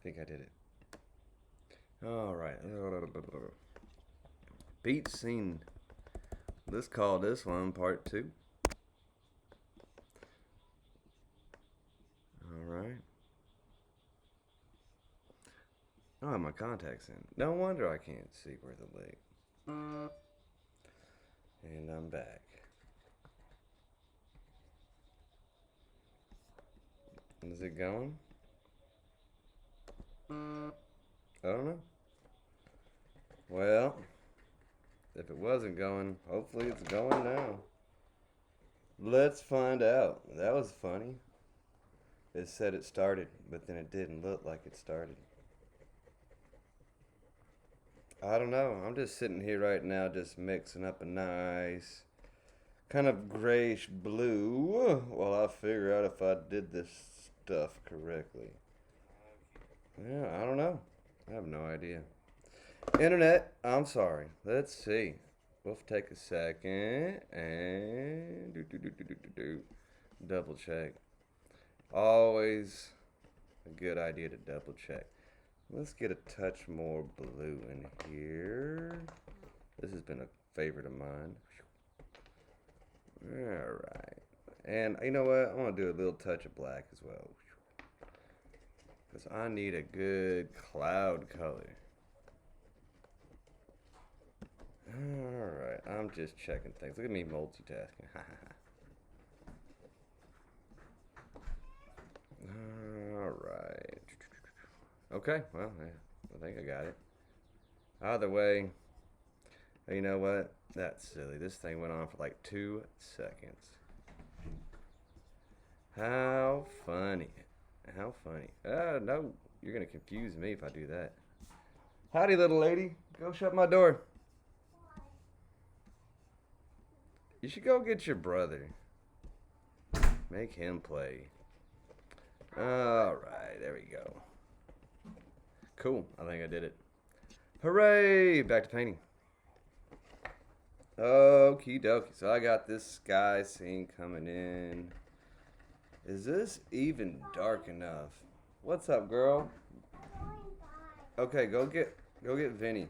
think I did it. All right. Beach scene. Let's call this one part 2. All right. I don't have my contacts in. No wonder I can't see where the leg. And I'm back. Is it going? I don't know. Well, if it wasn't going, hopefully it's going now. Let's find out. That was funny. It said it started, but then it didn't look like it started. I don't know. I'm just sitting here right now, just mixing up a nice kind of grayish blue while I figure out if I did this stuff correctly. Yeah, I don't know. I have no idea. Internet, I'm sorry. Let's see. We'll take a second and double check. Always a good idea to double check. Let's get a touch more blue in here. This has been a favorite of mine. Alright. And you know what? I want to do a little touch of black as well. Because I need a good cloud color. Alright. I'm just checking things. Look at me multitasking. Alright. Okay, well, yeah, I think I got it. Either way, you know what? That's silly. This thing went on for like 2 seconds. How funny. How funny. No, you're going to confuse me if I do that. Howdy, little lady. Go shut my door. You should go get your brother. Make him play. Alright, there we go. Cool, I think I did it. Hooray! Back to painting. Okie dokie. So I got this sky scene coming in. Is this even dark enough? What's up, girl? Okay, go get Vinny.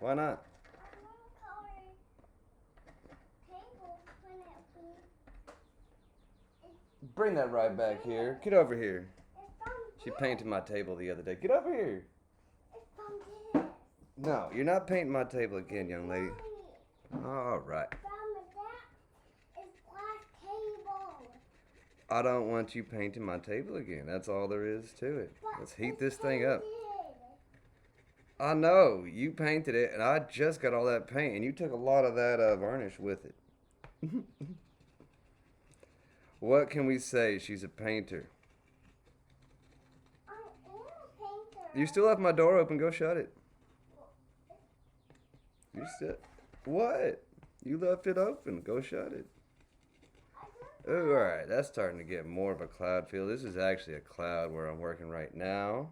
Why not? Bring that right back here. Get over here. She painted my table the other day. Get over here. No, you're not painting my table again, young lady. All right. I don't want you painting my table again. That's all there is to it. Let's heat this thing up. I know. You painted it, and I just got all that paint, and you took a lot of that varnish with it. What can we say? She's a painter. I am a painter. You still have my door open. Go shut it. You still... What? You left it open. Go shut it. Oh, alright. That's starting to get more of a cloud feel. This is actually a cloud where I'm working right now.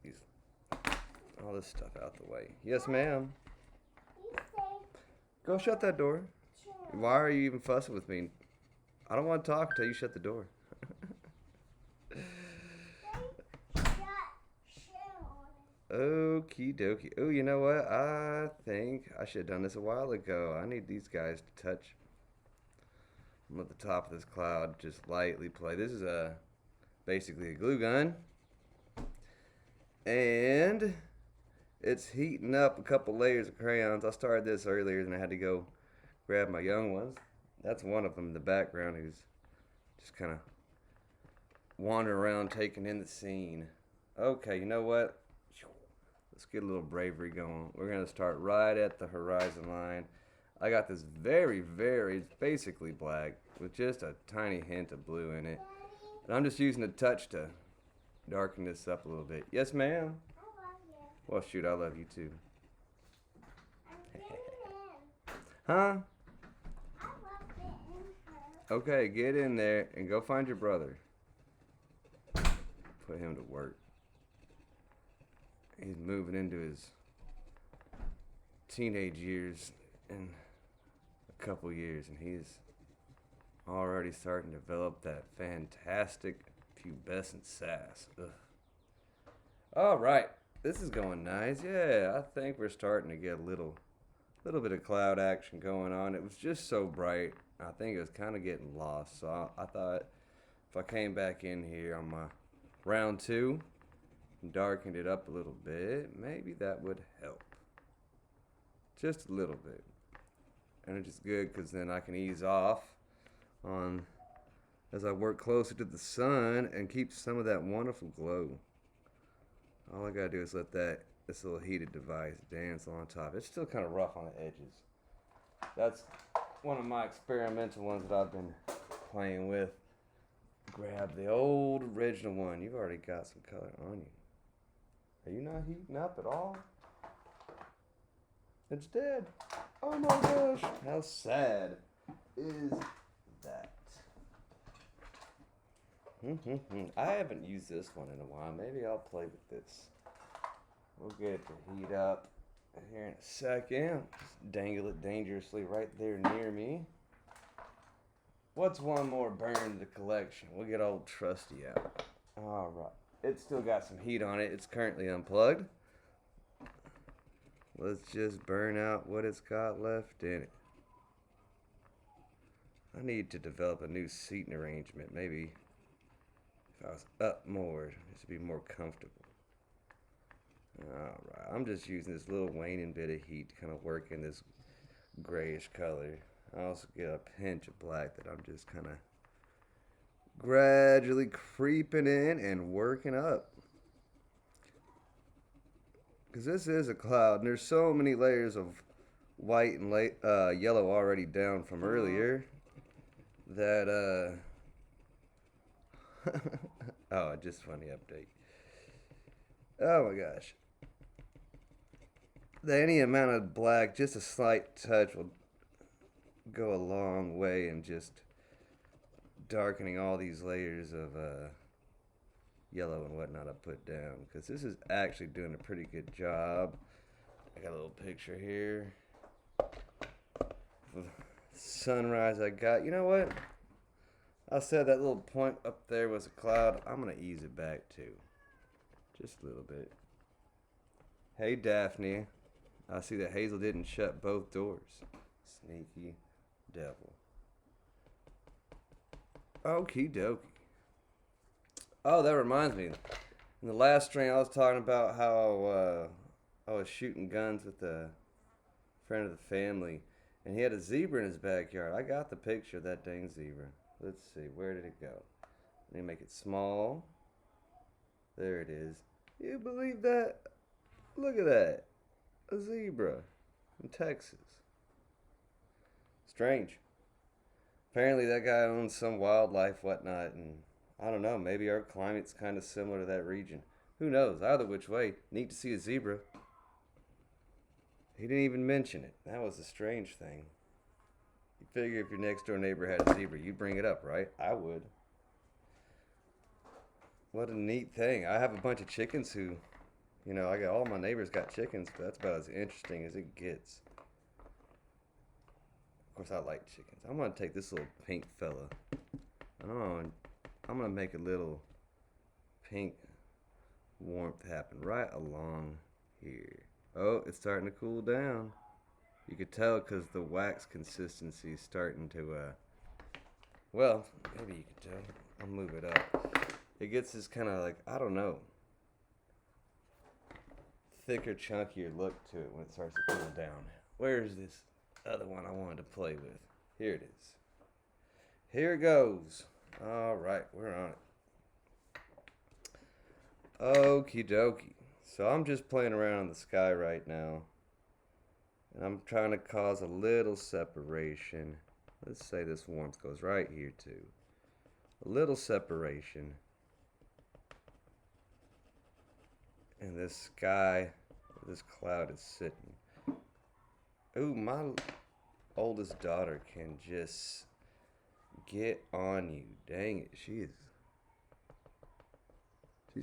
Get all this stuff out the way. Yes, ma'am. Go shut that door. Why are you even fussing with me? I don't want to talk until you shut the door. Okie dokie. Oh, you know what? I think I should have done this a while ago. I need these guys to touch. I'm at the top of this cloud. Just lightly play. This is basically a glue gun. And it's heating up a couple layers of crayons. I started this earlier and I had to go grab my young ones. That's one of them in the background who's just kind of wandering around taking in the scene. Okay, you know what? Let's get a little bravery going. We're going to start right at the horizon line. I got this it's basically black with just a tiny hint of blue in it. And I'm just using a touch to darken this up a little bit. Yes, ma'am? I love you. Well, shoot, I love you too. Huh? Okay, get in there and go find your brother. Put him to work. He's moving into his teenage years in a couple years, and he's already starting to develop that fantastic few Bess and Sass. Ugh. All right, this is going nice. Yeah, I think we're starting to get a little bit of cloud action going on. It was just so bright. I think it was kind of getting lost. So I thought if I came back in here on my round 2 and darkened it up a little bit, maybe that would help. Just a little bit. And it's just good because then I can ease off on as I work closer to the sun and keep some of that wonderful glow. All I gotta do is let this little heated device dance on top. It's still kind of rough on the edges. That's one of my experimental ones that I've been playing with. Grab the old original one. You've already got some color on you. Are you not heating up at all? It's dead. Oh my gosh. How sad is that? I haven't used this one in a while. Maybe I'll play with this. We'll get it to heat up here in a second. Just dangle it dangerously right there near me. What's one more burn to the collection? We'll get old Trusty out. Alright. It's still got some heat on it. It's currently unplugged. Let's just burn out what it's got left in it. I need to develop a new seating arrangement. Maybe if I was up more, this would be more comfortable. Alright, I'm just using this little waning bit of heat to kind of work in this grayish color. I also get a pinch of black that I'm just kind of gradually creeping in and working up. Because this is a cloud, and there's so many layers of white and yellow already down from earlier that, oh, just funny update. Oh my gosh. Any amount of black, just a slight touch will go a long way in just darkening all these layers of yellow and whatnot I put down, because this is actually doing a pretty good job. I got a little picture here of sunrise I got. You know what? I said that little point up there was a cloud. I'm going to ease it back too. Just a little bit. Hey, Daphne. I see that Hazel didn't shut both doors. Sneaky devil. Okie dokie. Oh, that reminds me. In the last stream, I was talking about how I was shooting guns with a friend of the family, and he had a zebra in his backyard. I got the picture of that dang zebra. Let's see, where did it go? Let me make it small. There it is. You believe that? Look at that. A zebra in Texas. Strange. Apparently that guy owns some wildlife, whatnot, and I don't know, maybe our climate's kind of similar to that region. Who knows? Either which way, neat to see a zebra. He didn't even mention it. That was a strange thing. You figure if your next door neighbor had a zebra, you'd bring it up, right? I would. What a neat thing. I have a bunch of chickens who, you know, all my neighbors got chickens, but that's about as interesting as it gets. Of course, I like chickens. I'm going to take this little pink fella. I'm going to make a little pink warmth happen right along here. Oh, it's starting to cool down. You could tell because the wax consistency is starting to, well, maybe you can tell. I'll move it up. It gets this kind of like, I don't know, thicker, chunkier look to it when it starts to cool down. Where's this other one I wanted to play with? Here it is. Here it goes. All right, we're on it. Okie dokie. So I'm just playing around in the sky right now. And I'm trying to cause a little separation. Let's say this warmth goes right here too. A little separation. And this sky, this cloud is sitting. Ooh, my oldest daughter can just get on you. Dang it, she's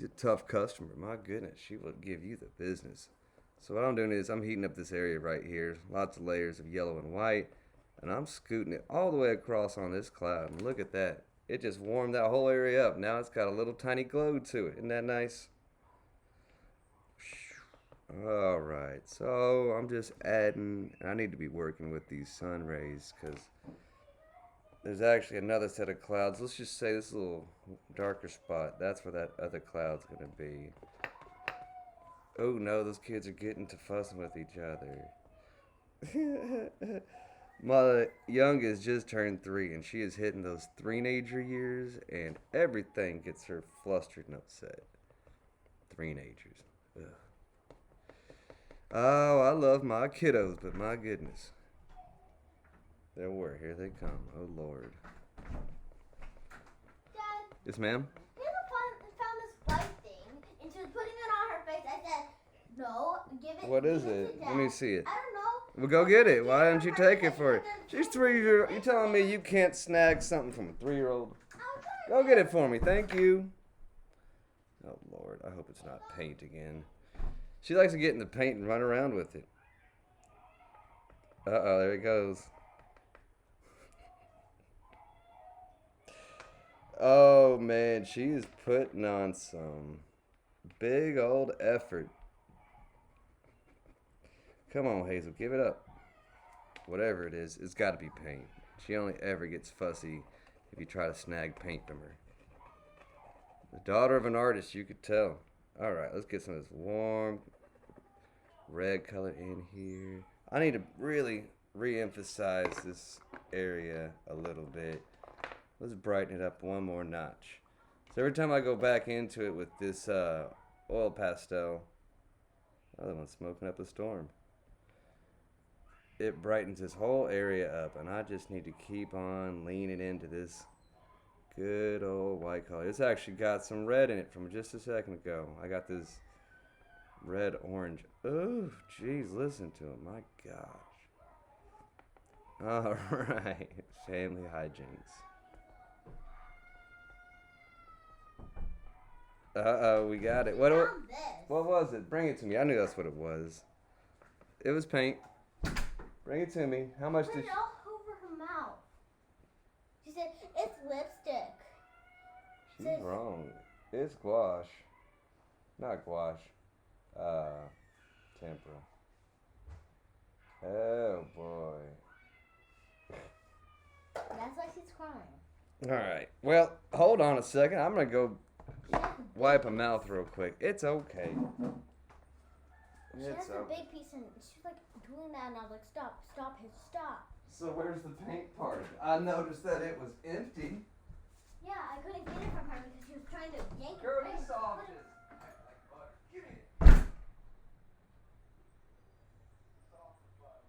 a tough customer. My goodness, she will give you the business. So what I'm doing is I'm heating up this area right here. Lots of layers of yellow and white. And I'm scooting it all the way across on this cloud. And look at that. It just warmed that whole area up. Now it's got a little tiny glow to it. Isn't that nice? Alright, so I'm just adding. I need to be working with these sun rays because there's actually another set of clouds. Let's just say this little darker spot. That's where that other cloud's going to be. Oh no, those kids are getting to fussing with each other. My youngest just turned 3 and she is hitting those teenager years and everything gets her flustered and upset. Teenagers. Ugh. Oh, I love my kiddos, but my goodness. There were. Here they come. Oh, Lord. Dad, Yes, ma'am? Pippa found this white thing, and she was putting it on her face. I said, no, give it. What is give it? to Let me Dad. see it. I don't know. Well, go get it. Why don't Give you her take it for her? and then She's take 3 years old. it. You telling me you can't snag something from a 3-year-old? I'll try Go get it for me. Thank you. Oh, Lord. I hope it's not paint again. She likes to get in the paint and run around with it. Uh-oh, there it goes. Oh, man, she is putting on some big old effort. Come on, Hazel, give it up. Whatever it is, it's got to be paint. She only ever gets fussy if you try to snag paint from her. The daughter of an artist, you could tell. All right, let's get some of this warm red color in here. I need to really re-emphasize this area a little bit. Let's brighten it up one more notch. So every time I go back into it with this oil pastel, other one's smoking up a storm. It brightens this whole area up, and I just need to keep on leaning into this good old white color. It's actually got some red in it from just a second ago. I got this red orange. Oh, jeez, listen to it. My gosh. All right, family hijinks. Uh-oh, we got it. Found this. What was it? Bring it to me. I knew that's what it was. It was paint. Bring it to me. How much Put did it all over her mouth. She said, it's lipstick. She's wrong. It's gouache. Not gouache. Tempera. Oh, boy. That's why she's crying. Alright. Well, hold on a second. I'm going to go She has a wipe a mouth real quick. It's okay. She has It's a okay. big piece and she's like doing that and I was like, stop, stop, Hazel, stop. So where's the paint part? I noticed that it was empty. Yeah, I couldn't get it from her because she was trying to yank Girl, it. you soft as like butter. Give me it. Soft as butter.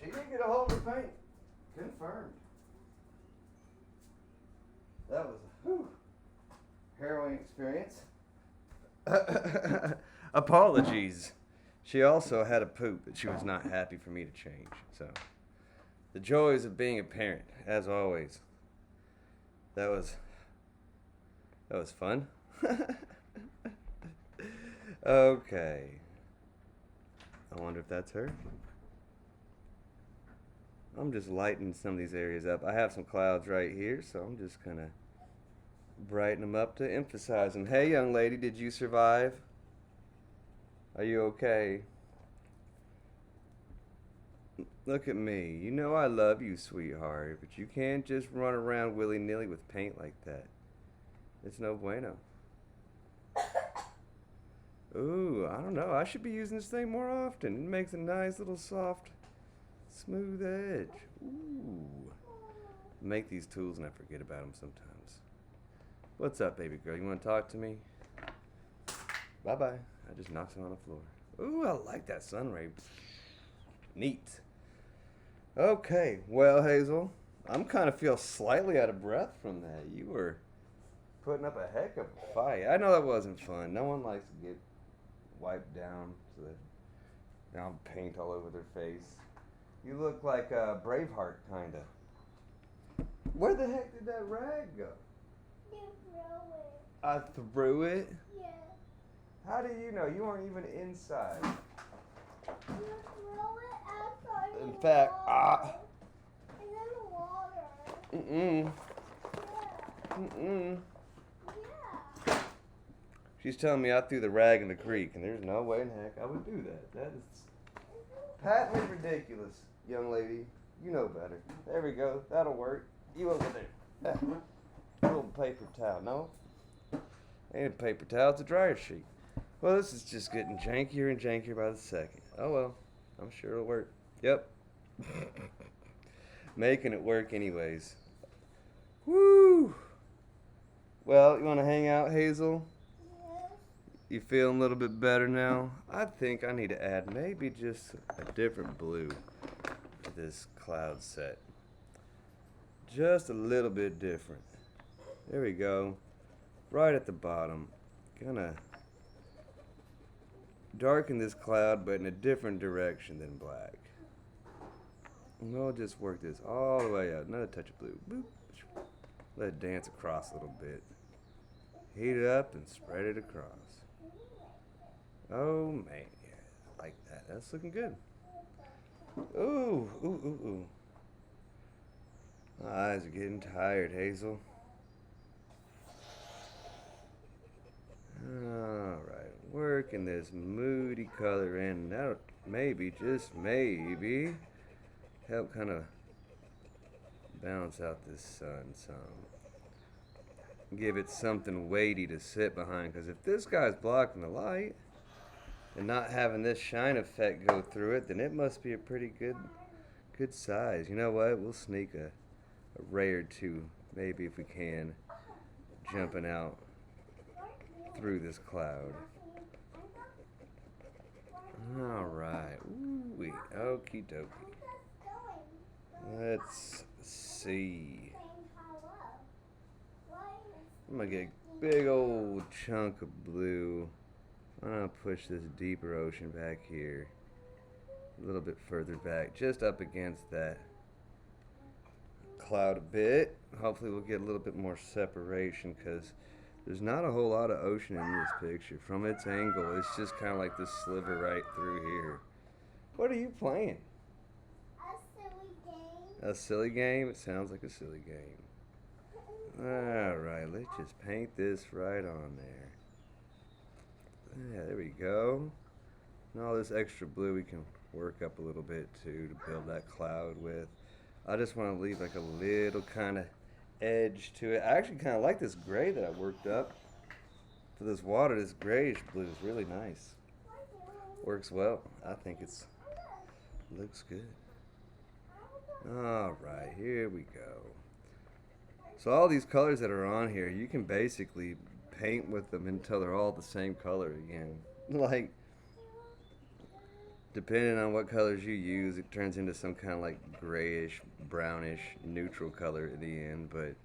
He didn't get a hold of the paint. Confirmed. That was a harrowing experience. Apologies. She also had a poop that she was not happy for me to change. So, the joys of being a parent, as always. That was fun. Okay. I wonder if that's her. I'm just lightening some of these areas up. I have some clouds right here, so I'm just gonna brighten them up to emphasize them. Hey, young lady, did you survive? Are you okay? Look at me. You know I love you, sweetheart, but you can't just run around willy-nilly with paint like that. It's no bueno. Ooh, I don't know. I should be using this thing more often. It makes a nice little soft, smooth edge. Ooh. Make these tools and I forget about them sometimes. What's up, baby girl? You want to talk to me? Bye-bye. I just knocked it on the floor. Ooh, I like that sun ray. Neat. Okay, well, Hazel, I'm kind of feel slightly out of breath from that. You were putting up a heck of a fight. I know that wasn't fun. No one likes to get wiped down so that now paint all over their face. You look like a Braveheart, kind of. Where the heck did that rag go? You threw it. I threw it? Yeah. How do you know? You weren't even inside. You threw it outside. In fact, And then the water. Mm-mm. Yeah. Mm-mm. Yeah. She's telling me I threw the rag in the creek, and there's no way in heck I would do that. That is patently ridiculous, young lady. You know better. There we go. That'll work. You over there. Little paper towel. No? Ain't a paper towel. It's a dryer sheet. Well, this is just getting jankier and jankier by the second. Oh well. I'm sure it'll work. Yep. Making it work anyways. Woo! Well, you want to hang out, Hazel? Yes. You feeling a little bit better now? I think I need to add maybe just a different blue to this cloud set. Just a little bit different. There we go. Right at the bottom. Gonna darken this cloud, but in a different direction than black. And we'll just work this all the way out. Another touch of blue. Boop. Let it dance across a little bit. Heat it up and spread it across. Oh man, yeah, I like that. That's looking good. Ooh, ooh, ooh, ooh. My eyes are getting tired, Hazel. Alright, working this moody color in. That'll maybe, just maybe, help kind of balance out this sun some. Give it something weighty to sit behind, because if this guy's blocking the light and not having this shine effect go through it, then it must be a pretty good size. You know what? We'll sneak a ray or two, maybe if we can, jumping out through this cloud. Alright. Ooh-wee. Okie dokie. Let's see. I'm gonna get a big old chunk of blue. I'm gonna push this deeper ocean back here. A little bit further back, just up against that cloud a bit. Hopefully we'll get a little bit more separation, because there's not a whole lot of ocean in this picture. From its angle, it's just kind of like this sliver right through here. What are you playing? A silly game. A silly game? It sounds like a silly game. Alright, let's just paint this right on there. Yeah, there we go. And all this extra blue we can work up a little bit too to build that cloud with. I just want to leave like a little kind of edge to it. I actually kind of like this gray that I worked up for this water. This grayish blue is really nice. Works well. I think looks good. Alright, here we go. So all these colors that are on here, you can basically paint with them until they're all the same color again. Like, depending on what colors you use, it turns into some kind of like grayish, brownish, neutral color at the end. But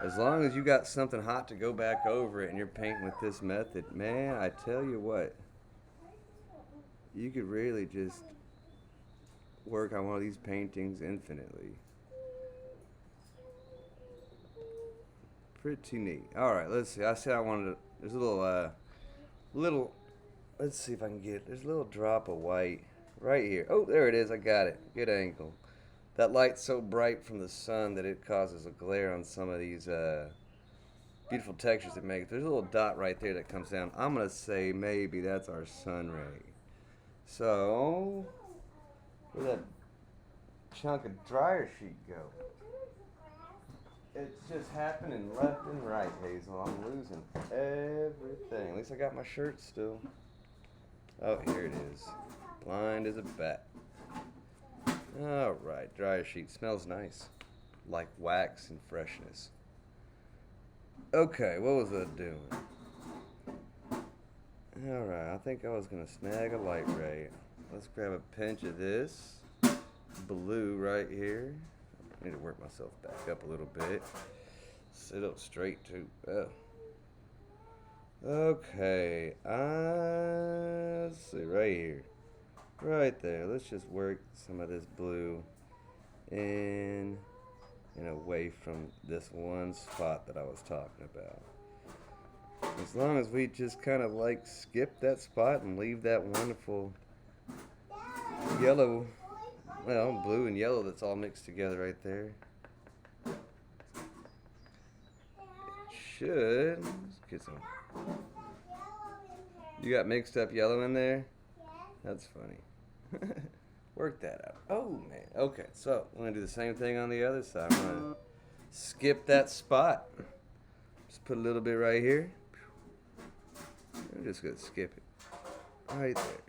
as long as you got something hot to go back over it and you're painting with this method, man, I tell you what, you could really just work on one of these paintings infinitely. Pretty neat. All right, let's see. I said I wanted to, there's a little, let's see if I can get it. There's a little drop of white right here. Oh, there it is. I got it. Good angle. That light's so bright from the sun that it causes a glare on some of these beautiful textures it makes. There's a little dot right there that comes down. I'm going to say maybe that's our sun ray. So, where'd that chunk of dryer sheet go? It's just happening left and right, Hazel. I'm losing everything. At least I got my shirt still. Oh, here it is. Blind as a bat. Alright, dryer sheet. Smells nice. Like wax and freshness. Okay, what was I doing? Alright, I think I was going to snag a light ray. Let's grab a pinch of this blue right here. I need to work myself back up a little bit. Sit up straight too. Oh. Okay, let's see, right here. Right there. Let's just work some of this blue in and away from this one spot that I was talking about. As long as we just kind of like skip that spot and leave that wonderful yellow, well, blue and yellow that's all mixed together right there. It should. Let's get some. You got mixed up yellow in there? That's funny. Work that out. Oh, man. Okay, so I'm going to do the same thing on the other side. I'm going to skip that spot. Just put a little bit right here. I'm just going to skip it. Right there.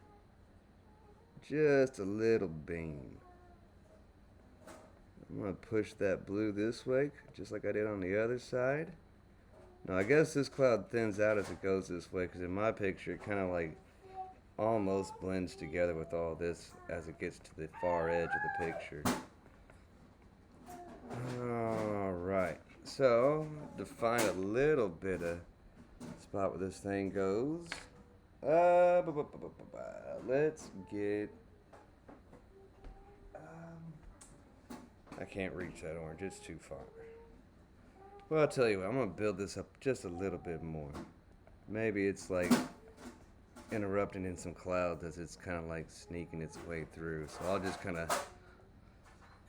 Just a little beam. I'm going to push that blue this way, just like I did on the other side. Now, I guess this cloud thins out as it goes this way, because in my picture, it kind of like almost blends together with all this as it gets to the far edge of the picture. Alright, so define a little bit of spot where this thing goes. Let's get... I can't reach that orange, it's too far. Well, I'll tell you what, I'm going to build this up just a little bit more. Maybe it's like interrupting in some clouds as it's kind of like sneaking its way through. So I'll just kind of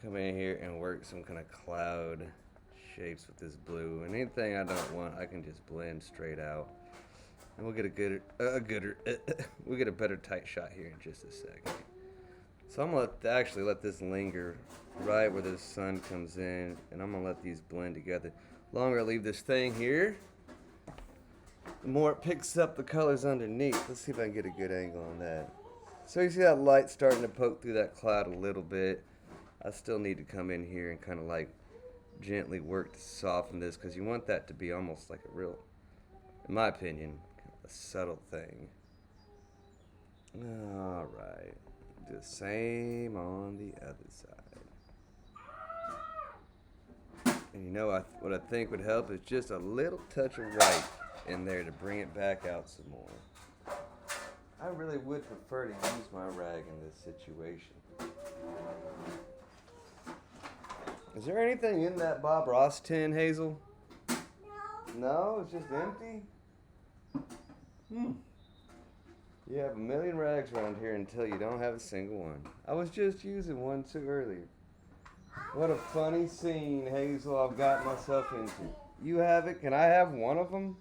come in here and work some kind of cloud shapes with this blue. And anything I don't want, I can just blend straight out. And we'll get we'll get a better tight shot here in just a second. So I'm going to actually let this linger right where the sun comes in, and I'm going to let these blend together. The longer I leave this thing here, the more it picks up the colors underneath. Let's see if I can get a good angle on that. So you see that light starting to poke through that cloud a little bit. I still need to come in here and kind of like gently work to soften this, because you want that to be almost like a real, in my opinion, a subtle thing. Alright. Do the same on the other side. And you know what I think would help is just a little touch of white in there to bring it back out some more. I really would prefer to use my rag in this situation. Is there anything in that Bob Ross tin, Hazel? No. No? It's just empty? You have a million rags around here until you don't have a single one. I was just using one too earlier. What a funny scene, Hazel, I've got myself into. You have it? Can I have one of them?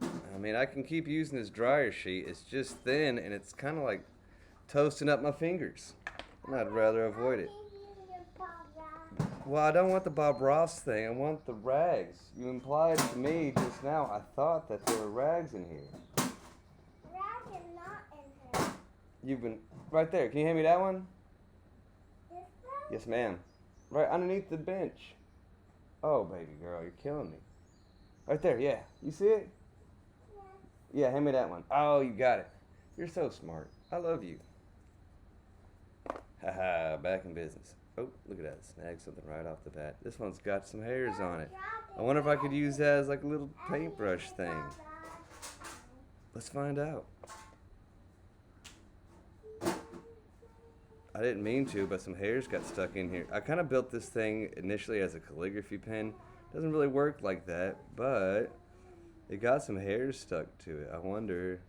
I mean, I can keep using this dryer sheet. It's just thin and it's kind of like toasting up my fingers. And I'd rather avoid it. Well, I don't want the Bob Ross thing. I want the rags. You implied to me just now, I thought that there were rags in here. Rag is not in here. You've been... Right there. Can you hand me that one? This one? Yes, ma'am. Right underneath the bench. Oh, baby girl, you're killing me. Right there, yeah. You see it? Yeah. Yeah, hand me that one. Oh, you got it. You're so smart. I love you. Haha, back in business. Oh, look at that. Snagged something right off the bat. This one's got some hairs on it. I wonder if I could use that as like a little paintbrush thing. Let's find out. I didn't mean to, but some hairs got stuck in here. I kind of built this thing initially as a calligraphy pen. Doesn't really work like that, but it got some hairs stuck to it. I wonder,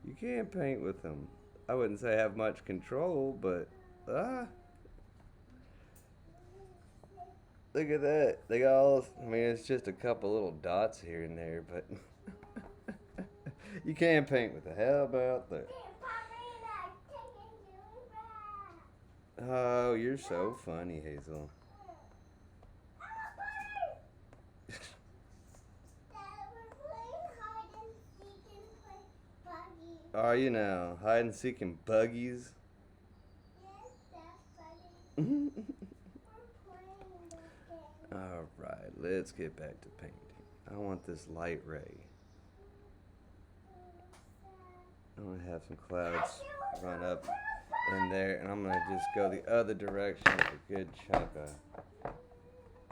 you can't paint with them. I wouldn't say I have much control, but look at that. They got all, I mean, it's just a couple little dots here and there, but you can't paint with it. How about that? Oh, you're so funny, Hazel. Are you now? Hide and seek and buggies? Alright, let's get back to painting. I want this light ray. I'm going to have some clouds run up in there, and I'm going to just go the other direction with a good chunk of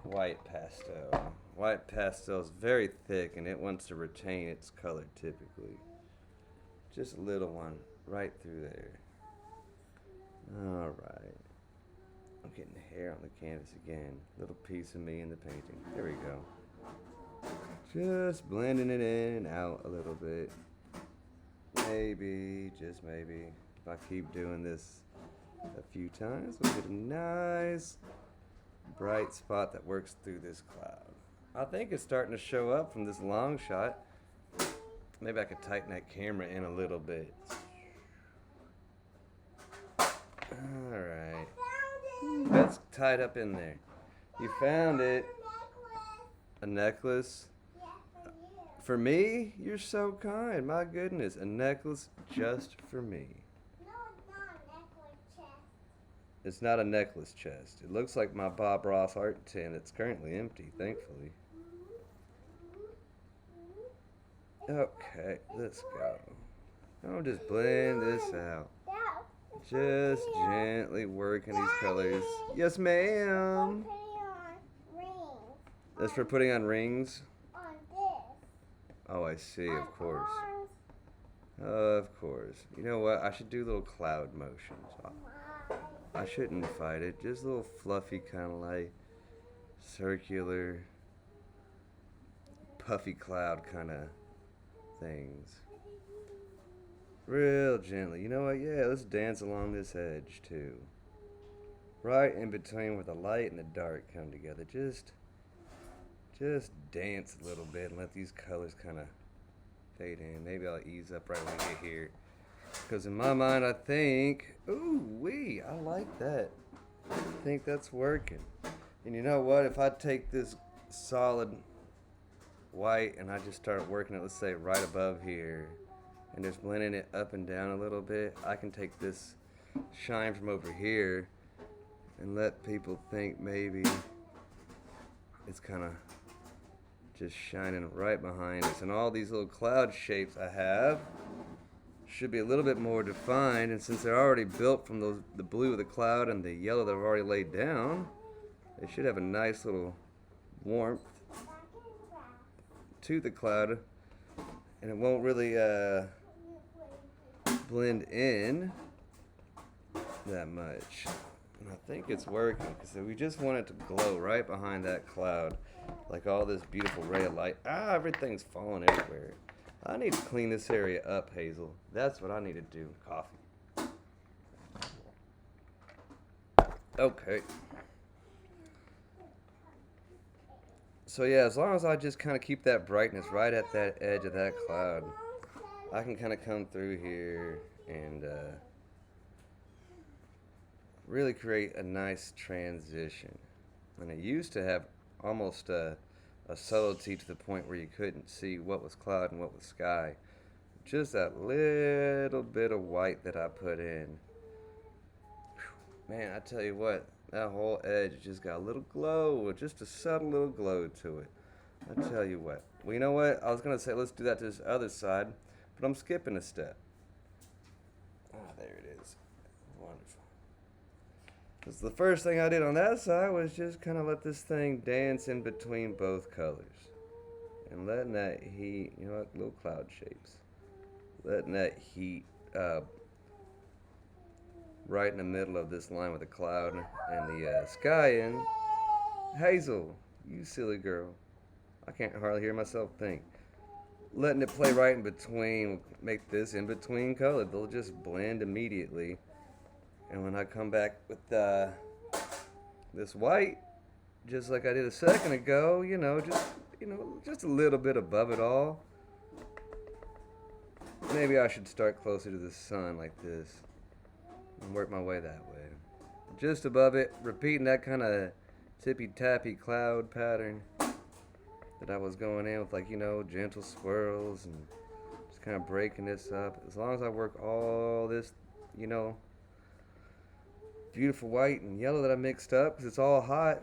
white pastel. White pastel is very thick, and it wants to retain its color typically. Just a little one right through there. Alright. I'm getting hair on the canvas again. Little piece of me in the painting. There we go. Just blending it in and out a little bit. Maybe, just maybe, if I keep doing this a few times, we'll get a nice bright spot that works through this cloud. I think it's starting to show up from this long shot. Maybe I could tighten that camera in a little bit. Alright. That's tied up in there. You found it. A necklace? For me? You're so kind. My goodness. A necklace just for me. No, it's not a necklace chest. It's not a necklace chest. It looks like my Bob Ross art tin. It's currently empty, thankfully. Okay, let's go. I'll just blend this out. Just gently working these colors. Yes, ma'am. That's for putting on rings? On this. Oh, I see, of course. Of course. You know what? I should do little cloud motions. I shouldn't fight it. Just little fluffy kind of like circular, puffy cloud kind of things. Real gently. You know what? Yeah, let's dance along this edge too. Right in between where the light and the dark come together. Just dance a little bit and let these colors kind of fade in. Maybe I'll ease up right when we get here. Because in my mind, I think, ooh wee, I like that. I think that's working. And you know what? If I take this solid white and I just start working it, let's say right above here, and just blending it up and down a little bit, I can take this shine from over here and let people think maybe it's kind of just shining right behind us. And all these little cloud shapes I have should be a little bit more defined, and since they're already built from the blue of the cloud and the yellow that I've already laid down, they should have a nice little warmth to the cloud, and it won't really blend in that much. And I think it's working, because we just want it to glow right behind that cloud, like all this beautiful ray of light. Everything's falling everywhere. I need to clean this area up, Hazel. That's what I need to do. Coffee. Okay. So yeah, as long as I just kind of keep that brightness right at that edge of that cloud, I can kind of come through here and really create a nice transition. And it used to have almost a subtlety to the point where you couldn't see what was cloud and what was sky. Just that little bit of white that I put in. Whew. Man, I tell you what, that whole edge just got a little glow, just a subtle little glow to it. I tell you what. Well, you know what? I was going to say let's do that to this other side, but I'm skipping a step. it is. Wonderful. Because the first thing I did on that side was just kind of let this thing dance in between both colors. And letting that heat, you know what, little cloud shapes. Letting that heat right in the middle of this line with the cloud and the sky in. Hazel, you silly girl. I can't hardly hear myself think. Letting it play right in between, make this in between color. They'll just blend immediately. And when I come back with this white, just like I did a second ago, just a little bit above it all. Maybe I should start closer to the sun like this and work my way that way. Just above it, repeating that kind of tippy-tappy cloud pattern that I was going in with, like, gentle swirls and just kind of breaking this up. As long as I work all this, beautiful white and yellow that I mixed up, because it's all hot,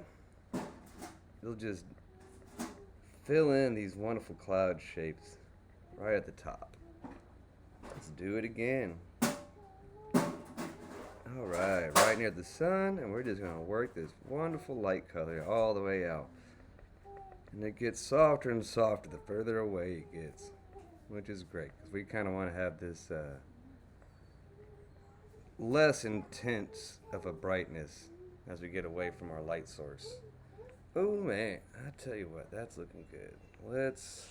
it'll just fill in these wonderful cloud shapes right at the top. Let's do it again. Alright, right near the sun, and we're just going to work this wonderful light color all the way out. And it gets softer and softer the further away it gets, which is great, because we kind of want to have this less intense of a brightness as we get away from our light source. Oh man, I tell you what, that's looking good. Let's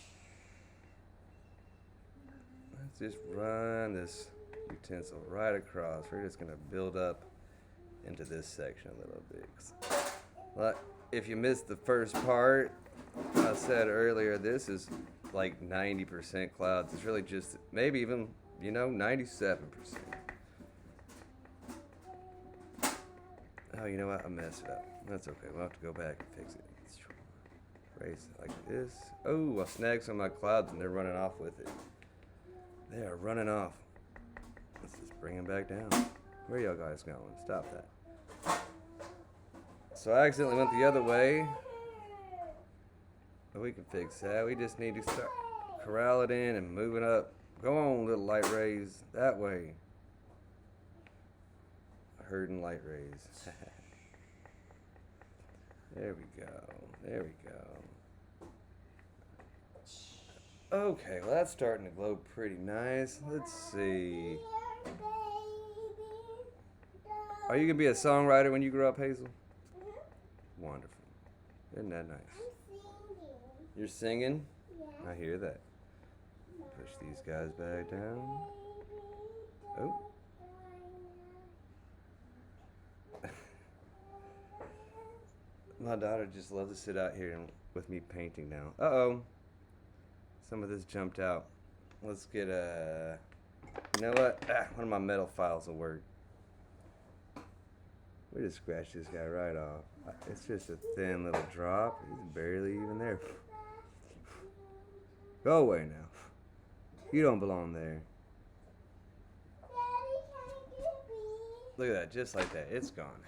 just run this utensil right across. We're just going to build up into this section a little bit. But if you missed the first part, I said earlier, this is like 90% clouds. It's really just maybe even, 97%. Oh, you know what? I messed it up. That's okay. We'll have to go back and fix it. Erase it like this. Oh, I snagged some of my clouds and they're running off with it. They are running off. Let's just bring them back down. Where y'all guys going? Stop that. So I accidentally went the other way. But we can fix that. We just need to start corral it in and move it up. Go on, little light rays. That way. Herding light rays. There we go. There we go. Okay, well that's starting to glow pretty nice. Let's see. Are you going to be a songwriter when you grow up, Hazel? Wonderful. Isn't that nice? You're singing? Yeah. I hear that. Push these guys back down. Oh. My daughter just loves to sit out here with me painting now. Uh-oh. Some of this jumped out. Let's get a... You know what? One of my metal files will work. We just scratched this guy right off. It's just a thin little drop. He's barely even there. Go away now. You don't belong there. Look at that, just like that. It's gone.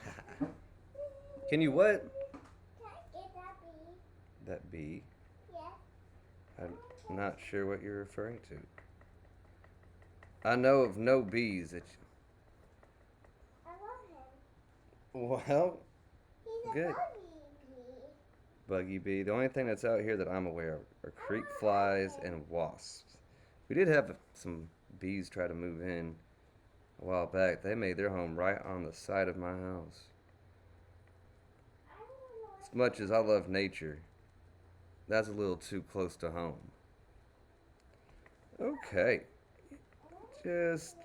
Can you what? That bee? Yeah. I'm not sure what you're referring to. I know of no bees that I love him. Well, He's good. a buggy bee. Buggy bee. The only thing that's out here that I'm aware of are creek flies and wasps. We did have some bees try to move in a while back. They made their home right on the side of my house. As much as I love nature, that's a little too close to home. Okay. Just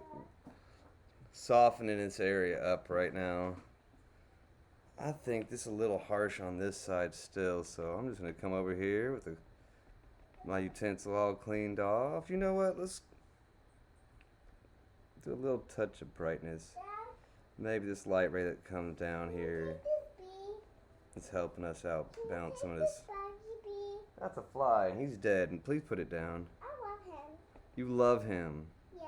softening this area up right now. I think this is a little harsh on this side still, so I'm just going to come over here with my utensil all cleaned off. You know what? Let's do a little touch of brightness. Maybe this light ray that comes down here is helping us out balance some of this. That's a fly, and he's dead, and please put it down. I love him. You love him. Yes.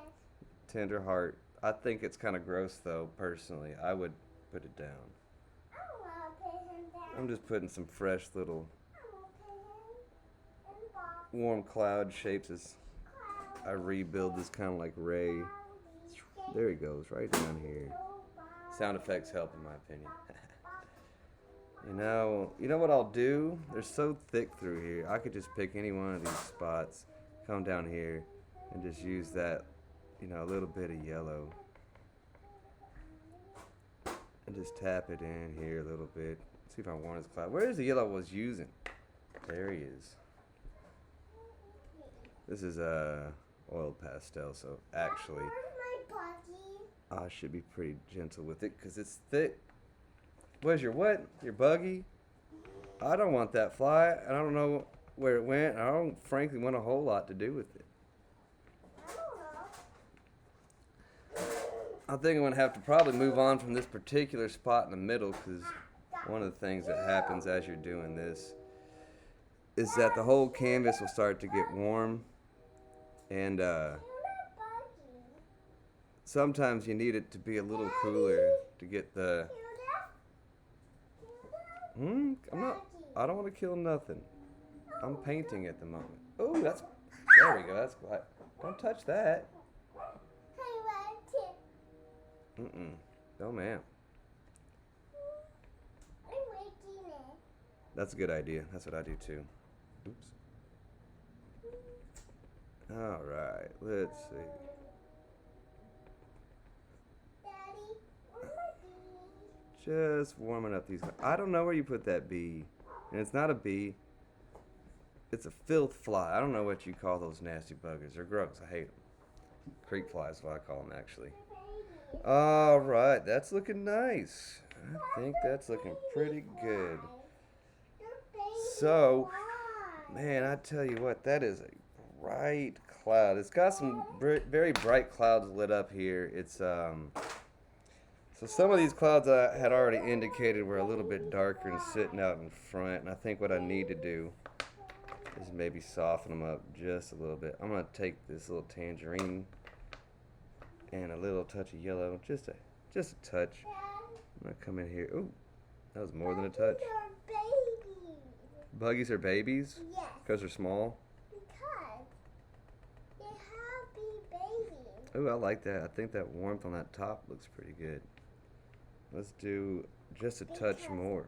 Tender heart. I think it's kind of gross, though, personally. I would put it down. I want to put him down. I'm just putting some fresh little I want to put him in the box. warm cloud shapes as I rebuild this kind of like ray. There he goes, right down here. Sound effects help, in my opinion. You know what I'll do? They're so thick through here. I could just pick any one of these spots, come down here, and just use that, a little bit of yellow. And just tap it in here a little bit. See if I want his cloud. Where is the yellow I was using? There he is. This is oil pastel, so actually I should be pretty gentle with it because it's thick. Where's your what? Your buggy? I don't want that fly, and I don't know where it went. I don't frankly want a whole lot to do with it. I think I'm going to have to probably move on from this particular spot in the middle because one of the things that happens as you're doing this is that the whole canvas will start to get warm, and sometimes you need it to be a little cooler to get the... I don't want to kill nothing. I'm painting at the moment. Oh, there we go. That's don't touch that. No, ma'am. That's a good idea. That's what I do too. Oops. All right. Let's see. Just warming up these. I don't know where you put that bee, and it's not a bee. It's a filth fly. I don't know what you call those nasty buggers. They're gross. I hate them. Creek flies is what I call them, actually. All right, that's looking nice. I think that's looking pretty good. So, man, I tell you what, that is a bright cloud. It's got some very bright clouds lit up here. It's so some of these clouds I had already indicated were a little bit darker and sitting out in front, and I think what I need to do is maybe soften them up just a little bit. I'm going to take this little tangerine and a little touch of yellow, just a touch. I'm going to come in here. Ooh, that was more than a touch. Buggies are babies? Yes. Because they're small? Because they have big babies. Ooh, I like that. I think that warmth on that top looks pretty good. Let's do just a touch more.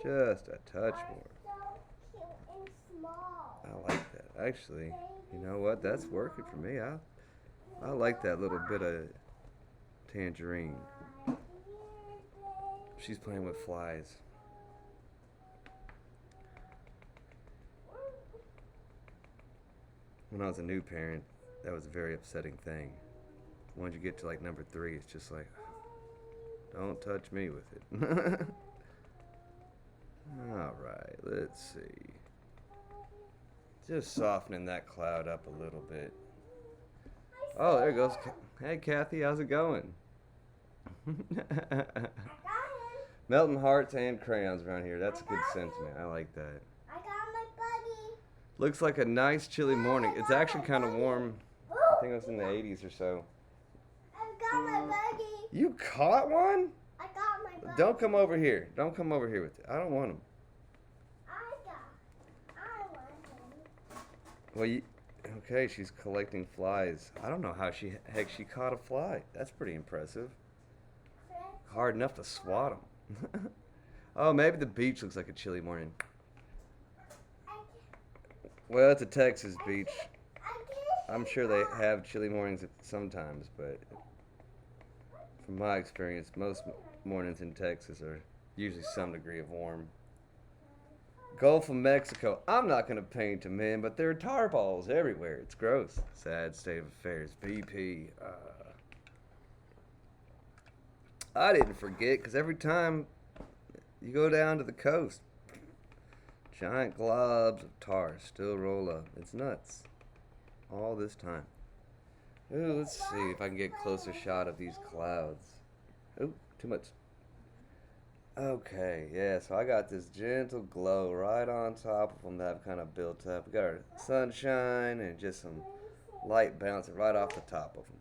Just a touch more. So cute and small. I like that. Actually, you know what? That's working for me. I like that little bit of tangerine. She's playing with flies. When I was a new parent, that was a very upsetting thing. Once you get to like number 3, it's just like, don't touch me with it. Alright, let's see. Just softening that cloud up a little bit. Oh, there goes. Hey, Kathy, how's it going? Melting hearts and crayons around here. That's a good sentiment. I like that. I got my buddy. Looks like a nice chilly morning. It's actually kind of warm. I think it was in the 80s or so. I got my buddy. You caught one? I got my buddy. Don't come over here. Don't come over here with it. I don't want him. I want him. Well, okay, she's collecting flies. I don't know how heck she caught a fly. That's pretty impressive. Hard enough to swat them. Oh, maybe the beach looks like a chilly morning. Well, it's a Texas beach. I'm sure they have chilly mornings sometimes, but from my experience, most mornings in Texas are usually some degree of warm. Gulf of Mexico. I'm not going to paint them in, but there are tar balls everywhere. It's gross. Sad state of affairs. BP. I didn't forget, because every time you go down to the coast, giant globs of tar still roll up. It's nuts. All this time. Ooh, let's see if I can get a closer shot of these clouds. Ooh, too much. Okay, yeah, so I got this gentle glow right on top of them that I've kind of built up. We got our sunshine and just some light bouncing right off the top of them.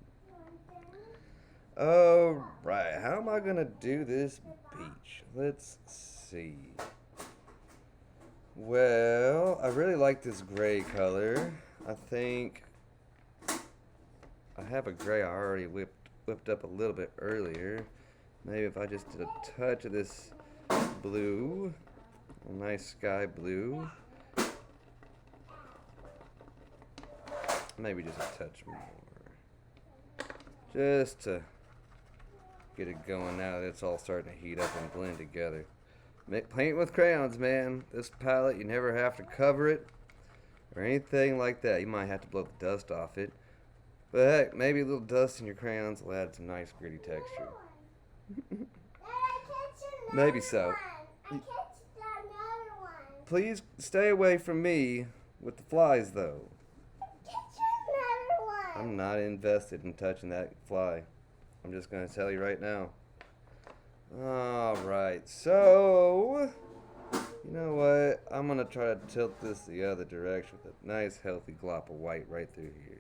Alright, how am I going to do this beach? Let's see. Well, I really like this gray color. I think I have a gray I already whipped whipped up a little bit earlier. Maybe if I just did a touch of this blue, a nice sky blue. Maybe just a touch more. Just to get it going now that it's all starting to heat up and blend together. Paint with crayons, man. This palette, you never have to cover it or anything like that. You might have to blow the dust off it. But heck, maybe a little dust in your crayons will add some nice gritty texture. Maybe so. Please stay away from me with the flies, though. I'm not invested in touching that fly. I'm just going to tell you right now. Alright, so, you know what? I'm going to try to tilt this the other direction with a nice healthy glop of white right through here.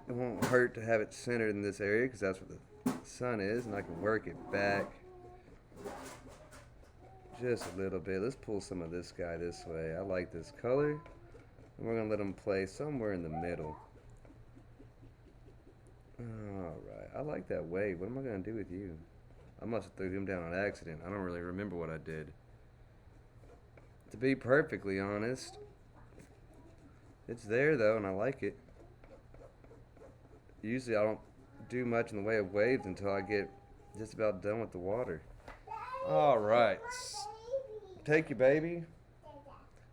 It won't hurt to have it centered in this area because that's where the sun is, and I can work it back just a little bit. Let's pull some of this guy this way. I like this color, and we're going to let him play somewhere in the middle. Alright, I like that wave. What am I going to do with you? I must have threw him down on accident. I don't really remember what I did. To be perfectly honest, it's there though, and I like it. Usually I don't do much in the way of waves until I get just about done with the water. Alright. Take your baby.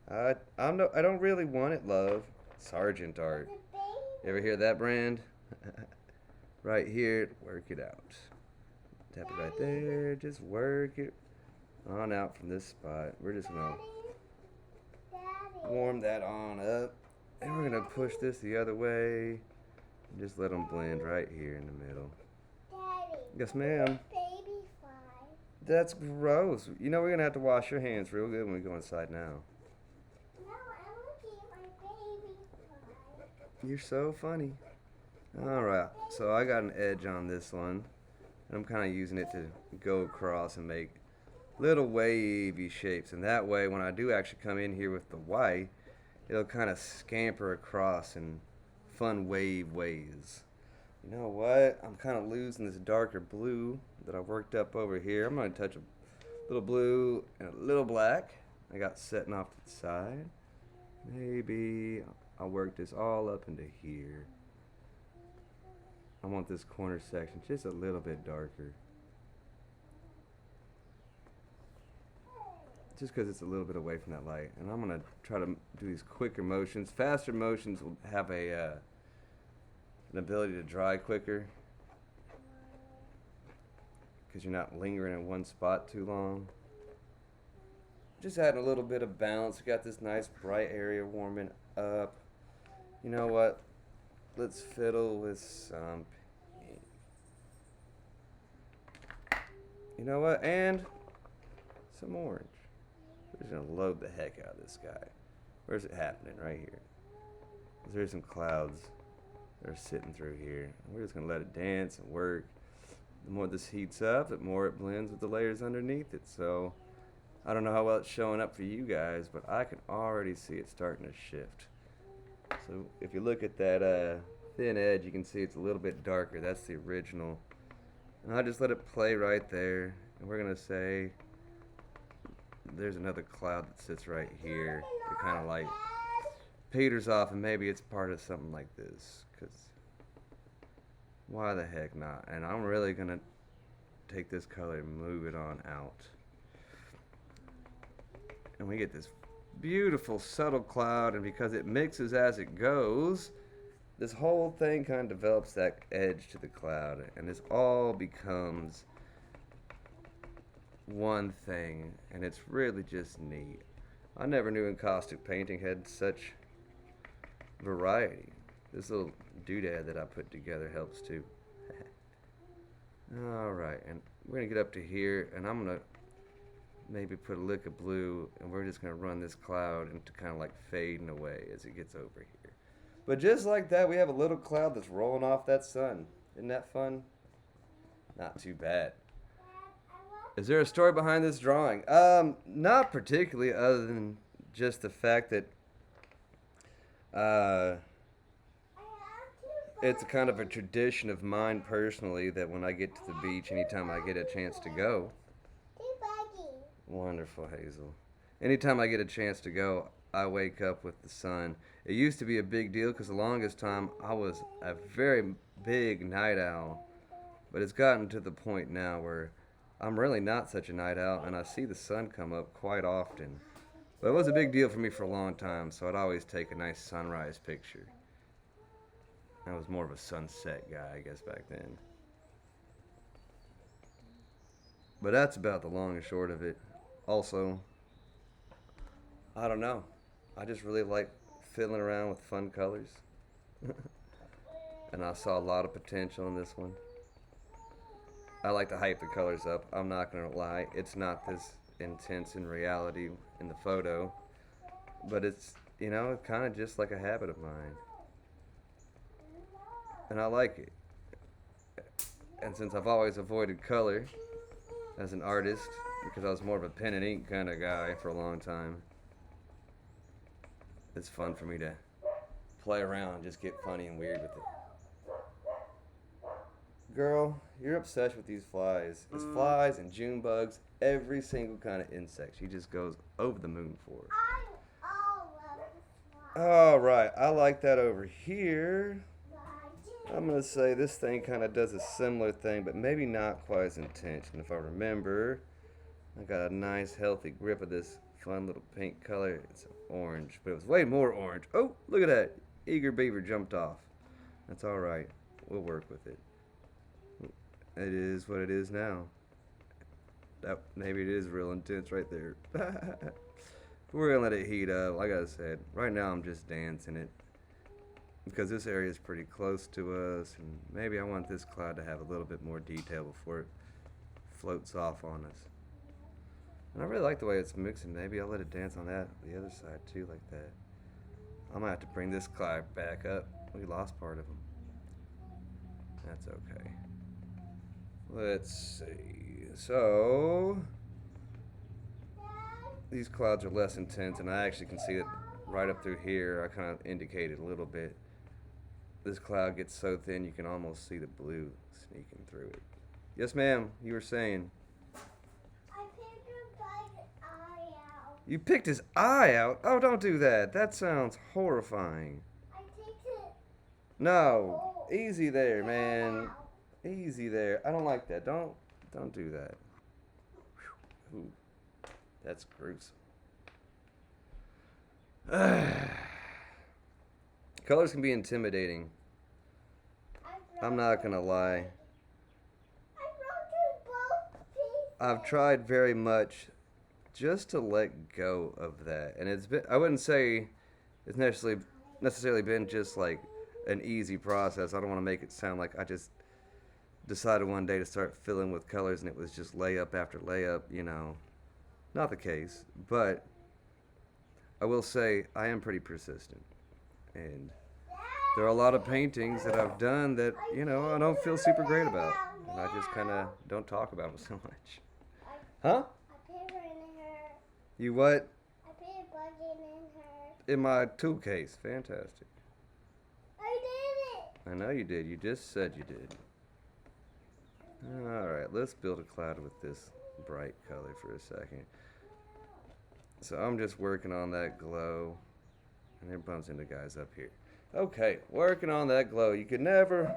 I don't really want it, love. Sergeant Art. You ever hear that brand? Right here, work it out. Tap it right there, just work it on out from this spot. We're just gonna warm that on up. And we're gonna push this the other way. And just let them blend right here in the middle. Daddy. Yes, ma'am. Baby fly. That's gross. You know we're gonna have to wash your hands real good when we go inside now. No, I'm looking at my baby fly. You're so funny. Alright, so I got an edge on this one. And I'm kind of using it to go across and make little wavy shapes. And that way, when I do actually come in here with the white, it'll kind of scamper across in fun wave ways. You know what? I'm kind of losing this darker blue that I worked up over here. I'm going to touch a little blue and a little black I got setting off to the side. Maybe I'll work this all up into here. I want this corner section just a little bit darker. Just because it's a little bit away from that light. And I'm going to try to do these quicker motions. Faster motions will have an ability to dry quicker. Because you're not lingering in one spot too long. Just adding a little bit of balance. We got this nice bright area warming up. You know what? Let's fiddle with some pink. You know what? And some orange. We're just going to load the heck out of this guy. Where's it happening? Right here. There's some clouds that are sitting through here. We're just going to let it dance and work. The more this heats up, the more it blends with the layers underneath it. So, I don't know how well it's showing up for you guys, but I can already see it starting to shift. So if you look at that thin edge, you can see it's a little bit darker. That's the original. And I just let it play right there. And we're going to say there's another cloud that sits right here. It kind of like peters off, and maybe it's part of something like this. Because why the heck not? And I'm really going to take this color and move it on out. And we get this beautiful subtle cloud, and because it mixes as it goes, this whole thing kind of develops that edge to the cloud, and this all becomes one thing, and it's really just neat. I never knew encaustic painting had such variety. This little doodad that I put together helps too. Alright, and we're going to get up to here, and I'm going to maybe put a lick of blue, and we're just going to run this cloud into kind of like fading away as it gets over here. But just like that, we have a little cloud that's rolling off that sun. Isn't that fun? Not too bad. Is there a story behind this drawing? Not particularly, other than just the fact that it's a kind of a tradition of mine personally that when I get to the beach, anytime I get a chance to go, wonderful Hazel. Anytime I get a chance to go, I wake up with the sun. It used to be a big deal because the longest time I was a very big night owl, but it's gotten to the point now where I'm really not such a night owl and I see the sun come up quite often. But it was a big deal for me for a long time, so I'd always take a nice sunrise picture. I was more of a sunset guy, I guess, back then. But that's about the long and short of it. Also, I don't know. I just really like fiddling around with fun colors. And I saw a lot of potential in this one. I like to hype the colors up. I'm not going to lie. It's not this intense in reality in the photo. But it's, kind of just like a habit of mine. And I like it. And since I've always avoided color as an artist, because I was more of a pen and ink kind of guy for a long time, it's fun for me to play around and just get funny and weird with it. Girl, you're obsessed with these flies. It's flies and June bugs, every single kind of insect. She just goes over the moon for it. Alright, I like that over here. I'm going to say this thing kind of does a similar thing, but maybe not quite as intense. And if I remember, I got a nice healthy grip of this fun little pink color. It's orange, but it was way more orange. Oh, look at that. Eager beaver jumped off. That's alright. We'll work with it. It is what it is now. Maybe it is real intense right there. We're going to let it heat up. Like I said, right now I'm just dancing it. Because this area is pretty close to us, and maybe I want this cloud to have a little bit more detail before it floats off on us. And I really like the way it's mixing. Maybe I'll let it dance on the other side too, like that. I might have to bring this cloud back up. We lost part of him. That's okay. Let's see. So these clouds are less intense, and I actually can see it right up through here. I kind of indicated a little bit. This cloud gets so thin you can almost see the blue sneaking through it. Yes, ma'am, you were saying. I picked a bug's eye out. You picked his eye out? Oh, don't do that. That sounds horrifying. I picked it. No, easy there, man. Easy there. I don't like that. Don't do that. Ooh, that's gruesome. Colors can be intimidating. I'm not gonna lie. I've tried very much just to let go of that, and I wouldn't say it's necessarily been just like an easy process. I don't want to make it sound like I just decided one day to start filling with colors and it was just layup after layup, Not the case, but I will say I am pretty persistent. And there are a lot of paintings that I've done that, I don't feel super great about. And I just kind of don't talk about them so much. Huh? I put her in her. You what? I put a bug in her. In my tool case. Fantastic. I did it. I know you did. You just said you did. Alright, let's build a cloud with this bright color for a second. So I'm just working on that glow. And it bumps into guys up here. Okay, working on that glow. You can never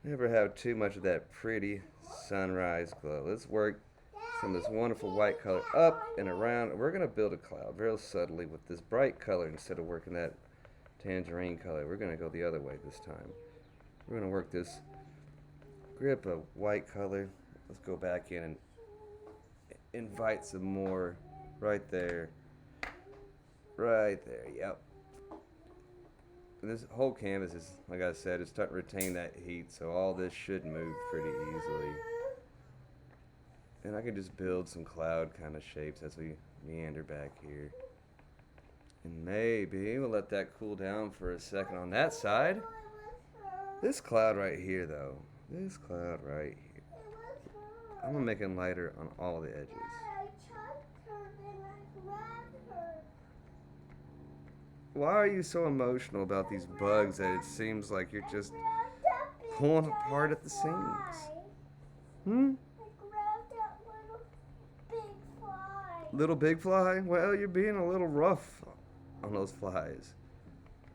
have too much of that pretty sunrise glow. Let's work some of this wonderful white color up and around. We're going to build a cloud very subtly with this bright color instead of working that tangerine color. We're going to go the other way this time. We're going to work this grip of white color. Let's go back in and invite some more right there. Right there, yep. This whole canvas is, like I said, it's starting to retain that heat, so all this should move pretty easily. And I can just build some cloud kind of shapes as we meander back here. And maybe we'll let that cool down for a second on that side. This cloud right here, though. This cloud right here. I'm going to make it lighter on all the edges. Why are you so emotional about these bugs that it seems like you're just pulling apart at the seams? Hmm? Little big fly? Well, you're being a little rough on those flies.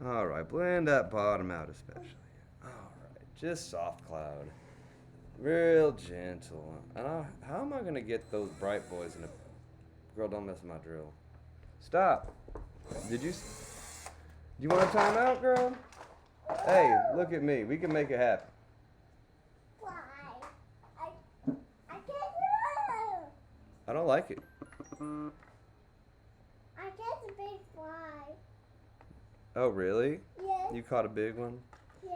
Alright, blend that bottom out especially. Alright, just soft cloud. Real gentle. How am I going to get those bright boys in a... Girl, don't mess with my drill. Stop. Did you... You want a timeout, girl? Hey, look at me. We can make it happen. Why? I can't do it. I don't like it. I get a big fly. Oh, really? Yes. You caught a big one? Yes.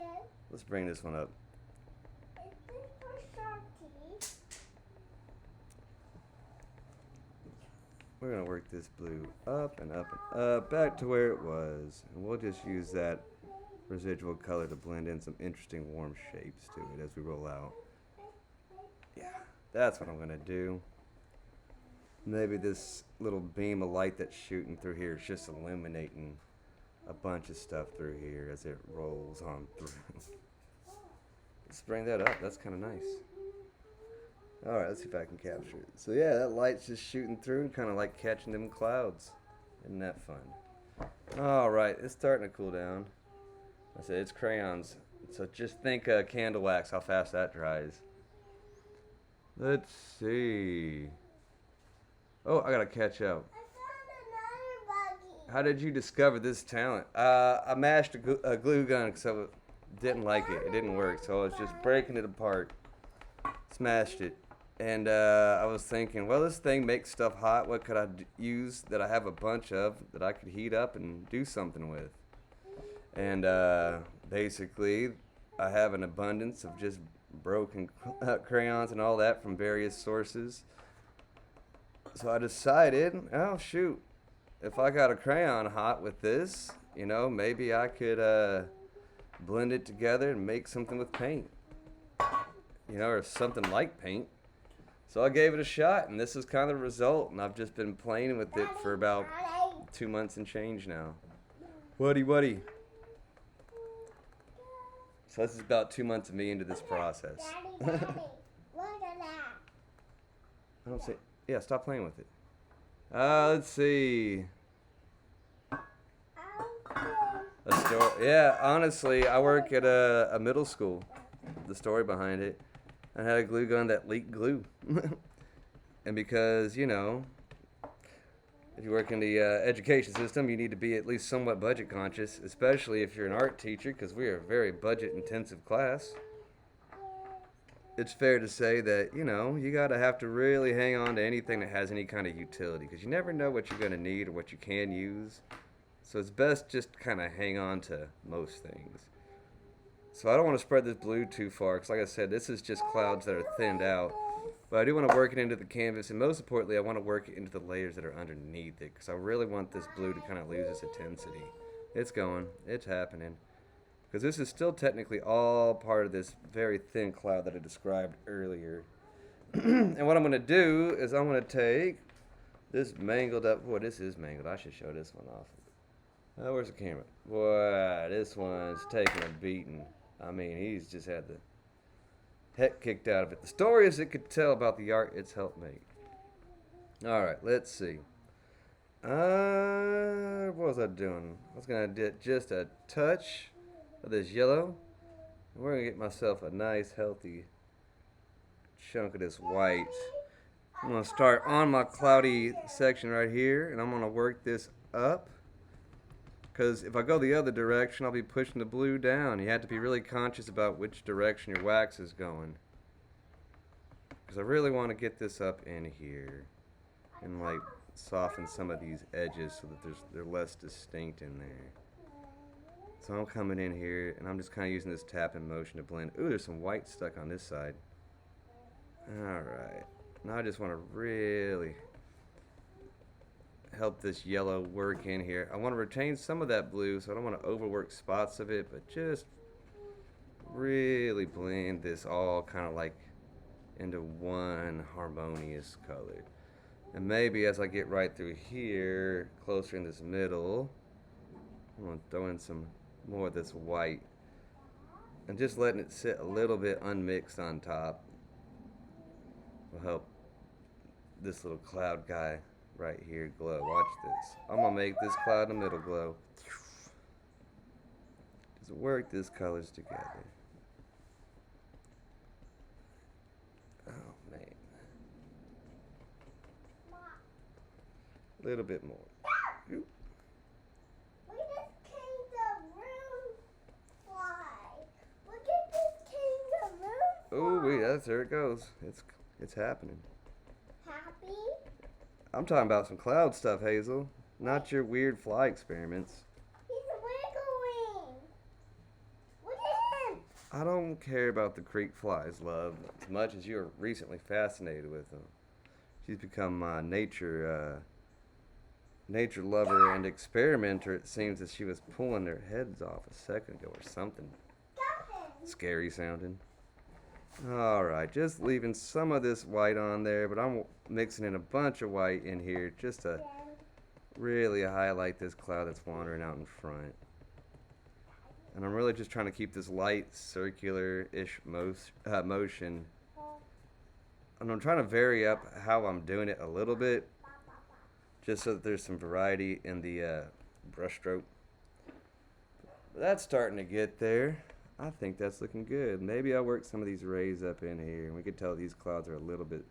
Let's bring this one up. Is this for Sharky? We're going to work this blue up and up and up, back to where it was. And we'll just use that residual color to blend in some interesting warm shapes to it as we roll out. Yeah, that's what I'm going to do. Maybe this little beam of light that's shooting through here is just illuminating a bunch of stuff through here as it rolls on through. Let's bring that up. That's kind of nice. Alright, let's see if I can capture it. So yeah, that light's just shooting through and kind of like catching them clouds. Isn't that fun? Alright, it's starting to cool down. I said it's crayons. So just think candle wax, how fast that dries. Let's see. Oh, I gotta catch up. I found another buggy. How did you discover this talent? I mashed a glue gun because I didn't like it. It didn't work, so I was just breaking it apart. Smashed it. And I was thinking, well, this thing makes stuff hot. What could I use that I have a bunch of that I could heat up and do something with? And basically, I have an abundance of just broken crayons and all that from various sources. So I decided, oh shoot, if I got a crayon hot with this, you know, maybe I could blend it together and make something with paint. You know, or something like paint. So I gave it a shot, and this is kind of the result. And I've just been playing with it for about 2 months and change now. Whatty. So this is about 2 months of me into this process. Daddy, look at that. I don't say. Yeah, stop playing with it. Let's see. A story. Yeah, honestly, I work at a middle school. The story behind it. I had a glue gun that leaked glue. And because, you know, if you work in the education system, you need to be at least somewhat budget conscious, especially if you're an art teacher, because we are a very budget intensive class. It's fair to say that, you know, you gotta have to really hang on to anything that has any kind of utility, because you never know what you're gonna need or what you can use. So it's best just kind of hang on to most things. So I don't want to spread this blue too far, because like I said, this is just clouds that are thinned out. But I do want to work it into the canvas, and most importantly, I want to work it into the layers that are underneath it, because I really want this blue to kind of lose its intensity. It's going. It's happening. Because this is still technically all part of this very thin cloud that I described earlier. And what I'm going to do is I'm going to take this mangled up... Boy, this is mangled. I should show this one off. Oh, where's the camera? Boy, this one's taking a beating. I mean, he's just had the heck kicked out of it. The stories it could tell about the art it's helped make. Alright, let's see. What was I doing? I was going to do just a touch of this yellow. And we're going to get myself a nice, healthy chunk of this white. I'm going to start on my cloudy section right here, and I'm going to work this up. Because if I go the other direction, I'll be pushing the blue down. You have to be really conscious about which direction your wax is going. Because I really want to get this up in here. And like soften some of these edges so that they're less distinct in there. So I'm coming in here and I'm just kind of using this tapping motion to blend. Ooh, there's some white stuck on this side. Alright. Now I just want to really help this yellow work in here. I want to retain some of that blue, so I don't want to overwork spots of it, but just really blend this all kind of like into one harmonious color. And maybe as I get right through here, closer in this middle, I'm going to throw in some more of this white and just letting it sit a little bit unmixed on top will help this little cloud guy right here glow. Watch this. I'm going to make this cloud in the middle glow. Just work these colors together. Oh, man. A little bit more. Oop. Look at this kangaroo fly. Look at this kangaroo fly. Oh, wait, that's there it goes. It's happening. Happy? I'm talking about some cloud stuff, Hazel. Not your weird fly experiments. He's wiggling. Look at him. I don't care about the creek flies, love, as much as you're recently fascinated with them. She's become my nature lover and experimenter. It seems that she was pulling their heads off a second ago or something. Scary sounding. Alright, just leaving some of this white on there, but I'm mixing in a bunch of white in here just to really highlight this cloud that's wandering out in front. And I'm really just trying to keep this light circular-ish motion. And I'm trying to vary up how I'm doing it a little bit, just so that there's some variety in the brush stroke. But that's starting to get there. I think that's looking good. Maybe I'll work some of these rays up in here, and we can tell these clouds are a little bit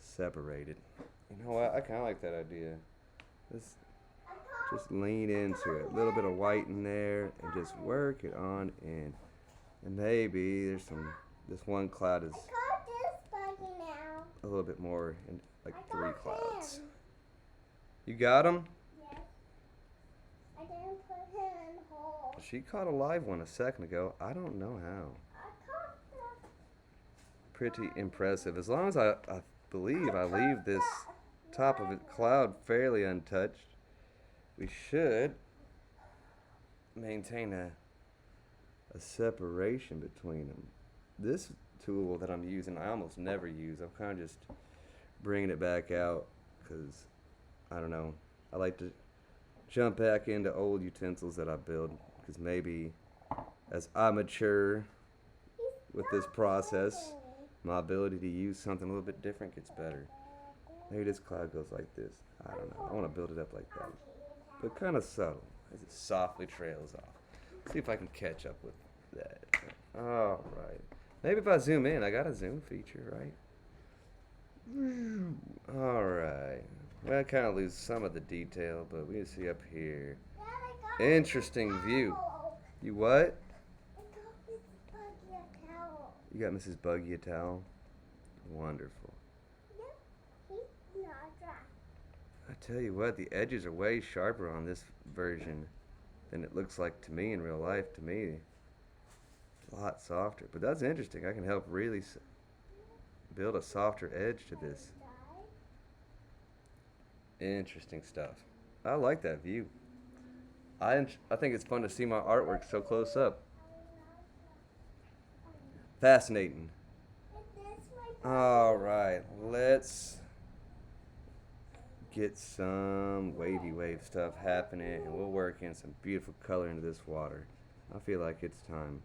separated. You know what? I kind of like that idea. Let's just lean into it. A little bit of white in there, and just work it on in. And maybe there's this one cloud is a little bit more, in, like 3 clouds. You got him? Yes. I didn't put him in the hole. She caught a live one a second ago. I don't know how. I caught the... Pretty impressive. As long as I believe I leave this top of the cloud fairly untouched, we should maintain a separation between them. This tool that I'm using, I almost never use. I'm kind of just bringing it back out because, I don't know, I like to jump back into old utensils that I build because maybe as I mature with this process, my ability to use something a little bit different gets better. Maybe this cloud goes like this. I don't know. I want to build it up like that. But kind of subtle as it softly trails off. See if I can catch up with that. Alright. Maybe if I zoom in, I got a zoom feature, right? Alright. Well, I kind of lose some of the detail, but we can see up here. Interesting view. You what? I got this Buggy a towel. You got Mrs. Buggy a towel? Wonderful. Yep, he's not dry. I tell you what, the edges are way sharper on this version than it looks like to me in real life. To me, a lot softer. But that's interesting. I can help really build a softer edge to this. Interesting stuff. I like that view. I think it's fun to see my artwork so close up. Fascinating. Alright, let's get some wavy wave stuff happening, and we'll work in some beautiful color into this water. I feel like it's time.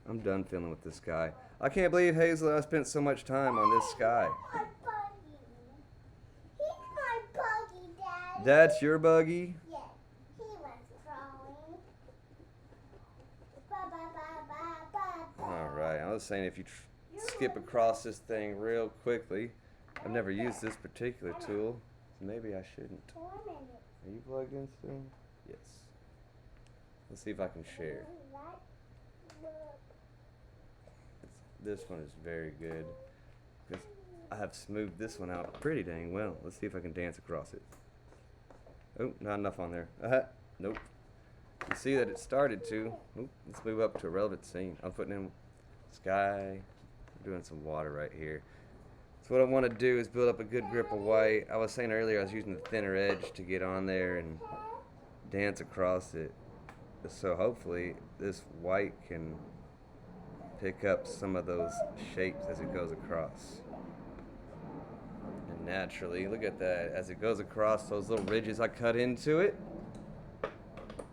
I'm done fiddling with the sky. I can't believe, Hazel, I spent so much time on this sky. He's my buggy, Daddy. That's your buggy? Yeah, he was drawing. Ba ba ba ba ba ba. Alright, I was saying if you skip across this thing real quickly. I've never used this particular tool, so maybe I shouldn't. Are you plugged in still? Yes. Let's see if I can share. This one is very good because I have smoothed this one out pretty dang well. Let's see if I can dance across it. Oh, not enough on there. Nope. You see that it started to. Oop, let's move up to a relevant scene. I'm putting in sky. I'm doing some water right here. So what I want to do is build up a good grip of white. I was saying earlier I was using the thinner edge to get on there and dance across it. So hopefully this white can pick up some of those shapes as it goes across. And naturally, look at that. As it goes across those little ridges I cut into it,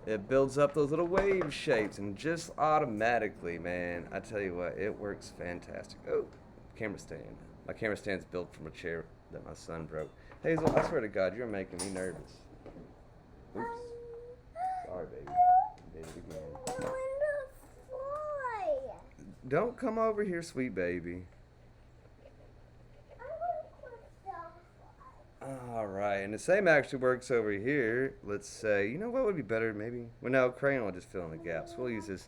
it builds up those little wave shapes and just automatically, man, I tell you what, it works fantastic. Oh, camera stand. My camera stand's built from a chair that my son broke. Hazel, I swear to God, you're making me nervous. Oops. Sorry, baby. Did it again. Don't come over here, sweet baby. Alright, and the same actually works over here. Let's say, you know what would be better maybe? Well, no, Crayon will just fill in the gaps. We'll use this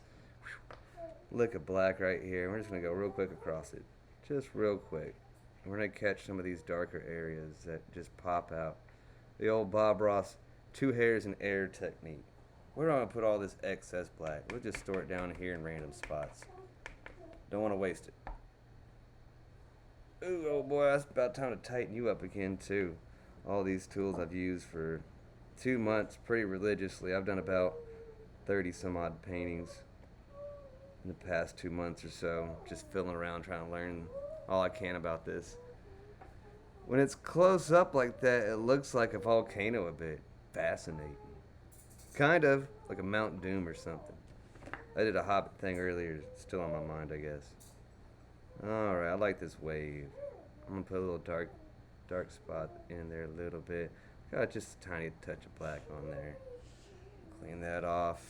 lick of black right here. We're just going to go real quick across it. Just real quick. And we're going to catch some of these darker areas that just pop out. The old Bob Ross 2 hairs in air technique. We're not going to put all this excess black. We'll just store it down here in random spots. Don't want to waste it. Ooh, oh boy, that's about time to tighten you up again too. All these tools I've used for 2 months pretty religiously. I've done about 30 some odd paintings in the past 2 months or so. Just fiddling around trying to learn all I can about this. When it's close up like that, it looks like a volcano a bit. Fascinating. Kind of like a Mount Doom or something. I did a Hobbit thing earlier, still on my mind, I guess. Alright, I like this wave. I'm gonna put a little dark spot in there a little bit. Got just a tiny touch of black on there. Clean that off.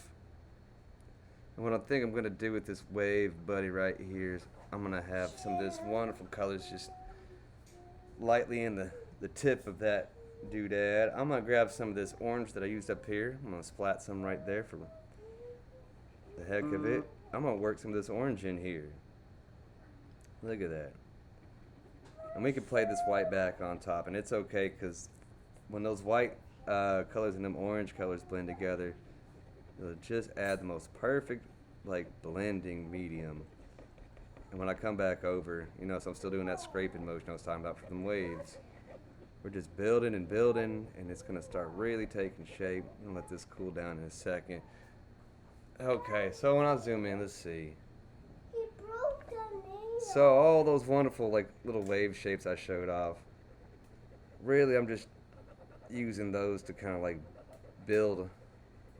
And what I think I'm gonna do with this wave buddy right here is I'm gonna have some of this wonderful colors just lightly in the tip of that doodad. I'm gonna grab some of this orange that I used up here. I'm gonna splat some right there for the heck of it. I'm gonna work some of this orange in here. Look at that. And we can play this white back on top, and it's okay because when those white colors and them orange colors blend together, it'll just add the most perfect like blending medium. And when I come back over, you know, so I'm still doing that scraping motion I was talking about for them waves. We're just building and building, and it's gonna start really taking shape. I'm gonna let this cool down in a second. Okay, so when I zoom in, let's see. So all those wonderful like little wave shapes I showed off, really I'm just using those to kind of like build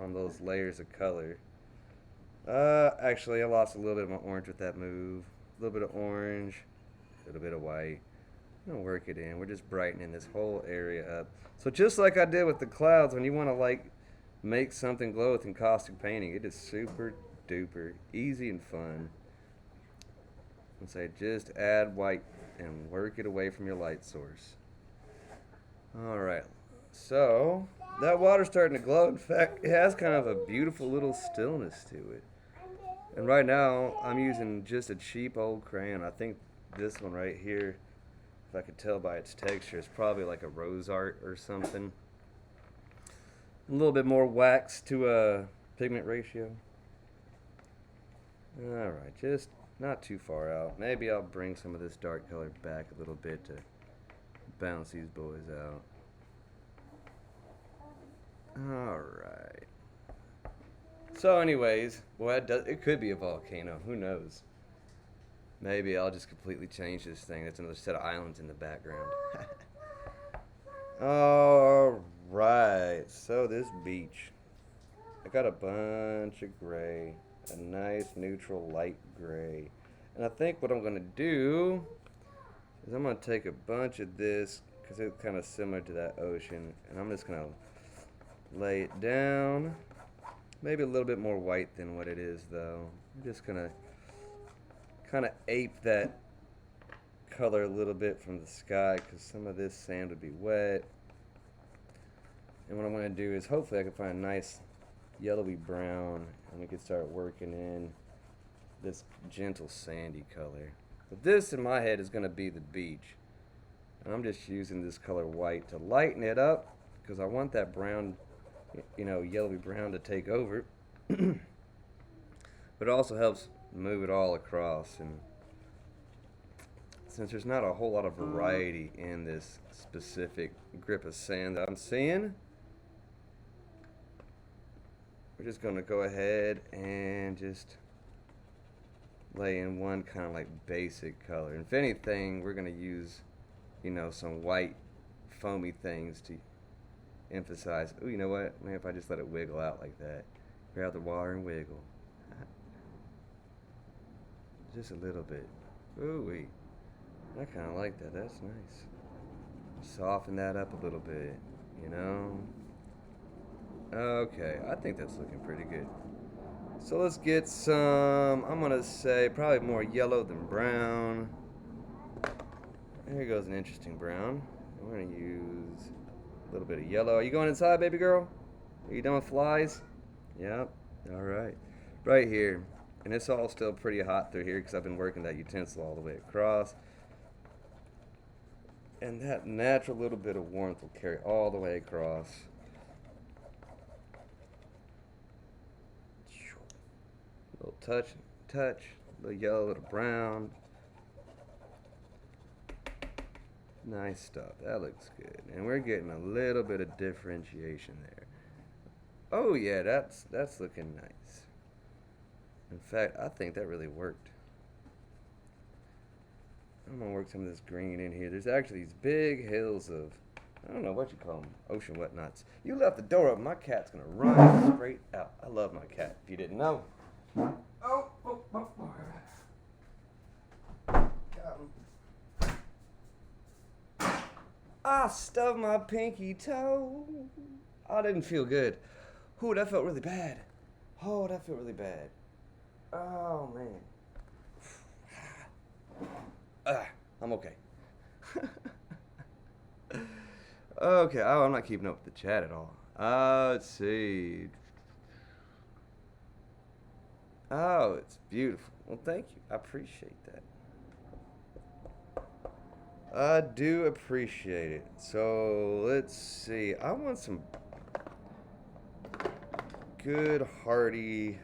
on those layers of color. Actually I lost a little bit of my orange with that move. A little bit of orange, a little bit of white. I'm gonna work it in. We're just brightening this whole area up. So just like I did with the clouds, when you want to like make something glow with encaustic painting, it is super duper easy and fun. And say just add white and work it away from your light source. Alright, so that water's starting to glow. In fact, it has kind of a beautiful little stillness to it. And right now I'm using just a cheap old crayon. I think this one right here, if I could tell by its texture, is probably like a rose art or something. A little bit more wax to a pigment ratio. Alright, just not too far out. Maybe I'll bring some of this dark color back a little bit to balance these boys out. Alright. So anyways, boy, it could be a volcano. Who knows? Maybe I'll just completely change this thing. That's another set of islands in the background. Alright, so this beach. I got a bunch of gray. A nice neutral light gray. And I think what I'm going to do is I'm going to take a bunch of this because it's kind of similar to that ocean, and I'm just going to lay it down. Maybe a little bit more white than what it is though. I'm just going to kind of ape that color a little bit from the sky because some of this sand would be wet. And what I'm going to do is hopefully I can find a nice yellowy brown, and we can start working in this gentle sandy color. But this in my head is going to be the beach, and I'm just using this color white to lighten it up because I want that brown, you know, yellowy brown to take over. But it also helps move it all across, and since there's not a whole lot of variety in this specific grip of sand that I'm seeing, we're just going to go ahead and just lay in one kind of like basic color. And if anything, we're going to use, you know, some white foamy things to emphasize. Oh, you know what? Maybe if I just let it wiggle out like that. Grab the water and wiggle. Just a little bit. Ooh-wee. I kind of like that. That's nice. Soften that up a little bit, you know? Okay, I think that's looking pretty good. So let's get some, I'm gonna say probably more yellow than brown. Here goes an interesting brown. We're gonna use a little bit of yellow. Are you going inside, baby girl? Are you done with flies? Yep. All right. Right here. And it's all still pretty hot through here because I've been working that utensil all the way across. And that natural little bit of warmth will carry all the way across. A little touch, a little yellow, a little brown. Nice stuff. That looks good. And we're getting a little bit of differentiation there. Oh yeah, that's looking nice. In fact, I think that really worked. I'm gonna work some of this green in here. There's actually these big hills of, I don't know what you call them, ocean whatnots. You left the door open, my cat's gonna run straight out. I love my cat, if you didn't know. Oh. I stubbed my pinky toe. I didn't feel good. Ooh, that felt really bad. Oh, that felt really bad. Oh, man. I'm okay. Okay, oh, I'm not keeping up with the chat at all. Let's see. Oh, it's beautiful. Well, thank you. I appreciate that. I do appreciate it. So, let's see. I want some good, hearty,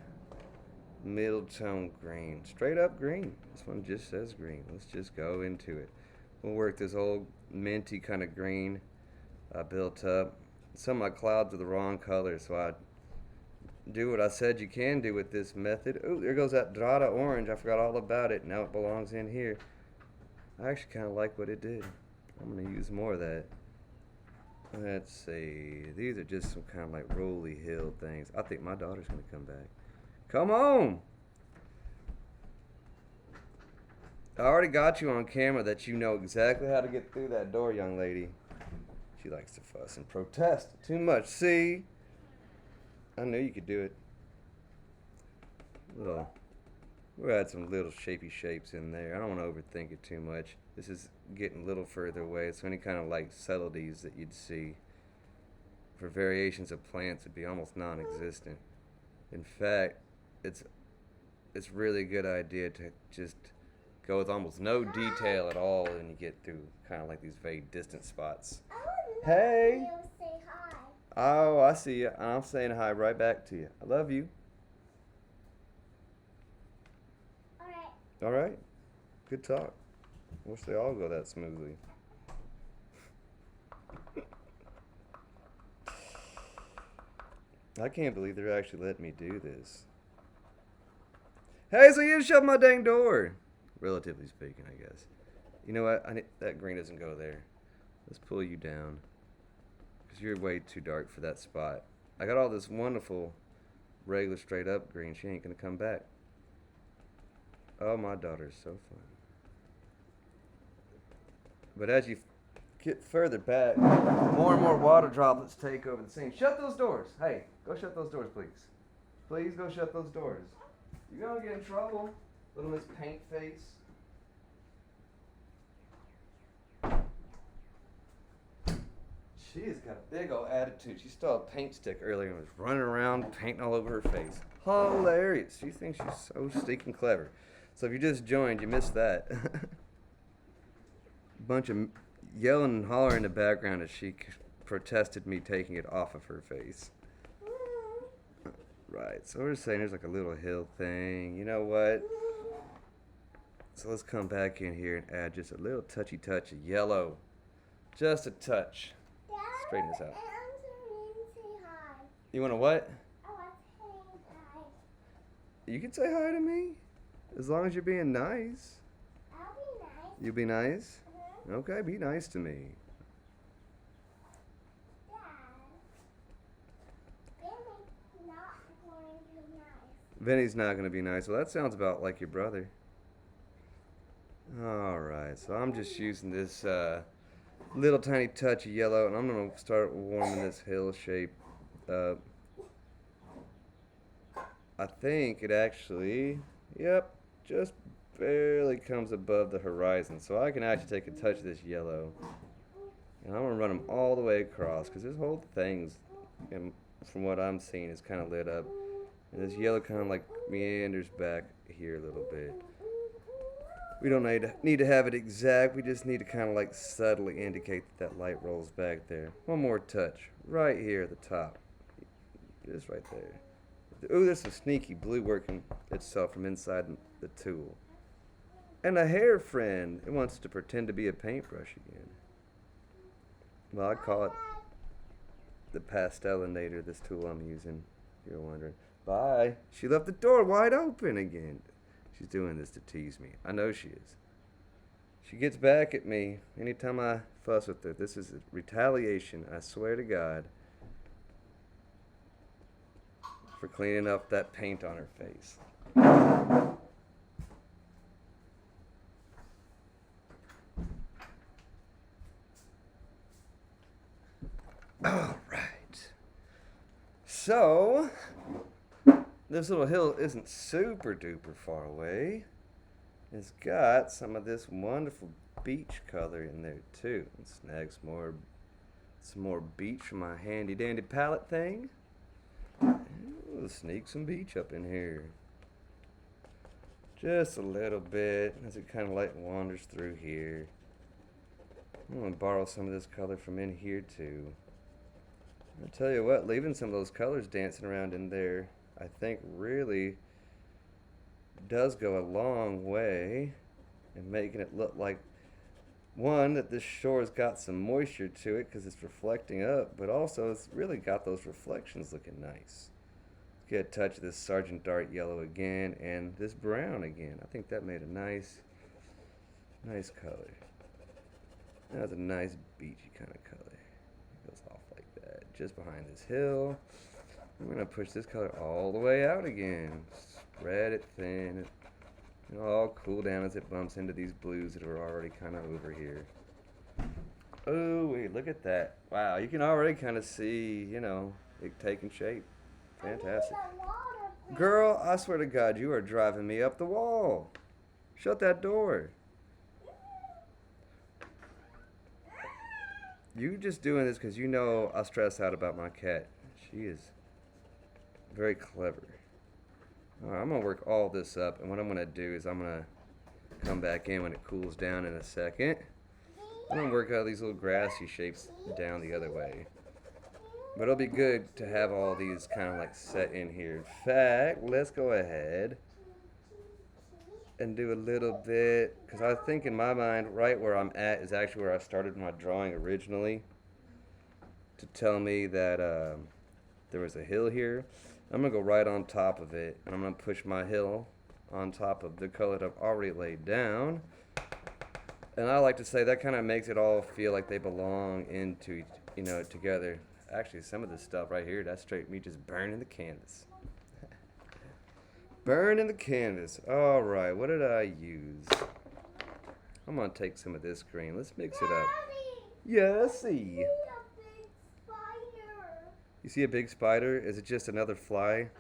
middle tone green. Straight up green. This one just says green. Let's just go into it. We'll work this old minty kind of green I built up. Some of my clouds are the wrong color, so I do what I said you can do with this method. Oh, there goes that Drada orange. I forgot all about it. Now it belongs in here. I actually kind of like what it did. I'm going to use more of that. Let's see. These are just some kind of like rolly hill things. I think my daughter's going to come back. Come on! I already got you on camera that you know exactly how to get through that door, young lady. She likes to fuss and protest too much. See? I knew you could do it. We'll add some little shapy shapes in there. I don't want to overthink it too much. This is getting a little further away, so any kind of like subtleties that you'd see for variations of plants would be almost non-existent. In fact, it's really a good idea to just go with almost no detail at all when you get through kind of like these very distant spots. Hey! Say hi. Oh, I see you. I'm saying hi right back to you. I love you. All right. Good talk. Wish they all go that smoothly. I can't believe they're actually letting me do this. Hey, so you shut my dang door. Relatively speaking, I guess. You know what? That green doesn't go there. Let's pull you down. Because you're way too dark for that spot. I got all this wonderful regular straight up green. She ain't going to come back. Oh, my daughter's so fun. But as you get further back, more and more water droplets take over the scene. Shut those doors. Hey, go shut those doors, please. Please go shut those doors. You're going to get in trouble, little Miss Paint Face. She's got a big old attitude. She stole a paint stick earlier and was running around painting all over her face. Hilarious. She thinks she's so stinking clever. So if you just joined, you missed that. Bunch of yelling and hollering in the background as she protested me taking it off of her face. Right, so we're saying there's like a little hill thing. You know what? So let's come back in here and add just a little touchy touch of yellow. Just a touch. Straighten this out. You want to what? I want to say hi. You can say hi to me. As long as you're being nice. I'll be nice. You be nice? Mm-hmm. Okay, be nice to me. Dad, Billy's not going Vinny's not going to be nice. Well, that sounds about like your brother. Alright, so I'm just using this little tiny touch of yellow, and I'm going to start warming this hill shape up. I think it actually, yep, just barely comes above the horizon. So I can actually take a touch of this yellow, and I'm going to run them all the way across, because this whole thing's, from what I'm seeing, is kind of lit up. And this yellow kind of like meanders back here a little bit. We don't need to have it exact. We just need to kind of like subtly indicate that light rolls back there. One more touch, right here at the top. Just right there. Ooh, there's some sneaky blue working itself from inside the tool. And a hair friend. It wants to pretend to be a paintbrush again. Well, I call it the pastelinator, this tool I'm using, if you're wondering. Bye. She left the door wide open again. She's doing this to tease me. I know she is. She gets back at me anytime I fuss with her. This is a retaliation, I swear to God, for cleaning up that paint on her face. All right. So, this little hill isn't super duper far away. It's got some of this wonderful beach color in there too. Let's snag some more beach from my handy dandy palette thing. Ooh, sneak some beach up in here. Just a little bit as it kind of like wanders through here. I'm going to borrow some of this color from in here too. I'll tell you what, leaving some of those colors dancing around in there, I think really does go a long way in making it look like, one, that this shore's got some moisture to it because it's reflecting up, but also it's really got those reflections looking nice. Get a touch of this Sergeant Dart yellow again and this brown again. I think that made a nice color. That's a nice beachy kind of color. It goes off like that, just behind this hill. I'm gonna push this color all the way out again. Spread it thin. It'll all cool down as it bumps into these blues that are already kind of over here. Oh, wait, look at that. Wow, you can already kind of see, it taking shape. Fantastic. Girl, I swear to God, you are driving me up the wall. Shut that door. You just doing this because I stress out about my cat. She is very clever. Alright, I'm going to work all this up, and what I'm going to do is I'm going to come back in when it cools down in a second. I'm going to work out these little grassy shapes down the other way. But it'll be good to have all these kind of like set in here. In fact, let's go ahead and do a little bit, because I think in my mind, right where I'm at is actually where I started my drawing originally, to tell me that there was a hill here. I'm going to go right on top of it, and I'm going to push my hill on top of the color that I've already laid down. And I like to say that kind of makes it all feel like they belong into, together. Actually, some of this stuff right here, that's straight me just burning the canvas. Burning the canvas. All right, what did I use? I'm going to take some of this green. Let's mix it up. Yeah, I see. You see a big spider? Is it just another fly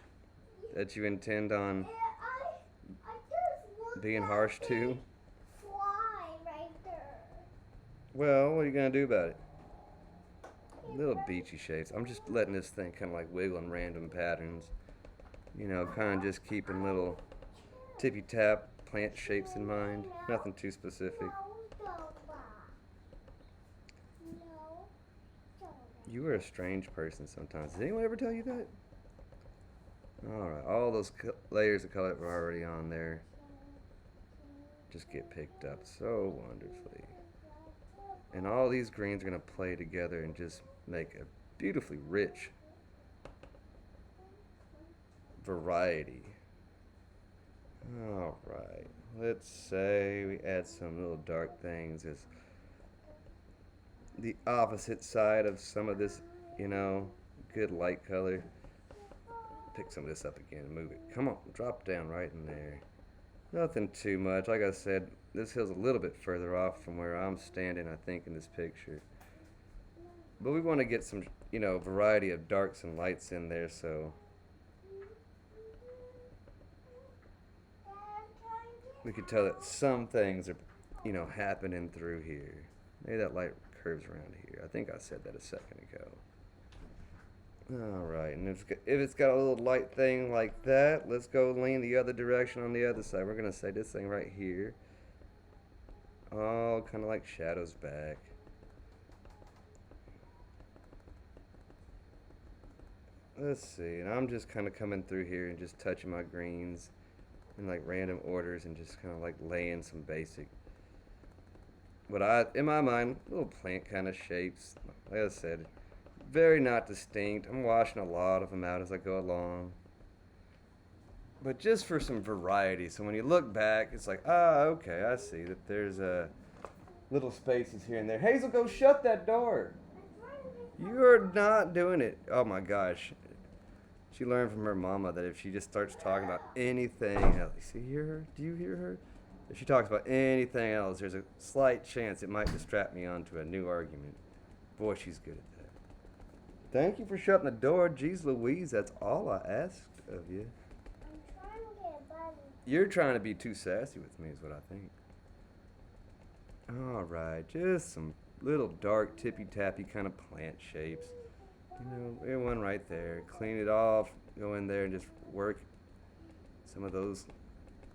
that you intend on being harsh to? Fly right there. Well, what are you going to do about it? Little beachy shapes. I'm just letting this thing kind of like wiggle in random patterns. Kind of just keeping little tippy-tap plant shapes in mind. Nothing too specific. You are a strange person sometimes. Did anyone ever tell you that? Alright, all those layers of color are already on there. Just get picked up so wonderfully. And all these greens are going to play together and just make a beautifully rich variety. Alright, let's say we add some little dark things as the opposite side of some of this, good light color. pick some of this up again and move it. Come on, drop down right in there. Nothing too much. Like I said, this hill's a little bit further off from where I'm standing, I think, in this picture. But we want to get some, variety of darks and lights in there, so we can tell that some things are, happening through here. Maybe that light curves around here. I think I said that a second ago. Alright, and if it's got a little light thing like that, let's go lean the other direction on the other side. We're going to say this thing right here. Oh, kind of like shadows back. Let's see, and I'm just kind of coming through here and just touching my greens in like random orders and just kind of like laying some basic, in my mind, little plant kind of shapes. Like I said, very not distinct. I'm washing a lot of them out as I go along. But just for some variety, so when you look back, it's like, okay, I see that there's little spaces here and there. Hazel, go shut that door. You're not doing it. Oh my gosh. She learned from her mama that if she just starts talking about anything else, hear her? Do you hear her? If she talks about anything else, there's a slight chance it might distract me onto a new argument. Boy, she's good at that. Thank you for shutting the door. Jeez Louise, that's all I asked of you. I'm trying to get a button. You're trying to be too sassy with me is what I think. Alright, just some little dark tippy-tappy kind of plant shapes. One right there. Clean it off, go in there and just work some of those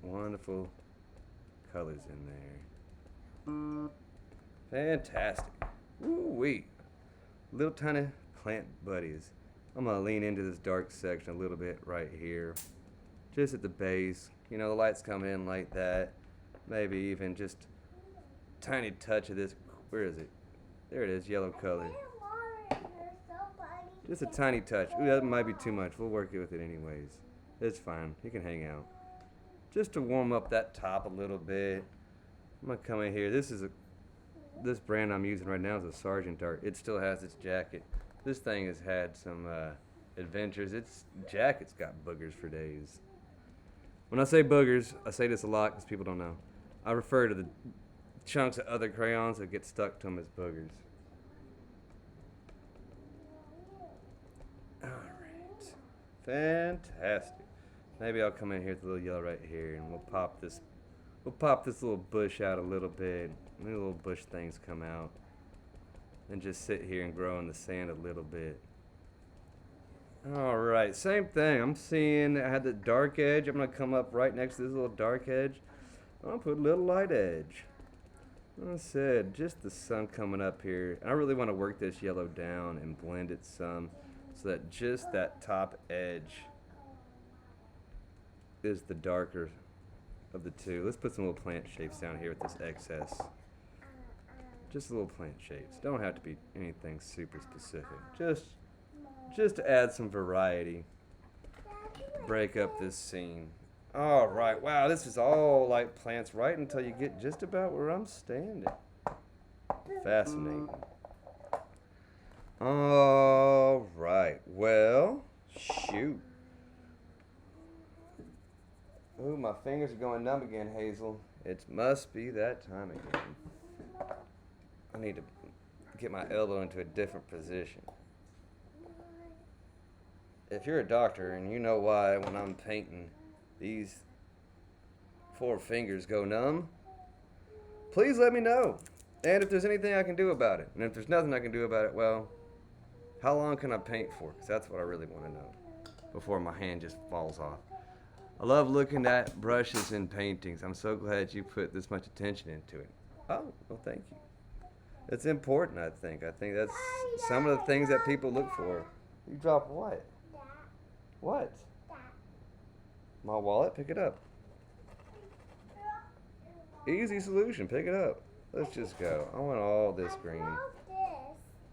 wonderful colors in there. Fantastic. Ooh-wee. Little tiny plant buddies. I'm going to lean into this dark section a little bit right here. Just at the base. The light's coming in like that. Maybe even just a tiny touch of this. Where is it? There it is, yellow color. Just a tiny touch. Ooh, that might be too much. We'll work with it anyways. It's fine. He can hang out. Just to warm up that top a little bit. I'm going to come in here. This brand I'm using right now is a Sergeant Art. It still has its jacket. This thing has had some adventures. Its jacket's got boogers for days. When I say boogers, I say this a lot because people don't know. I refer to the chunks of other crayons that get stuck to them as boogers. Alright. Fantastic. Maybe I'll come in here with a little yellow right here and we'll pop this little bush out a little bit. And the little bush things come out. And just sit here and grow in the sand a little bit. Alright, same thing. I'm seeing I had the dark edge. I'm going to come up right next to this little dark edge. I'm going to put a little light edge. Like I said, just the sun coming up here. I really want to work this yellow down and blend it some so that just that top edge is the darker of the two. Let's put some little plant shapes down here with this excess. Just little plant shapes. Don't have to be anything super specific. Just to add some variety. Break up this scene. Alright, wow, this is all like plants right until you get just about where I'm standing. Fascinating. Alright, well, shoot. Ooh, my fingers are going numb again, Hazel. It must be that time again. I need to get my elbow into a different position. If you're a doctor and you know why when I'm painting these 4 fingers go numb, please let me know. And if there's anything I can do about it. And if there's nothing I can do about it, well, how long can I paint for? Because that's what I really want to know before my hand just falls off. I love looking at brushes and paintings. I'm so glad you put this much attention into it. Oh, well, thank you. It's important, I think. I think that's some of the things that people look for. You drop what? What? My wallet? Pick it up. Easy solution. Pick it up. Let's just go. I want all this green.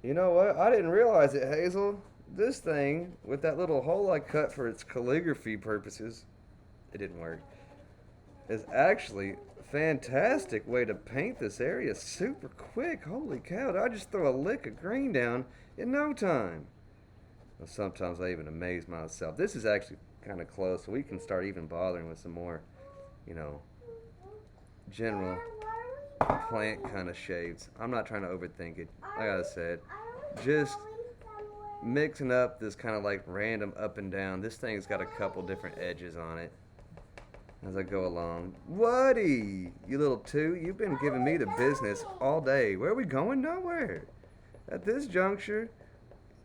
You know what? I didn't realize it, Hazel. This thing, with that little hole I cut for its calligraphy purposes, it didn't work, is actually a fantastic way to paint this area super quick. Holy cow. I just throw a lick of green down in no time. Sometimes I even amaze myself. This is actually kind of close, so we can start even bothering with some more, you know, general plant kind of shapes. I'm not trying to overthink it. Like I said, just mixing up this kind of like random up and down. This thing's got a couple different edges on it as I go along. Woody, you little two, you've been giving me the business all day. Where are we going? Nowhere. At this juncture,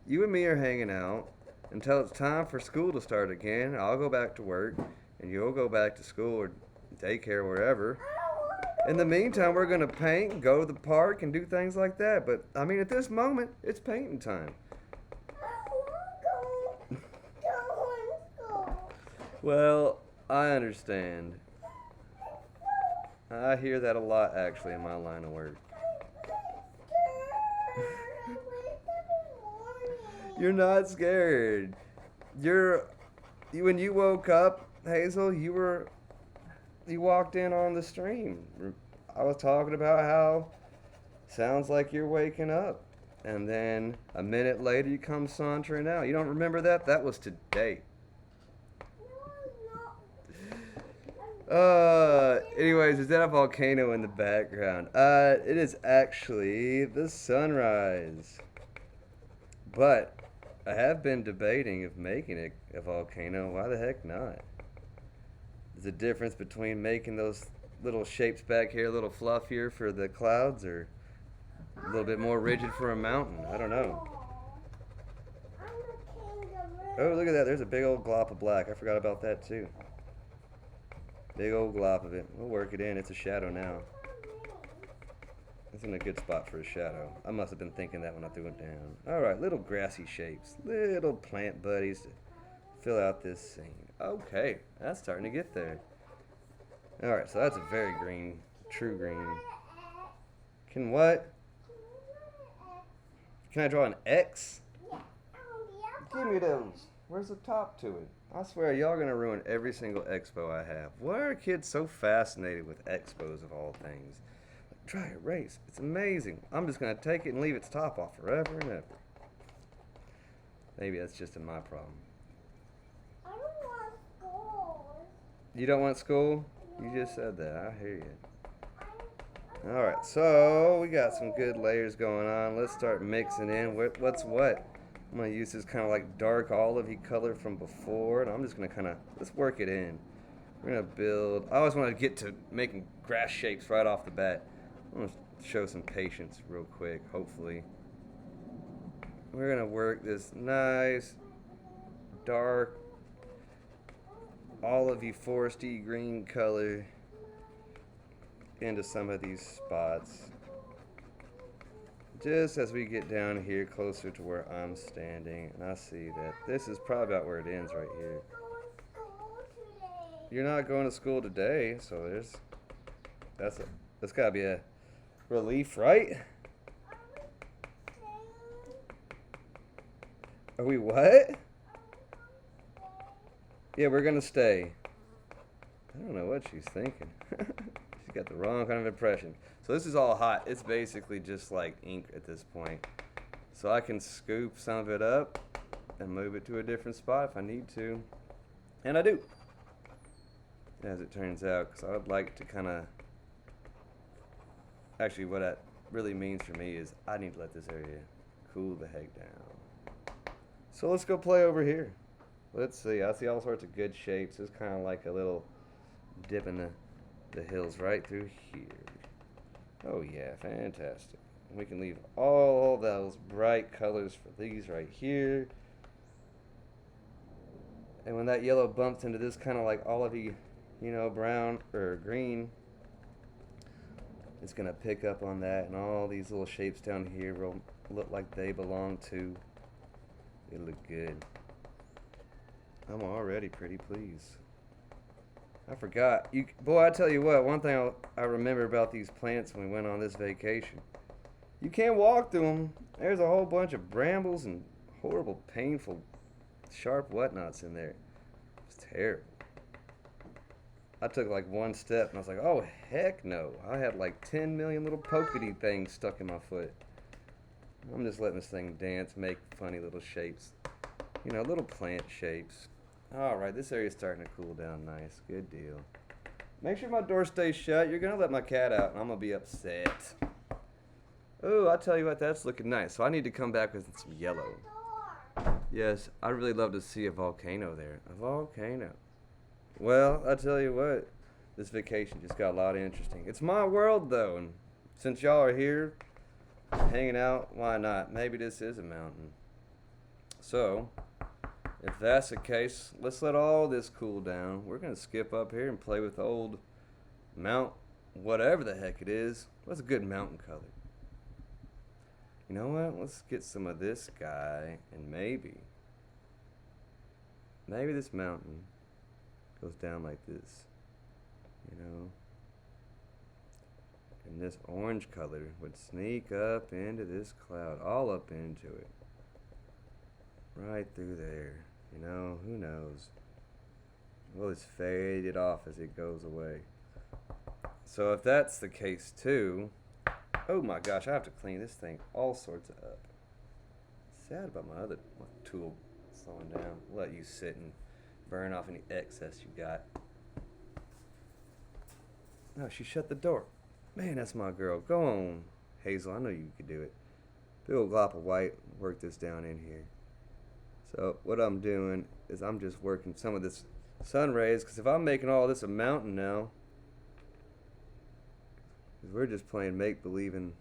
you and me are hanging out until it's time for school to start again. I'll go back to work, and you'll go back to school or daycare, wherever. In the meantime, we're going to paint, go to the park, and do things like that. But, I mean, at this moment, it's painting time. Well, I understand. I hear that a lot, actually, in my line of work. You're not scared. When you woke up, Hazel, you walked in on the stream. I was talking about how sounds like you're waking up. And then a minute later you come sauntering out. You don't remember that? That was today. Anyways, is that a volcano in the background? It is actually the sunrise. But I have been debating of making it a volcano. Why the heck not? There's a difference between making those little shapes back here a little fluffier for the clouds or a little bit more rigid for a mountain. I don't know. Oh, look at that. There's a big old glop of black. I forgot about that too. Big old glop of it. We'll work it in. It's a shadow now. It's in a good spot for a shadow. I must have been thinking that when I threw it down. Alright, little grassy shapes. Little plant buddies to fill out this scene. Okay, that's starting to get there. Alright, so that's a very green, true green. Can what? Can I draw an X? Give me those. Where's the top to it? I swear, y'all gonna ruin every single expo I have. Why are kids so fascinated with expos of all things? Like, try erase. It's amazing. I'm just gonna take it and leave its top off forever and ever. Maybe that's just my problem. I don't want school. You don't want school? You just said that. I hear you. Alright, so we got some good layers going on. Let's start mixing in. What's what? I'm going to use this kind of like dark olivey color from before, and I'm just going to kind of, let's work it in. We're going to build, I always want to get to making grass shapes right off the bat. I'm going to show some patience real quick, hopefully. We're going to work this nice, dark, olivey, foresty green color into some of these spots. Just as we get down here closer to where I'm standing, and I see that this is probably about where it ends right here. You're not going to school today, so that's gotta be a relief, right? Are we what? Yeah, we're gonna stay. I don't know what she's thinking. She's got the wrong kind of impression. So this is all hot. It's basically just like ink at this point. So I can scoop some of it up and move it to a different spot if I need to. And I do, as it turns out, because I would like to kind of... Actually, what that really means for me is I need to let this area cool the heck down. So let's go play over here. Let's see. I see all sorts of good shapes. It's kind of like a little dip in the hills right through here. Oh yeah, fantastic. We can leave all those bright colors for these right here. And when that yellow bumps into this kind of like olivey, you know, brown or green, it's going to pick up on that, and all these little shapes down here will look like they belong to. It'll look good. I'm already pretty pleased. I forgot. Boy, I tell you what, one thing I remember about these plants when we went on this vacation. You can't walk through them. There's a whole bunch of brambles and horrible, painful, sharp whatnots in there. It's terrible. I took like one step and I was like, oh, heck no. I had like 10 million little pokey things stuck in my foot. I'm just letting this thing dance, make funny little shapes. You know, little plant shapes. Alright, this area's starting to cool down nice. Good deal. Make sure my door stays shut. You're gonna let my cat out and I'm gonna be upset. Oh, I tell you what, that's looking nice. So I need to come back with some yellow. Yes, I'd really love to see a volcano there. A volcano. Well, I tell you what, this vacation just got a lot interesting. It's my world though, and since y'all are here hanging out, why not? Maybe this is a mountain. So, if that's the case, let's let all this cool down. We're gonna skip up here and play with old Mount whatever the heck it is. What's a good mountain color? You know what? Let's get some of this guy, and maybe this mountain goes down like this, you know? And this orange color would sneak up into this cloud, all up into it. Right through there, you know, who knows? Well, it's faded off as it goes away. So if that's the case too, oh my gosh, I have to clean this thing all sorts of up. Sad about my tool slowing down. Let you sit and burn off any excess you got. No, she shut the door. Man, that's my girl. Go on, Hazel. I know you could do it. Big old glop of white. Work this down in here. So what I'm doing is I'm just working some of this sun rays, because if I'm making all this a mountain now, because we're just playing make-believe in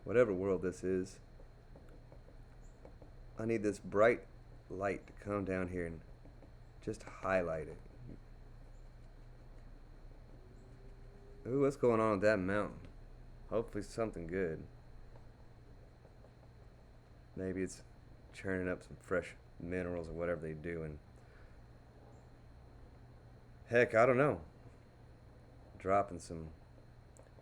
whatever world this is, I need this bright light to come down here and just highlight it. Ooh, what's going on with that mountain? Hopefully something good. Maybe it's churning up some fresh minerals or whatever they do, and heck, I don't know, dropping some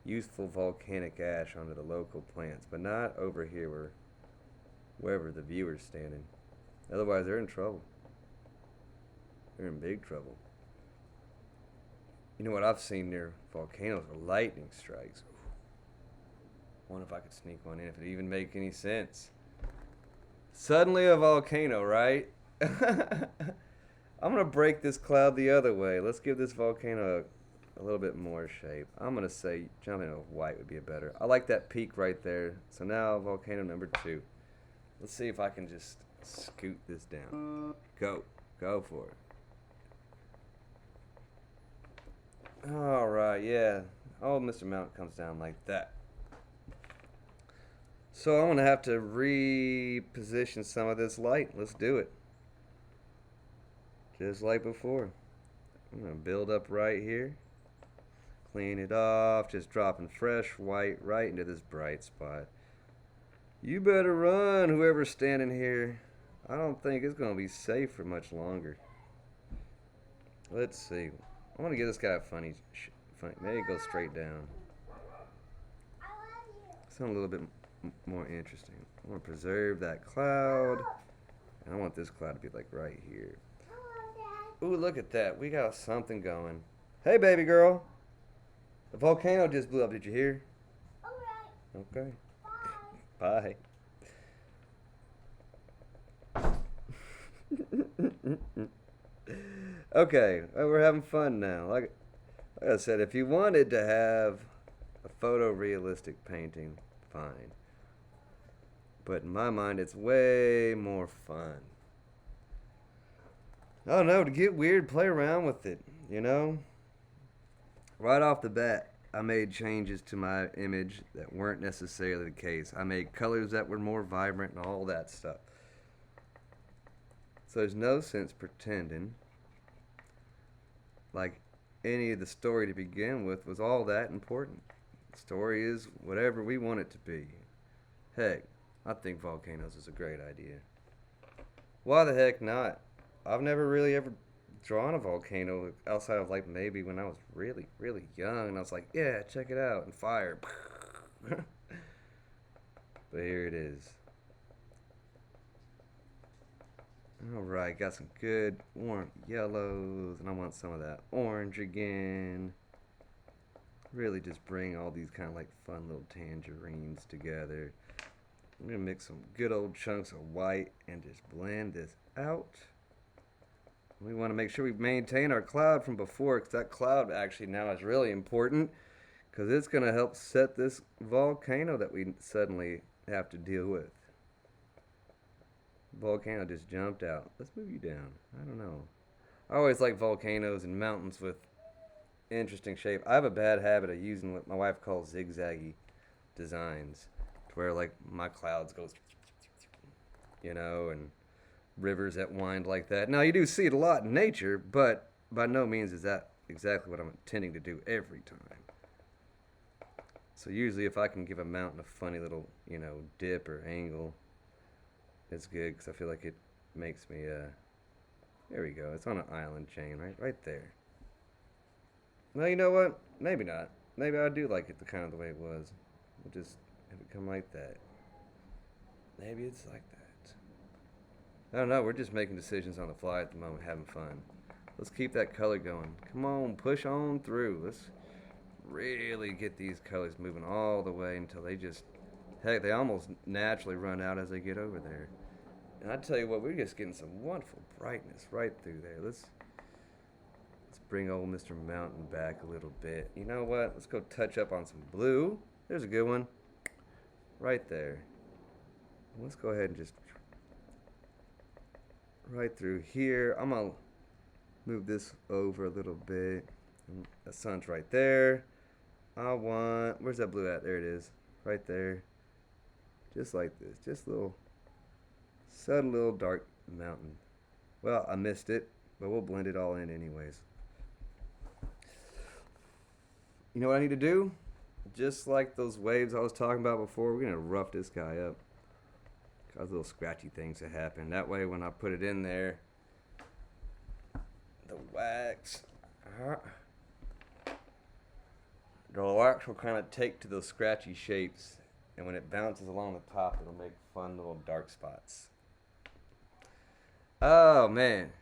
useful volcanic ash onto the local plants, but not over here wherever the viewer's standing. Otherwise they're in trouble. They're in big trouble. You know what I've seen near volcanoes are lightning strikes. Wonder if I could sneak one in, if it even make any sense. Suddenly a volcano, right? I'm gonna break this cloud the other way. Let's give this volcano a little bit more shape. I'm gonna say jumping into white would be a better. I like that peak right there. So now volcano number 2. Let's see if I can just scoot this down. Go for it. Alright, yeah. Old Mr. Mountain comes down like that. So I'm gonna have to reposition some of this light. Let's do it. Just like before. I'm gonna build up right here. Clean it off, just dropping fresh white right into this bright spot. You better run, whoever's standing here. I don't think it's gonna be safe for much longer. Let's see. I want to give this guy a funny. Maybe go straight down. Something a little bit more interesting. I want to preserve that cloud, and I want this cloud to be like right here. Ooh, look at that. We got something going. Hey, baby girl. The volcano just blew up. Did you hear? Alright. Okay. Bye. Bye. Okay, we're having fun now. Like I said, if you wanted to have a photorealistic painting, fine. But in my mind, it's way more fun. Oh no, to get weird, play around with it, you know? Right off the bat, I made changes to my image that weren't necessarily the case. I made colors that were more vibrant and all that stuff. So there's no sense pretending like any of the story to begin with was all that important. The story is whatever we want it to be. Heck, I think volcanoes is a great idea. Why the heck not? I've never really ever drawn a volcano outside of like maybe when I was really, really young, and I was like, yeah, check it out, and fire. But here it is. Alright, got some good warm yellows, and I want some of that orange again. Really just bring all these kind of like fun little tangerines together. I'm going to mix some good old chunks of white and just blend this out. We want to make sure we maintain our cloud from before, because that cloud actually now is really important, because it's going to help set this volcano that we suddenly have to deal with. Volcano just jumped out. Let's move you down. I don't know. I always like volcanoes and mountains with interesting shape. I have a bad habit of using what my wife calls zigzaggy designs, to where like my clouds go, and rivers that wind like that. Now you do see it a lot in nature, but by no means is that exactly what I'm intending to do every time. So usually if I can give a mountain a funny little, dip or angle, it's good, because I feel like it makes me, there we go. It's on an island chain, right there. Well, you know what? Maybe not. Maybe I do like it the kind of the way it was. We'll just have it come like that. Maybe it's like that. I don't know. We're just making decisions on the fly at the moment, having fun. Let's keep that color going. Come on, push on through. Let's really get these colors moving all the way until they just, heck, they almost naturally run out as they get over there. And I tell you what, we're just getting some wonderful brightness right through there. Let's bring old Mr. Mountain back a little bit. You know what? Let's go touch up on some blue. There's a good one. Right there. Let's go ahead and just right through here. I'm going to move this over a little bit. The sun's right there. Where's that blue at? There it is. Right there. Just like this. Just a little, subtle little dark mountain. Well, I missed it, but we'll blend it all in anyways. You know what I need to do? Just like those waves I was talking about before, we're going to rough this guy up. Cause little scratchy things to happen. That way when I put it in there, the wax will kind of take to those scratchy shapes, and when it bounces along the top, it'll make fun little dark spots. Oh man,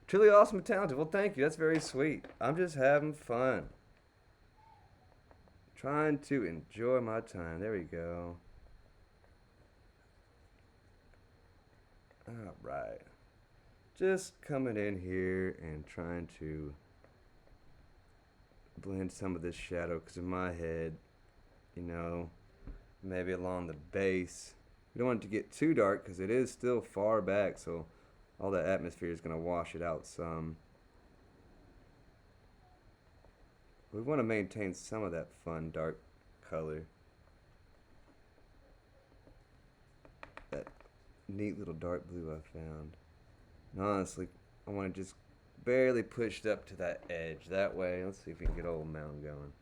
truly awesome and talented. Well, thank you. That's very sweet. I'm just having fun, trying to enjoy my time. There we go. All right, just coming in here and trying to blend some of this shadow, because in my head, maybe along the base, we don't want it to get too dark because it is still far back, so all that atmosphere is going to wash it out some. We want to maintain some of that fun dark color, that neat little dark blue I found. And honestly, I want to just barely push it up to that edge. That way, let's see if we can get old mountain going.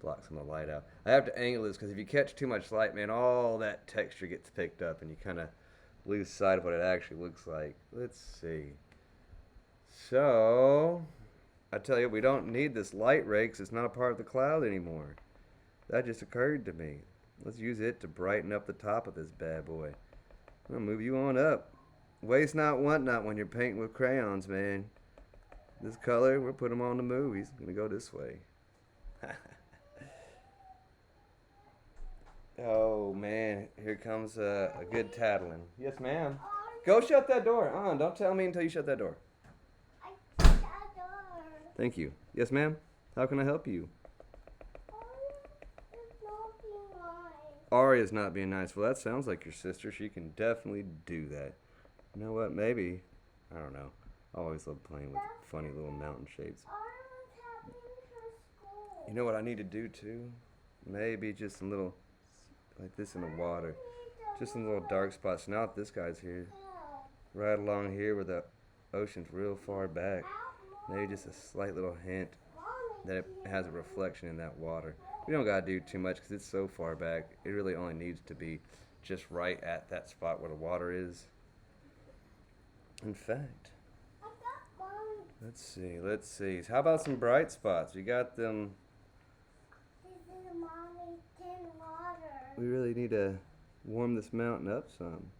Block some of the light out. I have to angle this because if you catch too much light, man, all that texture gets picked up and you kind of lose sight of what it actually looks like. Let's see. So, I tell you, we don't need this light ray because it's not a part of the cloud anymore. That just occurred to me. Let's use it to brighten up the top of this bad boy. I'm going to move you on up. Waste not, want not when you're painting with crayons, man. This color, we'll put him on the move. He's going to go this way. Oh, man. Here comes a good tattling. Yes, ma'am. Go shut that door. Don't tell me until you shut that door. I shut that door. Thank you. Yes, ma'am. How can I help you? Aria's not being nice. Well, that sounds like your sister. She can definitely do that. You know what? Maybe. I don't know. I always love playing with funny little mountain shapes. You know what I need to do too? Maybe just some little, like this in the water. Just some little dark spots. Now that this guy's here. Right along here where the ocean's real far back. Maybe just a slight little hint that it has a reflection in that water. We don't gotta do too much because it's so far back. It really only needs to be just right at that spot where the water is. In fact, let's see. How about some bright spots? We got them. We really need to warm this mountain up some.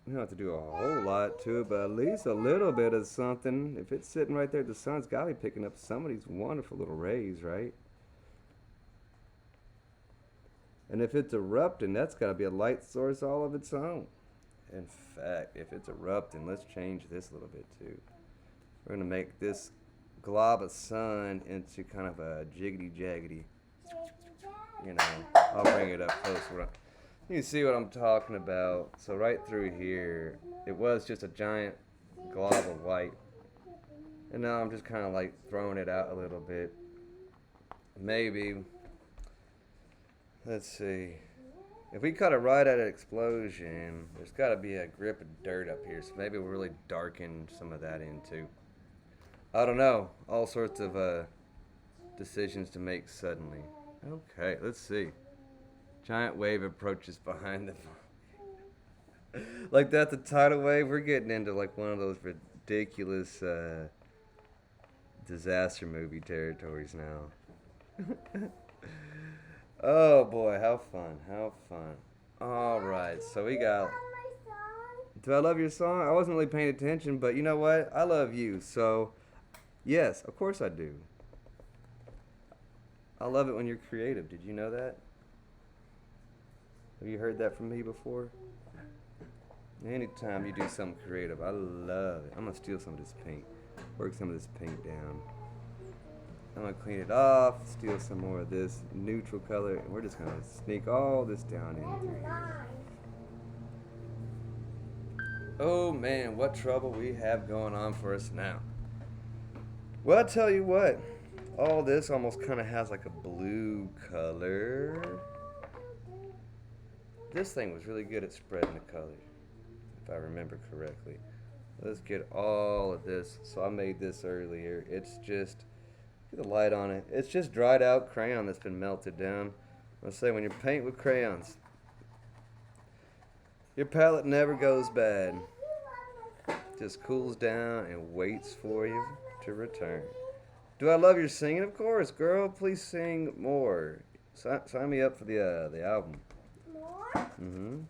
We don't have to do a whole lot to it, but at least a little bit of something. If it's sitting right there, the sun's got to be picking up some of these wonderful little rays, right? And if it's erupting, that's got to be a light source all of its own. In fact, if it's erupting, let's change this a little bit too. We're going to make this glob of sun into kind of a jiggity jaggedy. You know, I'll bring it up close. You can see what I'm talking about. So right through here, it was just a giant glob of white. And now I'm just kind of like throwing it out a little bit. Maybe, let's see. If we cut it right at an explosion, there's got to be a grip of dirt up here. So maybe we'll really darken some of that in too. I don't know. All sorts of decisions to make suddenly. Okay, let's see. Giant wave approaches behind them. Like that's a tidal wave. We're getting into like one of those ridiculous disaster movie territories now. Oh boy, how fun, how fun. Alright, so we got... Do I love your song? I wasn't really paying attention, but you know what? I love you, so yes, of course I do. I love it when you're creative. Did you know that? Have you heard that from me before? Anytime you do something creative, I love it. I'm going to steal some of this paint. Work some of this paint down. I'm going to clean it off, steal some more of this neutral color, and we're just going to sneak all this down in through here. Oh man, what trouble we have going on for us now. Well, I tell you what, all this almost kind of has like a blue color. This thing was really good at spreading the color, if I remember correctly. Let's get all of this. So I made this earlier. It's just, get the light on it. It's just dried out crayon that's been melted down. I say when you paint with crayons, your palette never goes bad. Just cools down and waits for you to return. Do I love your singing? Of course, girl. Please sing more. Sign me up for the album. More? Mm-hmm.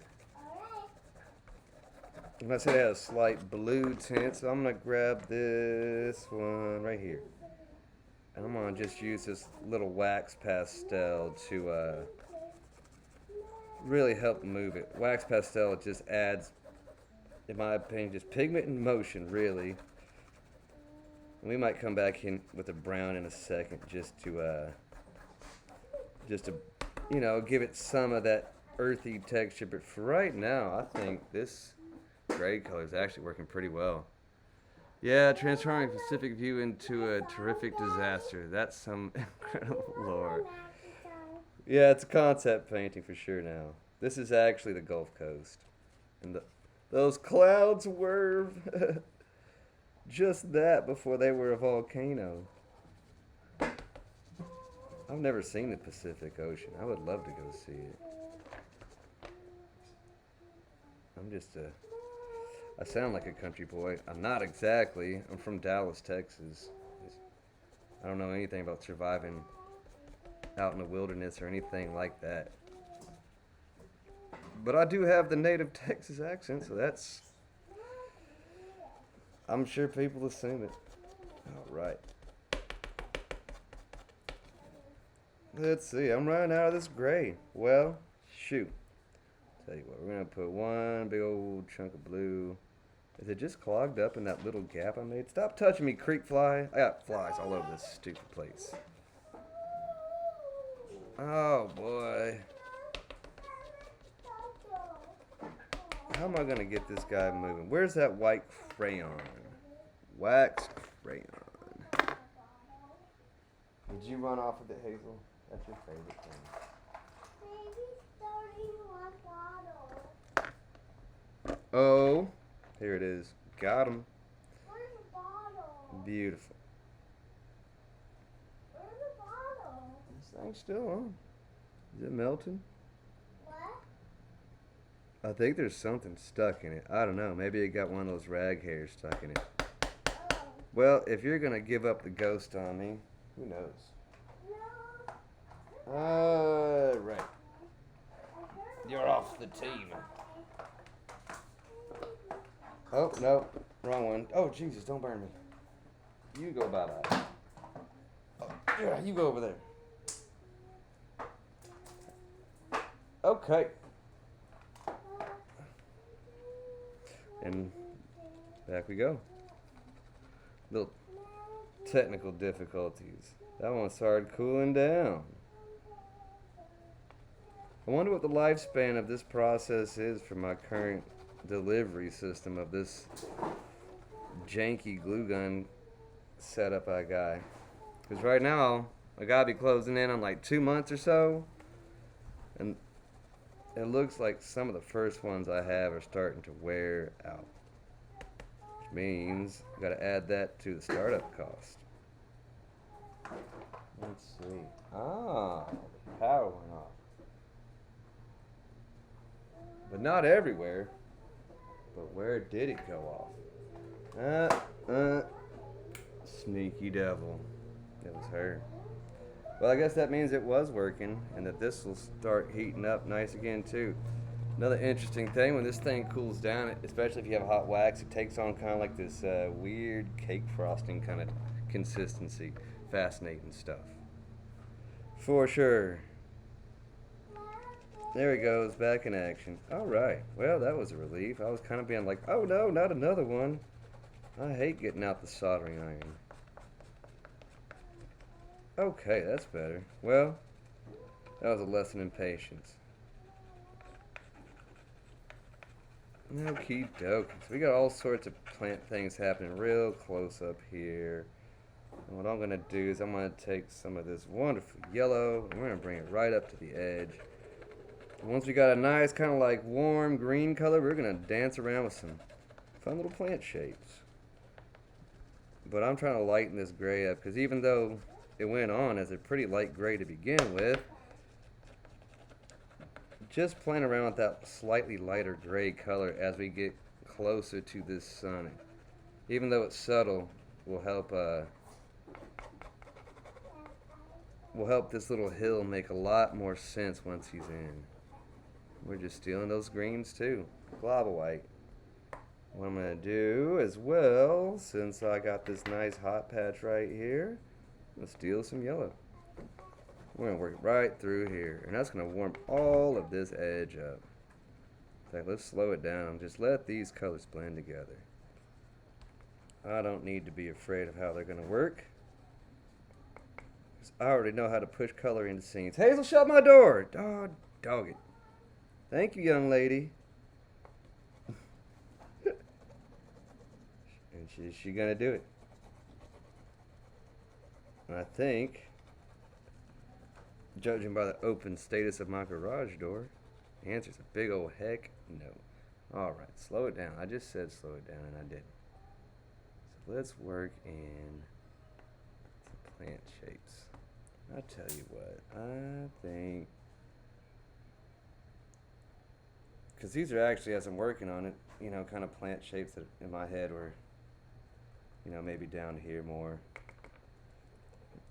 And I said it had a slight blue tint, so I'm gonna grab this one right here. And I'm gonna just use this little wax pastel to really help move it. Wax pastel, it just adds, in my opinion, just pigment and motion, really. And we might come back in with a brown in a second, just to you know, give it some of that earthy texture. But for right now, I think this gray color is actually working pretty well. Yeah, transforming Pacific View into a terrific disaster. That's some incredible lore. Yeah, it's a concept painting for sure now. This is actually the Gulf Coast. And those clouds were just that before they were a volcano. I've never seen the Pacific Ocean. I would love to go see it. I'm just I sound like a country boy. I'm not exactly. I'm from Dallas, Texas. I don't know anything about surviving out in the wilderness or anything like that. But I do have the native Texas accent, so that's... I'm sure people assume it. Alright. Let's see. I'm running out of this gray. Well, shoot. Tell you what, we're going to put one big old chunk of blue. Is it just clogged up in that little gap I made? Stop touching me, creek fly. I got flies all over this stupid place. Oh, boy. How am I going to get this guy moving? Where's that white crayon? Wax crayon. Did you run off with it, Hazel? That's your favorite thing. Oh, here it is. Got him. Where's the bottle? Beautiful. Where's the bottle? This thing's still on. Is it melting? What? I think there's something stuck in it. I don't know. Maybe it got one of those rag hairs stuck in it. Oh. Well, if you're going to give up the ghost on me, who knows? No. Right. You're off the team. Oh, no. Wrong one. Oh, Jesus, don't burn me. You go bye-bye. Oh, yeah, you go over there. Okay. And back we go. Little technical difficulties. That one started cooling down. I wonder what the lifespan of this process is for my current delivery system of this janky glue gun setup I got. Because right now, I gotta be closing in on like 2 months or so. And it looks like some of the first ones I have are starting to wear out. Which means I gotta add that to the startup cost. Let's see. Ah, the power went off. But not everywhere. But where did it go off? Sneaky devil. It was her. Well, I guess that means it was working, and that this will start heating up nice again too. Another interesting thing, when this thing cools down, especially if you have hot wax, it takes on kind of like this weird cake frosting kind of consistency. Fascinating stuff. For sure. There he goes, back in action. Alright, well, that was a relief. I was kind of being like, oh no, not another one. I hate getting out the soldering iron. Okay, that's better. Well, that was a lesson in patience. Okie dokie. So we got all sorts of plant things happening real close up here. And what I'm going to do is I'm going to take some of this wonderful yellow and we're going to bring it right up to the edge. And once we got a nice kind of like warm green color, we're going to dance around with some fun little plant shapes. But I'm trying to lighten this gray up because even though it went on as a pretty light gray to begin with, just playing around with that slightly lighter gray color as we get closer to this sun, even though it's subtle, will help this little hill make a lot more sense once he's in. We're just stealing those greens too. Global white. What I'm gonna do as well, since I got this nice hot patch right here, let's steal some yellow. We're gonna work it right through here, and that's gonna warm all of this edge up. In fact, let's slow it down. Just let these colors blend together. I don't need to be afraid of how they're gonna work, 'cause I already know how to push color into scenes. Hazel, shut my door! Dog it. Thank you, young lady. And is she gonna do it? And I think, judging by the open status of my garage door, the answer's a big old heck no. Alright, slow it down. I just said slow it down and I didn't. So let's work in some plant shapes. I tell you what, I think, because these are actually, as I'm working on it, you know, kind of plant shapes that in my head were, you know, maybe down here more.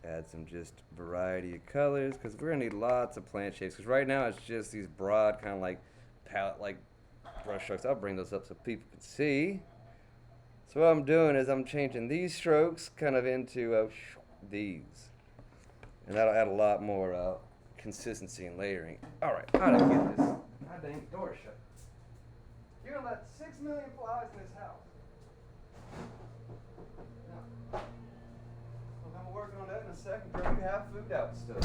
Add some just variety of colors, because we're going to need lots of plant shapes, because right now it's just these broad kind of like palette like brush strokes. I'll bring those up so people can see. So what I'm doing is I'm changing these strokes kind of into these, and that'll add a lot more consistency and layering. Alright, I don't get this. My dang door shut. You're going to let 6 million flies in this house. No. I'm working on that in a second, girl. You have food out still.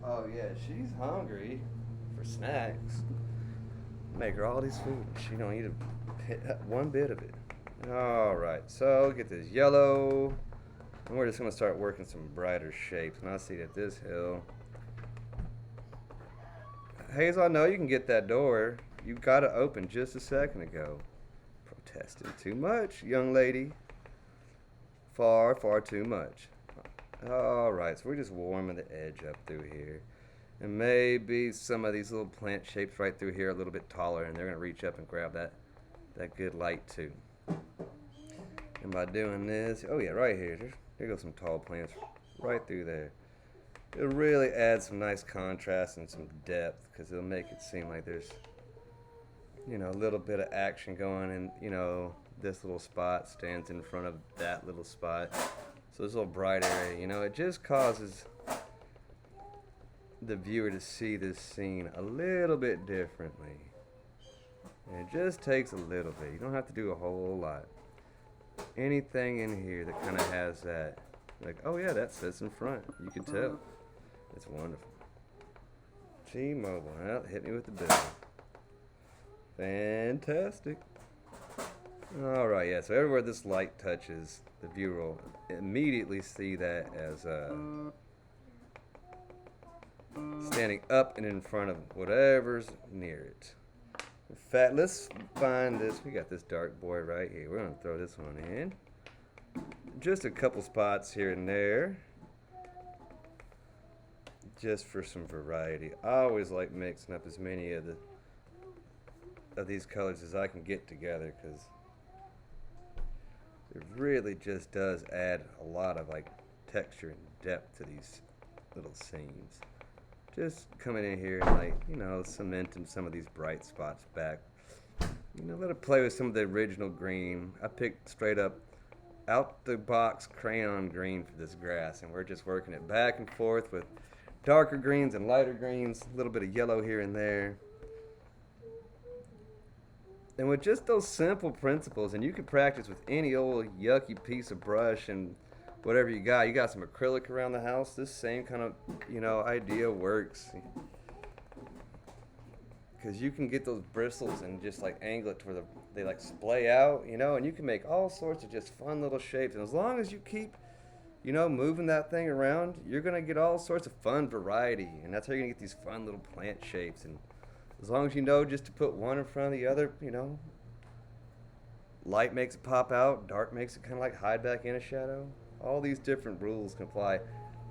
Oh yeah, she's hungry for snacks. Make her all this food. She don't eat one bit of it. Alright, so get this yellow. And we're just gonna start working some brighter shapes. And I see that this hill. Hazel, I know you can get that door. You got it open just a second ago. Protesting too much, young lady. Far, far too much. Alright, so we're just warming the edge up through here. And maybe some of these little plant shapes right through here are a little bit taller, and they're going to reach up and grab that good light too. And by doing this, oh yeah, right here. There goes some tall plants right through there. It'll really add some nice contrast and some depth, because it'll make it seem like there's, you know, a little bit of action going, and, you know, this little spot stands in front of that little spot. So this little bright area, you know, it just causes the viewer to see this scene a little bit differently. And it just takes a little bit. You don't have to do a whole lot. Anything in here that kind of has that, like, oh yeah, that sits in front. You can tell. It's wonderful. T-Mobile, well, hit me with the bill. Fantastic. Alright, yeah, so everywhere this light touches, the viewer will immediately see that as standing up and in front of whatever's near it. In fact, let's find this. We got this dark boy right here. We're going to throw this one in. Just a couple spots here and there. Just for some variety. I always like mixing up as many of these colors as I can get together, because it really just does add a lot of like texture and depth to these little scenes. Just coming in here and, like, you know, cementing some of these bright spots back. You know, let it play with some of the original green. I picked straight up out the box crayon green for this grass, and we're just working it back and forth with darker greens and lighter greens, a little bit of yellow here and there. And with just those simple principles, and you can practice with any old yucky piece of brush and whatever you got some acrylic around the house, this same kind of, you know, idea works. Because you can get those bristles and just like angle it to where they like splay out, you know, and you can make all sorts of just fun little shapes. And as long as you keep, you know, moving that thing around, you're going to get all sorts of fun variety. And that's how you're going to get these fun little plant shapes. And as long as you know just to put one in front of the other, you know, light makes it pop out, dark makes it kind of like hide back in a shadow. All these different rules can apply.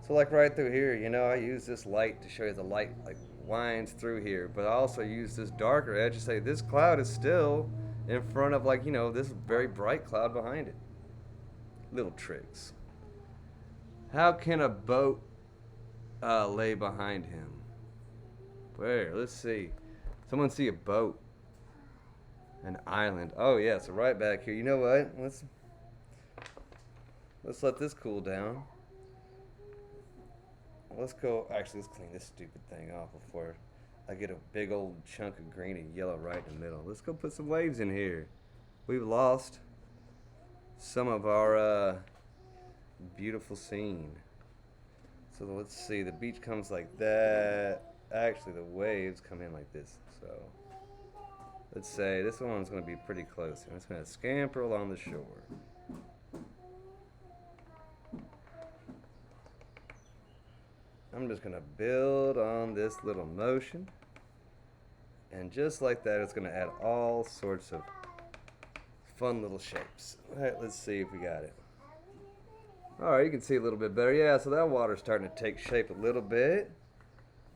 So like right through here, you know, I use this light to show you the light like winds through here, but I also use this darker edge to say this cloud is still in front of, like, you know, this very bright cloud behind it. Little tricks. How can a boat lay behind him? Where? Let's see. Someone see a boat. An island. Oh yeah, so right back here. You know what? Let's let this cool down. Let's go. Actually, let's clean this stupid thing off before I get a big old chunk of green and yellow right in the middle. Let's go put some waves in here. We've lost some of our beautiful scene. So let's see. The beach comes like that. Actually, the waves come in like this. So let's say this one's going to be pretty close. And it's going to scamper along the shore. I'm just going to build on this little motion. And just like that, it's going to add all sorts of fun little shapes. All right, let's see if we got it. All right, you can see a little bit better. Yeah, so that water's starting to take shape a little bit.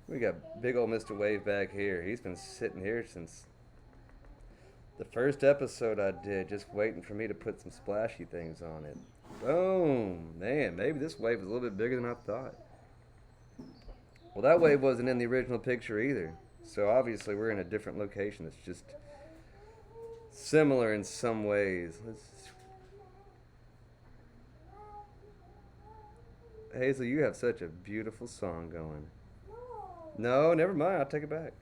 We got big old Mr. Wave back here. He's been sitting here since the first episode I did, just waiting for me to put some splashy things on it. Boom! Man, maybe this wave is a little bit bigger than I thought. Well, that wave wasn't in the original picture either. So obviously we're in a different location that's just similar in some ways. Hazel, you have such a beautiful song going. No, never mind. I'll take it back.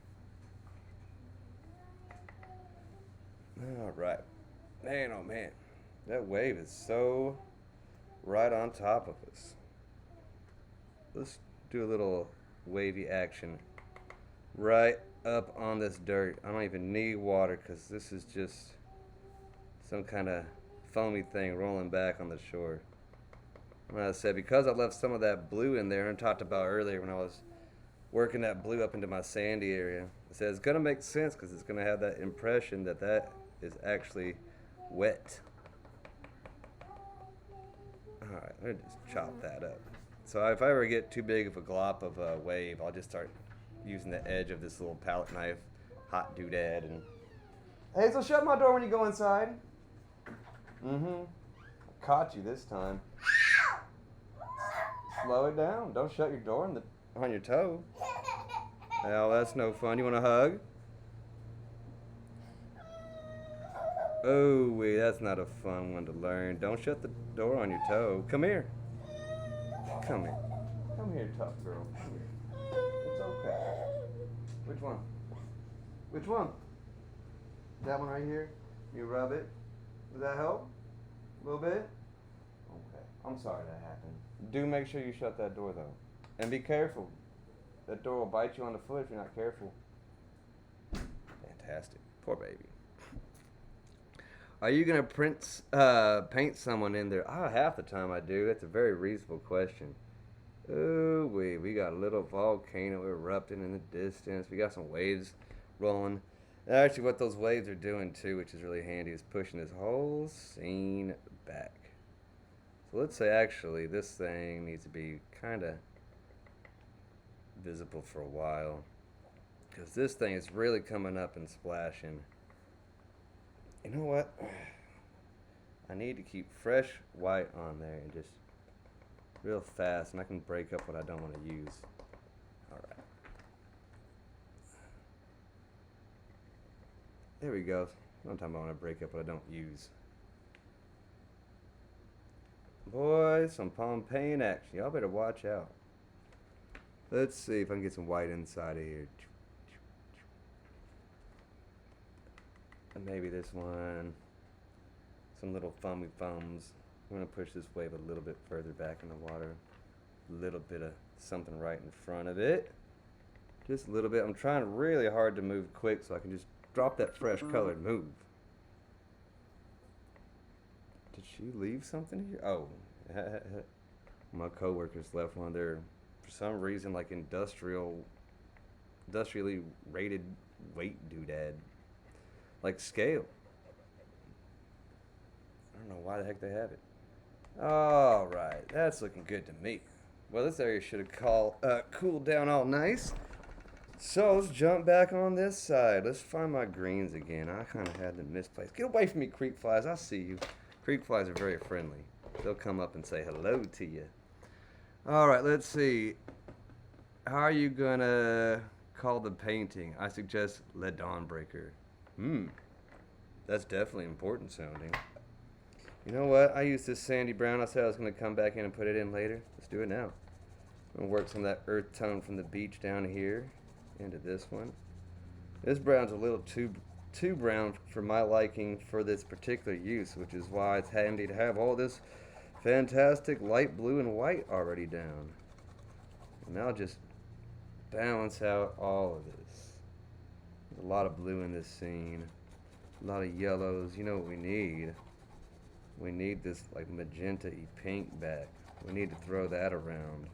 All right. Man, oh man. That wave is so right on top of us. Let's do a little wavy action right up on this dirt. I don't even need water because this is just some kind of foamy thing rolling back on the shore. Like I said, because I left some of that blue in there and talked about earlier when I was working that blue up into my sandy area, I said it's going to make sense because it's going to have that impression that that is actually wet. Alright, let me just chop that up. So if I ever get too big of a glop of a wave, I'll just start using the edge of this little palette knife, hot doodad, and Hazel, shut my door when you go inside. Caught you this time. Slow it down. Don't shut your door on your toe. Well, that's no fun. You want a hug? Oh, wait, that's not a fun one to learn. Don't shut the door on your toe. Come here. Come here. Come here, tough girl. Come here. It's Okay. Which one? Which one? That one right here? You rub it. Does that help? A little bit? Okay. I'm sorry that happened. Do make sure you shut that door though. And be careful. That door will bite you on the foot if you're not careful. Fantastic. Poor baby. Are you gonna paint someone in there? Half the time I do. That's a very reasonable question. Ooh, we got a little volcano erupting in the distance. We got some waves rolling. Actually, what those waves are doing too, which is really handy, is pushing this whole scene back. So let's say actually this thing needs to be kind of visible for a while, because this thing is really coming up and splashing. You know what? I need to keep fresh white on there and just real fast, and I can break up what I don't want to use. Alright. There we go. Sometimes I want to break up what I don't use. Boys, some Pompeii action. Y'all better watch out. Let's see if I can get some white inside of here. And maybe this one. Some little foamy foams. I'm going to push this wave a little bit further back in the water. A little bit of something right in front of it. Just a little bit. I'm trying really hard to move quick so I can just drop that fresh color and move. Did she leave something here? Oh. My coworkers left one of their, for some reason, like industrially rated weight doodad. Like scale. I don't know why the heck they have it. Alright, that's looking good to me. Well, this area should have cooled down all nice. So let's jump back on this side. Let's find my greens again. I kind of had them misplaced. Get away from me, creek flies. I see you. Creek flies are very friendly. They'll come up and say hello to you. Alright, let's see. How are you gonna call the painting? I suggest Le Dawnbreaker. That's definitely important sounding. You know what? I used this sandy brown. I said I was going to come back in and put it in later. Let's do it now. I'm going to work some of that earth tone from the beach down here into this one. This brown's a little too brown for my liking for this particular use, which is why it's handy to have all this fantastic light blue and white already down. And now just balance out all of this. There's a lot of blue in this scene. A lot of yellows. You know what we need? We need this like magenta-y pink back. We need to throw that around.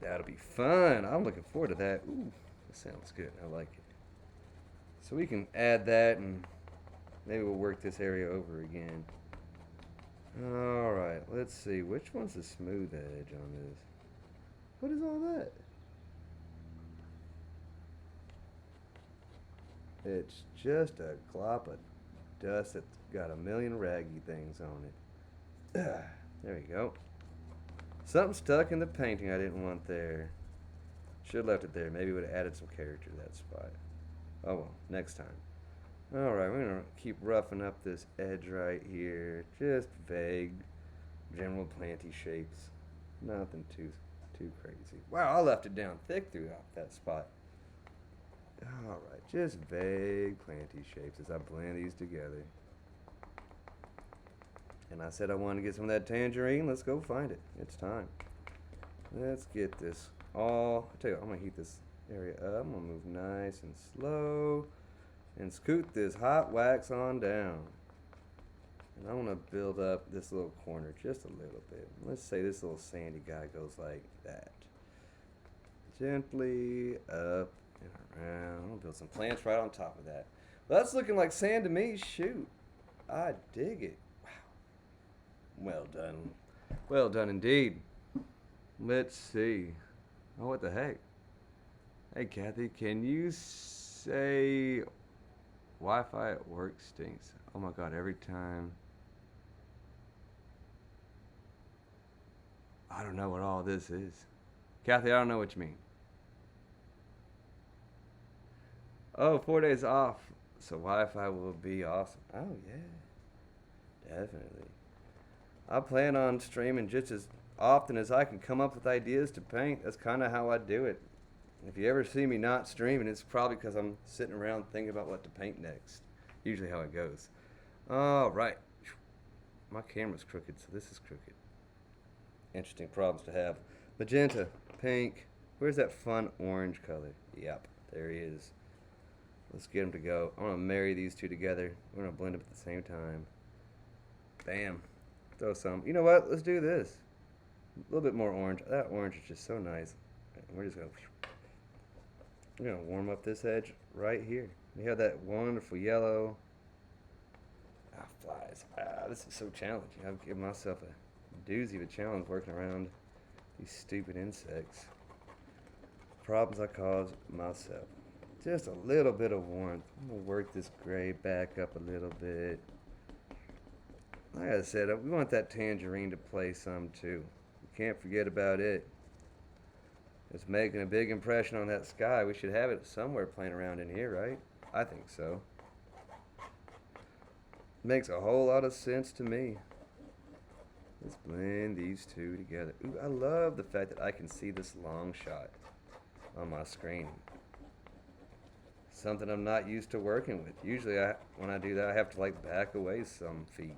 That'll be fun. I'm looking forward to that. Ooh, that sounds good. I like it. So we can add that and maybe we'll work this area over again. Alright, let's see. Which one's the smooth edge on this? What is all that? It's just a glop of dust that's got a million raggy things on it. There we go. Something stuck in the painting I didn't want there. Should have left it there. Maybe it would have added some character to that spot. Oh well, next time. Alright, we're going to keep roughing up this edge right here. Just vague, general planty shapes. Nothing too crazy. Wow, I left it down thick throughout that spot. Alright, just vague planty shapes as I blend these together. And I said I wanted to get some of that tangerine. Let's go find it. It's time. Let's get this all. I tell you what, I'm going to heat this area up. I'm going to move nice and slow and scoot this hot wax on down. And I want to build up this little corner just a little bit. Let's say this little sandy guy goes like that. Gently up and around. I'm going to build some plants right on top of that. Well, that's looking like sand to me. Shoot. I dig it. Well done. Well done indeed. Let's see. Oh, what the heck? Hey, Kathy, can you say Wi-Fi at work stinks? Oh my God, every time. I don't know what all this is. Kathy, I don't know what you mean. Oh, 4 days off. So Wi-Fi will be awesome. Oh, yeah. Definitely. I plan on streaming just as often as I can come up with ideas to paint. That's kind of how I do it. If you ever see me not streaming, it's probably because I'm sitting around thinking about what to paint next. Usually how it goes. All right. My camera's crooked, so this is crooked. Interesting problems to have. Magenta, pink. Where's that fun orange color? Yep, there he is. Let's get them to go. I want to marry these two together. We're going to blend them at the same time. Bam. Throw some. You know what? Let's do this. A little bit more orange. That orange is just so nice. We're just going to... We're going to warm up this edge right here. We have that wonderful yellow. Ah, flies. This is so challenging. I've given myself a doozy of a challenge working around these stupid insects. Problems I cause myself. Just a little bit of warmth. I'm going to work this gray back up a little bit. Like I said, we want that tangerine to play some too. We can't forget about it. It's making a big impression on that sky. We should have it somewhere playing around in here, right? I think so. Makes a whole lot of sense to me. Let's blend these two together. Ooh, I love the fact that I can see this long shot on my screen. Something I'm not used to working with. Usually when I do that, I have to like back away some feet.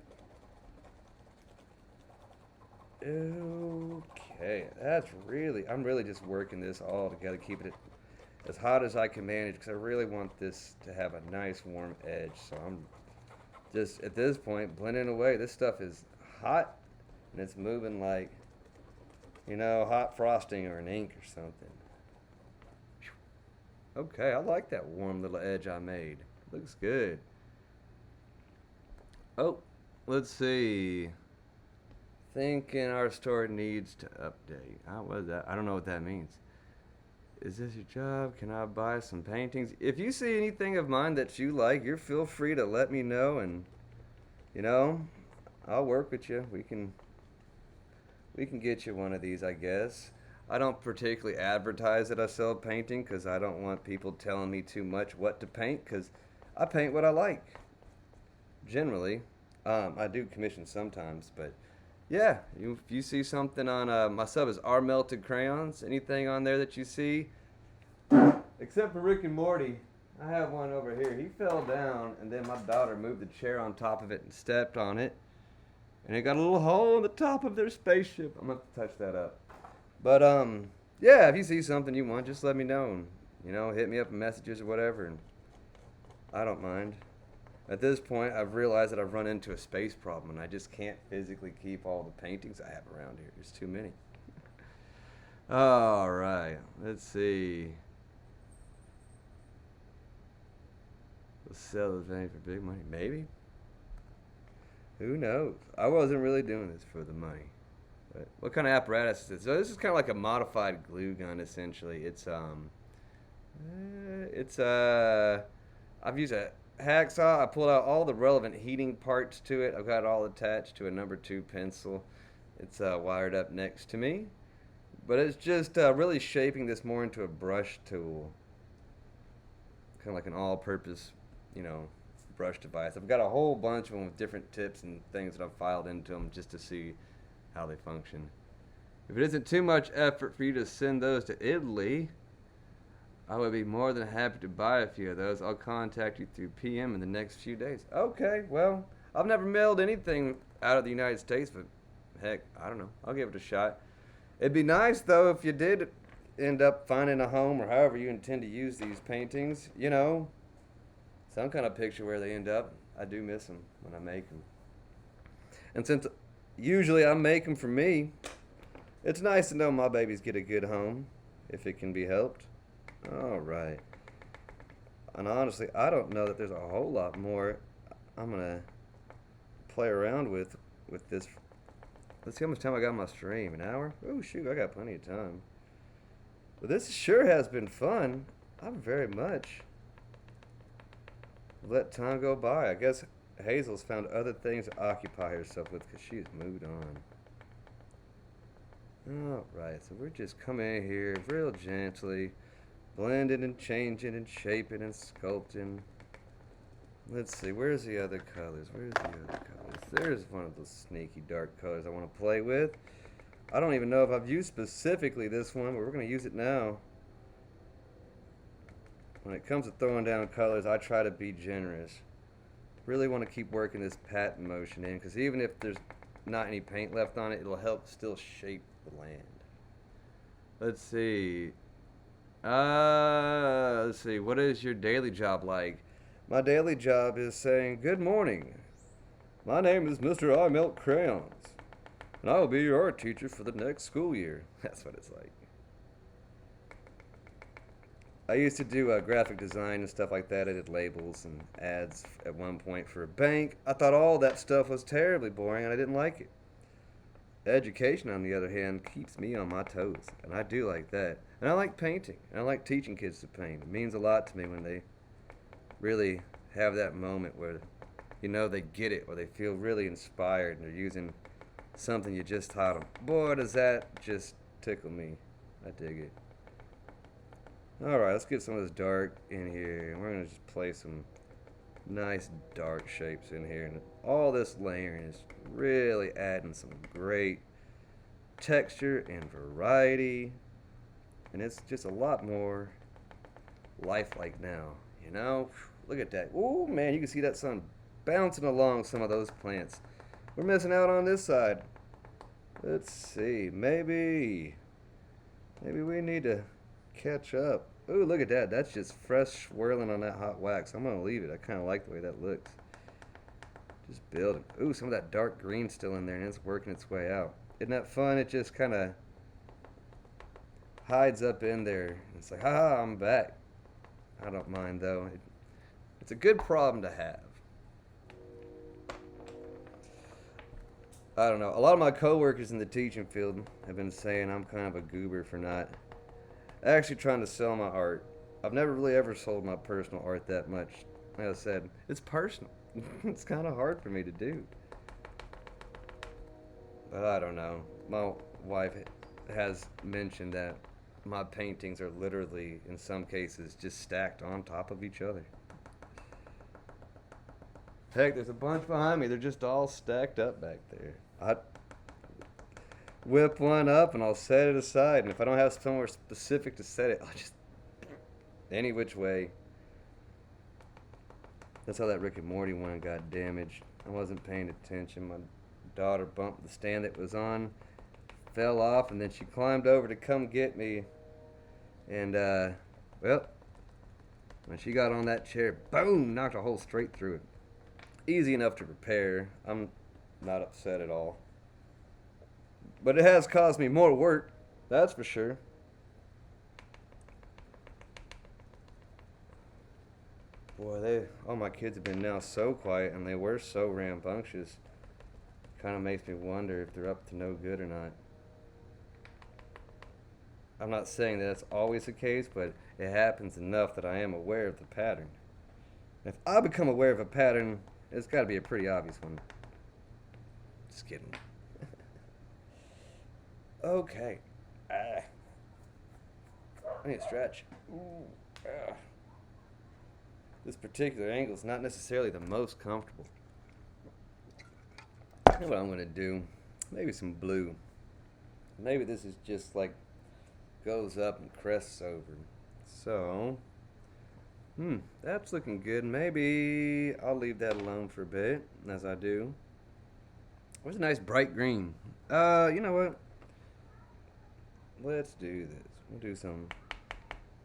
Okay, I'm really just working this all together, keeping it as hot as I can manage because I really want this to have a nice warm edge. So I'm just, at this point, blending away. This stuff is hot and it's moving like, you know, hot frosting or an ink or something. Okay, I like that warm little edge I made. Looks good. Oh, let's see. Thinking our store needs to update. What is that? I don't know what that means. Is this your job? Can I buy some paintings? If you see anything of mine that you like, you're feel free to let me know, and you know, I'll work with you. We can get you one of these, I guess. I don't particularly advertise that I sell painting because I don't want people telling me too much what to paint because I paint what I like. Generally, I do commission sometimes, but yeah, if you see something on my sub is R Melted Crayons, anything on there that you see, except for Rick and Morty, I have one over here. He fell down, and then my daughter moved the chair on top of it and stepped on it, and it got a little hole in the top of their spaceship. I'm gonna have to touch that up. But yeah, if you see something you want, just let me know, and you know, hit me up in messages or whatever, and I don't mind. At this point, I've realized that I've run into a space problem, and I just can't physically keep all the paintings I have around here. There's too many. All right, let's see. We'll sell this thing for big money, maybe. Who knows? I wasn't really doing this for the money. But what kind of apparatus is this? So this is kind of like a modified glue gun, essentially. I've used a hacksaw. I pulled out all the relevant heating parts to it. I've got it all attached to a number 2 pencil. It's wired up next to me. But it's just really shaping this more into a brush tool. Kind of like an all-purpose, you know, brush device. I've got a whole bunch of them with different tips and things that I've filed into them just to see how they function. If it isn't too much effort for you to send those to Italy, I would be more than happy to buy a few of those. I'll contact you through PM in the next few days. Okay, well, I've never mailed anything out of the United States, but heck, I don't know. I'll give it a shot. It'd be nice, though, if you did end up finding a home or however you intend to use these paintings, you know, some kind of picture where they end up. I do miss them when I make them. And since usually I make them for me, it's nice to know my babies get a good home, if it can be helped. All right. And honestly, I don't know that there's a whole lot more I'm going to play around with this. Let's see how much time I got on my stream. An hour? Oh, shoot, I got plenty of time. But this sure has been fun. I'm very much let time go by. I guess Hazel's found other things to occupy herself with because she's moved on. Alright, so we're just coming in here real gently, blending and changing and shaping and sculpting. Let's see, where's the other colors? There's one of those sneaky dark colors I want to play with. I don't even know if I've used specifically this one, but we're going to use it now. when it comes to throwing down colors, I try to be generous. Really want to keep working this pattern motion in, because even if there's not any paint left on it, it'll help still shape the land. Let's see. Let's see. What is your daily job like? My daily job is saying, "Good morning. My name is Mr. I Melt Crayons, and I will be your art teacher for the next school year." That's what it's like. I used to do graphic design and stuff like that. I did labels and ads at one point for a bank. I thought all that stuff was terribly boring and I didn't like it. Education, on the other hand, keeps me on my toes, and I do like that. And I like painting, and I like teaching kids to paint. It means a lot to me when they really have that moment where, you know, they get it, or they feel really inspired and they're using something you just taught them. Boy, does that just tickle me. I dig it. Alright, let's get some of this dark in here. We're going to just place some nice dark shapes in here. And all this layering is really adding some great texture and variety. And it's just a lot more lifelike now, you know? Look at that. Oh man, you can see that sun bouncing along some of those plants. We're missing out on this side. Let's see, maybe we need to catch up. Ooh, look at that. That's just fresh swirling on that hot wax. I'm going to leave it. I kind of like the way that looks. Just building. Ooh, some of that dark green still in there, and it's working its way out. Isn't that fun? It just kind of hides up in there. It's like, haha, I'm back. I don't mind, though. It's a good problem to have. I don't know. A lot of my coworkers in the teaching field have been saying I'm kind of a goober for not actually trying to sell my art. I've never really ever sold my personal art that much. Like I said, it's personal. It's kind of hard for me to do. But I don't know. My wife has mentioned that my paintings are literally, in some cases, just stacked on top of each other. Heck, there's a bunch behind me. They're just all stacked up back there. I whip one up and I'll set it aside, and if I don't have somewhere specific to set it, I'll just any which way. That's how that Rick and Morty one got damaged. I wasn't paying attention. My daughter bumped the stand that was on, fell off, and then she climbed over to come get me, and well, when she got on that chair, boom, knocked a hole straight through it. Easy enough to repair. I'm not upset at all. But it has caused me more work, that's for sure. Boy, all my kids have been now so quiet, and they were so rambunctious. Kind of makes me wonder if they're up to no good or not. I'm not saying that that's always the case, but it happens enough that I am aware of the pattern. If I become aware of a pattern, it's got to be a pretty obvious one. Just kidding. Okay. I need to stretch. Ooh, this particular angle is not necessarily the most comfortable. You know what I'm going to do? Maybe some blue. Maybe this is just like goes up and crests over. So, that's looking good. Maybe I'll leave that alone for a bit, as I do. Where's a nice bright green? You know what? Let's do this. We'll do some.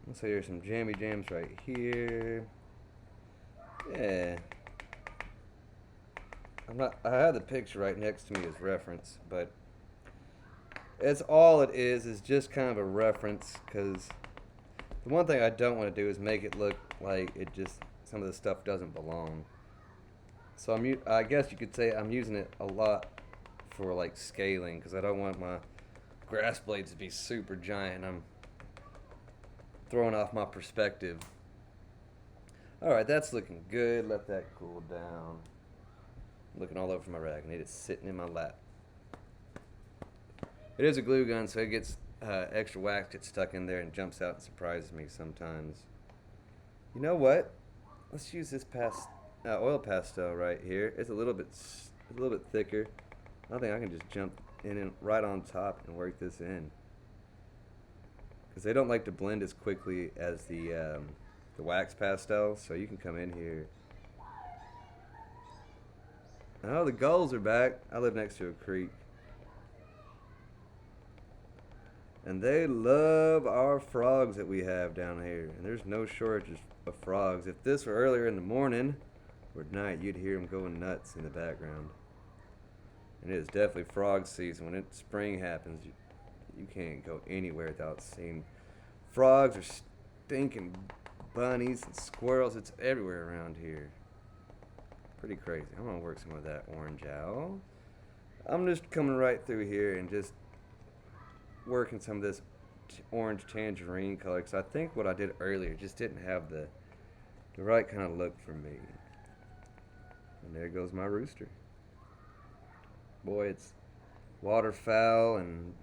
Let's say there's some jammy jams right here. Yeah. I have the picture right next to me as reference, but it's all it is just kind of a reference, because the one thing I don't want to do is make it look like some of the stuff doesn't belong. So I guess you could say I'm using it a lot for like scaling, because I don't want my grass blades to be super giant and I'm throwing off my perspective. Alright, that's looking good. Let that cool down. I'm looking all over my rag. I need it sitting in my lap. It is a glue gun, so it gets extra wax gets stuck in there and jumps out and surprises me sometimes. You know what? Let's use this oil pastel right here. It's a little bit thicker. I think I can just jump in and right on top and work this in, because they don't like to blend as quickly as the the wax pastels, so you can come in here. Oh, the gulls are back. I live next to a creek. And they love our frogs that we have down here. And there's no shortage of frogs. If this were earlier in the morning or at night, you'd hear them going nuts in the background. And it is definitely frog season. When spring happens, you can't go anywhere without seeing frogs or stinking bunnies and squirrels. It's everywhere around here. Pretty crazy. I'm gonna work some of that orange out. I'm just coming right through here and just working some of this orange tangerine color, because I think what I did earlier just didn't have the right kind of look for me. And there goes my rooster. Boy, it's waterfowl and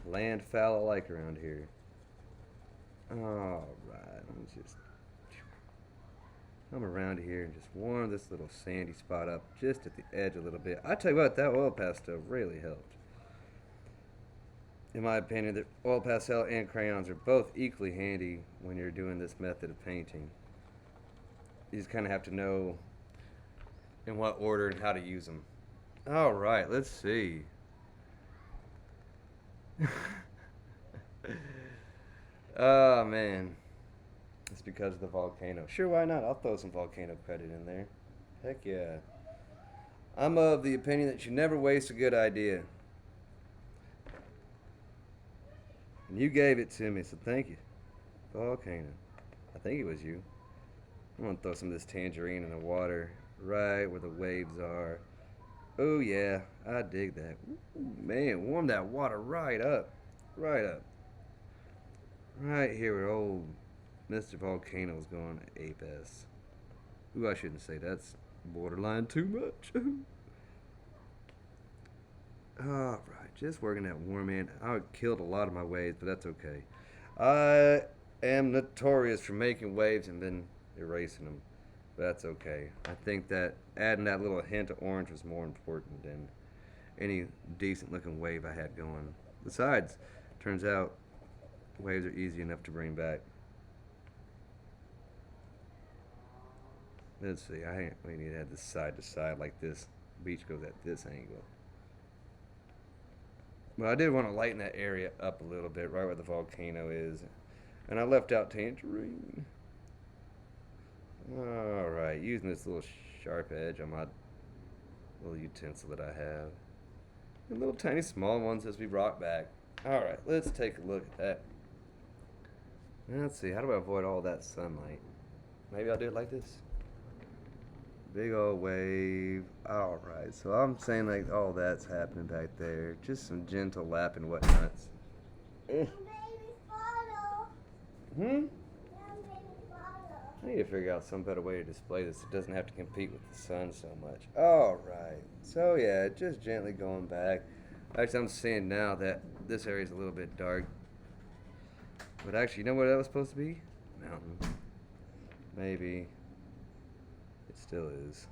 landfowl alike around here. Alright, I'm around here and just warm this little sandy spot up just at the edge a little bit. I tell you what, that oil pastel really helped. In my opinion, the oil pastel and crayons are both equally handy when you're doing this method of painting. You just kind of have to know in what order and how to use them. Alright, let's see. Oh man, it's because of the volcano. Sure, why not? I'll throw some volcano credit in there. Heck yeah. I'm of the opinion that you never waste a good idea. And you gave it to me, so thank you. Volcano. I think it was you. I'm gonna throw some of this tangerine in the water right where the waves are. Oh yeah, I dig that. Ooh, man, warm that water right up. Right up. Right here where old Mr. Volcano's going ape-ass. Ooh, I shouldn't say that's borderline too much. Alright, just working that warm in. I killed a lot of my waves, but that's okay. I am notorious for making waves and then erasing them. But that's okay. I think that adding that little hint of orange was more important than any decent looking wave I had going. Besides, turns out waves are easy enough to bring back. Let's see, we need to have this side to side like this. Beach goes at this angle. But I did want to lighten that area up a little bit, right where the volcano is. And I left out tangerine. Alright, using this little sharp edge on my little utensil that I have. And little tiny small ones as we rock back. Alright, let's take a look at that. Let's see, how do I avoid all that sunlight? Maybe I'll do it like this. Big old wave. Alright, so I'm saying like all that's happening back there. Just some gentle lap and whatnots. Hmm? I need to figure out some better way to display this. It doesn't have to compete with the sun so much. Alright, so yeah, just gently going back. Actually, I'm seeing now that this area is a little bit dark. But actually, you know what that was supposed to be? Mountain. Maybe. It still is.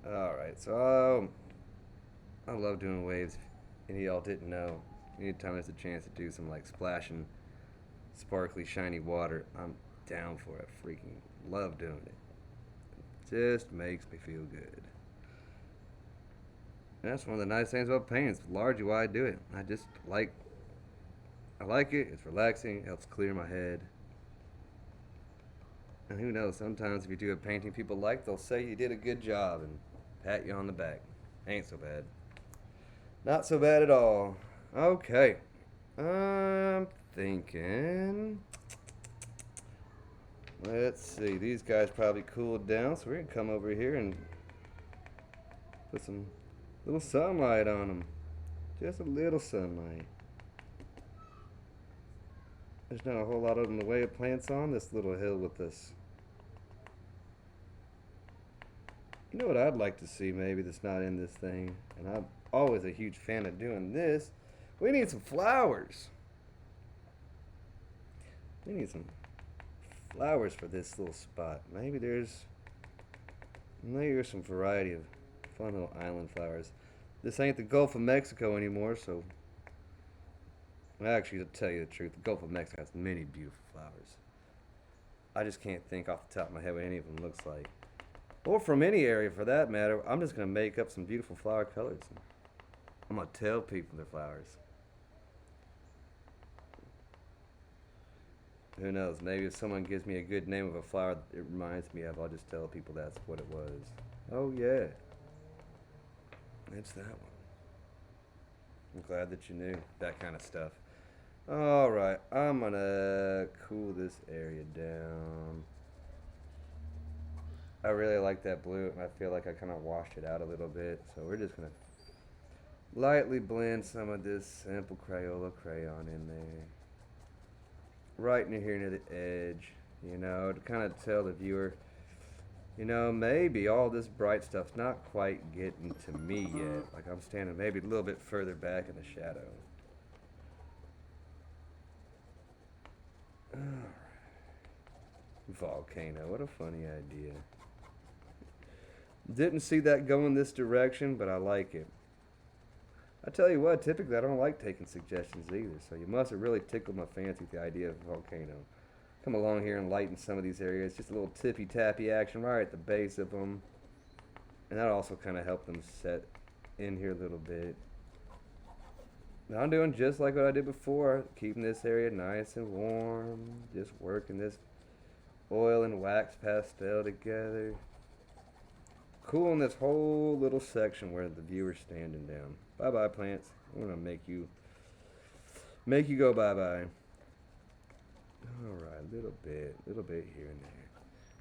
Alright, so I love doing waves. Any of y'all didn't know, anytime there's a chance to do some like splashing, sparkly, shiny water, I'm down for it. Freaking love doing it. Just makes me feel good. And that's one of the nice things about painting. It's largely why I do it. I like it. It's relaxing. It helps clear my head. And who knows, sometimes if you do a painting people like, they'll say you did a good job and pat you on the back. Ain't so bad. Not so bad at all. Okay. I'm thinking... Let's see. These guys probably cooled down, so we're going to come over here and put some little sunlight on them. Just a little sunlight. There's not a whole lot in the way of plants on this little hill with this. You know what I'd like to see maybe that's not in this thing? And I'm always a huge fan of doing this. We need some flowers. We need some flowers for this little spot. Maybe there's some variety of fun little island flowers. This ain't the Gulf of Mexico anymore, so Actually, to tell you the truth, the Gulf of Mexico has many beautiful flowers. I just can't think off the top of my head what any of them looks like. Or from any area for that matter. I'm just going to make up some beautiful flower colors. I'm going to tell people they're flowers. Who knows? Maybe if someone gives me a good name of a flower it reminds me of, I'll just tell people that's what it was. Oh, yeah. It's that one. I'm glad that you knew that kind of stuff. Alright, I'm gonna cool this area down. I really like that blue, and I feel like I kind of washed it out a little bit. So we're just gonna lightly blend some of this simple Crayola crayon in there. Right near here near the edge, you know, to kind of tell the viewer, you know, maybe all this bright stuff's not quite getting to me yet. Like I'm standing maybe a little bit further back in the shadow. Alright. Volcano, what a funny idea. Didn't see that going this direction, but I like it. I tell you what, typically I don't like taking suggestions either, so you must have really tickled my fancy with the idea of a volcano. Come along here and lighten some of these areas, just a little tippy-tappy action right at the base of them. And that also kind of helped them set in here a little bit. Now I'm doing just like what I did before, keeping this area nice and warm, just working this oil and wax pastel together. Cooling this whole little section where the viewer's standing down. Bye-bye, plants. I'm gonna make you go bye-bye. Alright, little bit here and there.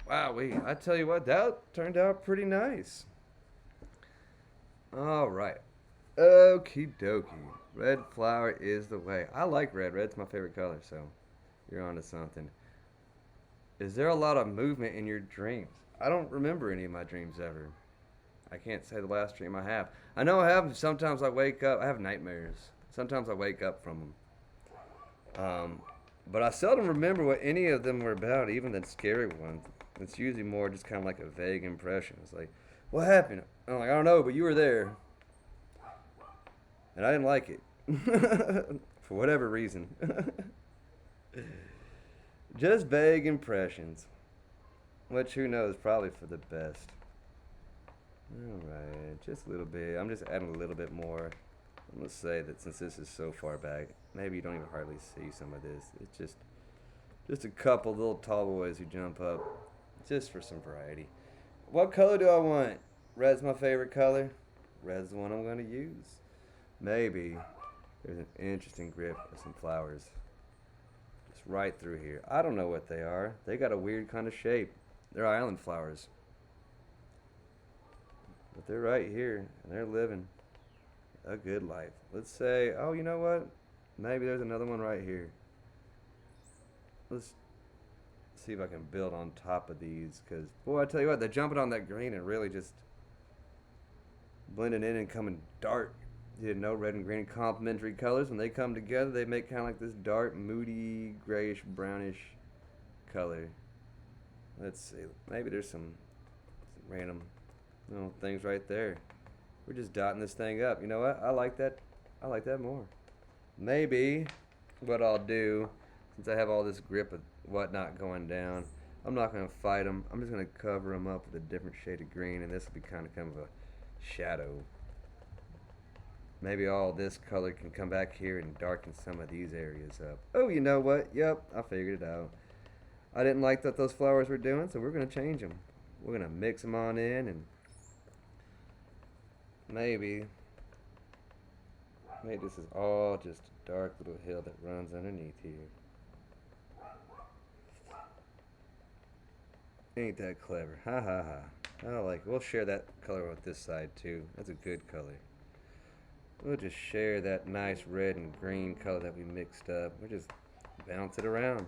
Wow, I tell you what, that turned out pretty nice. Alright. Okie dokie. Red flower is the way. I like red. Red's my favorite color, so you're onto something. Is there a lot of movement in your dreams? I don't remember any of my dreams ever. I can't say the last dream I have. I know I have. Sometimes I wake up. I have nightmares. Sometimes I wake up from them. But I seldom remember what any of them were about, even the scary ones. It's usually more just kind of like a vague impression. It's like, what happened? I'm like, I don't know, but you were there. And I didn't like it. For whatever reason. Just vague impressions. Which, who knows, probably for the best. Alright, just a little bit. I'm just adding a little bit more. I'm going to say that since this is so far back, maybe you don't even hardly see some of this. It's just a couple little tall boys who jump up. Just for some variety. What color do I want? Red's my favorite color. Red's the one I'm going to use. Maybe there's an interesting grip of some flowers. Just right through here. I don't know what they are. They got a weird kind of shape. They're island flowers. But they're right here, and they're living a good life. Let's say, oh, you know what? Maybe there's another one right here. Let's see if I can build on top of these, because, boy, I tell you what, they're jumping on that green and really just blending in and coming dark. You didn't know red and green complementary colors. When they come together, they make kind of like this dark, moody, grayish, brownish color. Let's see. Maybe there's some random things right there. We're just dotting this thing up. You know what? I like that. I like that more. Maybe what I'll do, since I have all this grip of whatnot going down, I'm not going to fight them. I'm just going to cover them up with a different shade of green, and this will be kind of a shadow. Maybe all this color can come back here and darken some of these areas up. Oh, you know what? Yep, I figured it out. I didn't like what those flowers were doing, so we're going to change them. We're going to mix them on in, and maybe this is all just a dark little hill that runs underneath here. Ain't that clever? Ha ha ha. I like it. We'll share that color with this side too. That's a good color. We'll just share that nice red and green color that we mixed up. We'll just bounce it around.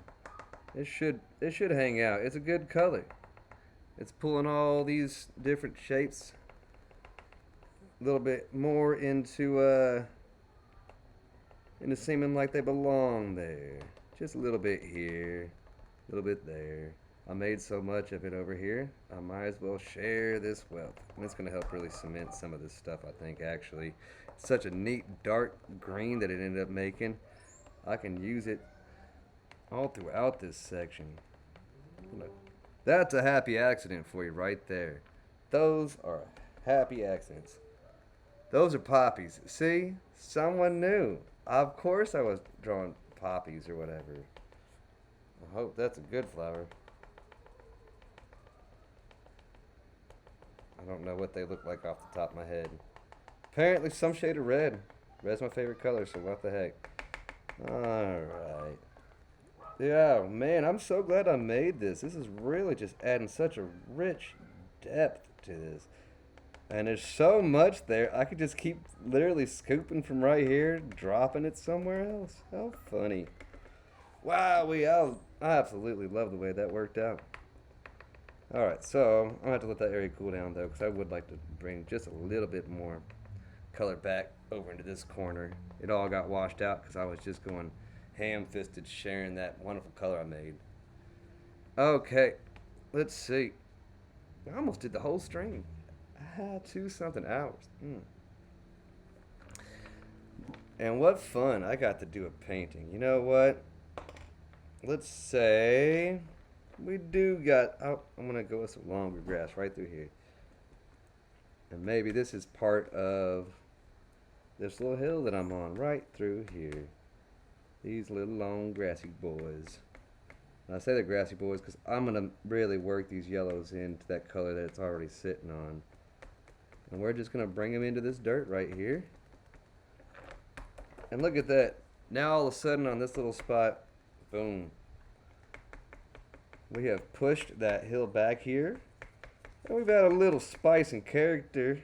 It should hang out. It's a good color. It's pulling all these different shapes a little bit more into seeming like they belong there. Just a little bit here, a little bit there. I made so much of it over here, I might as well share this wealth. And it's going to help really cement some of this stuff, I think, actually. It's such a neat dark green that it ended up making. I can use it all throughout this section. Look, that's a happy accident for you right there. Those are happy accidents. Those are poppies. See? Someone knew. Of course I was drawing poppies or whatever. I hope that's a good flower. I don't know what they look like off the top of my head. Apparently some shade of red. Red's my favorite color, so what the heck. Alright. Yeah, man, I'm so glad I made this. This is really just adding such a rich depth to this. And there's so much there, I could just keep literally scooping from right here, dropping it somewhere else. How funny. Wow, I absolutely love the way that worked out. Alright, so I'm going to have to let that area cool down though, because I would like to bring just a little bit more color back over into this corner. It all got washed out because I was just going ham-fisted sharing that wonderful color I made. Okay, let's see. I almost did the whole stream. 2-something hours. And what fun I got to do a painting. You know what? Let's say we do got, I'm going to go with some longer grass right through here. And maybe this is part of this little hill that I'm on right through here. These little long grassy boys. And I say they're grassy boys because I'm going to really work these yellows into that color that it's already sitting on. And we're just going to bring them into this dirt right here. And look at that. Now all of a sudden on this little spot, boom. We have pushed that hill back here. And we've added a little spice and character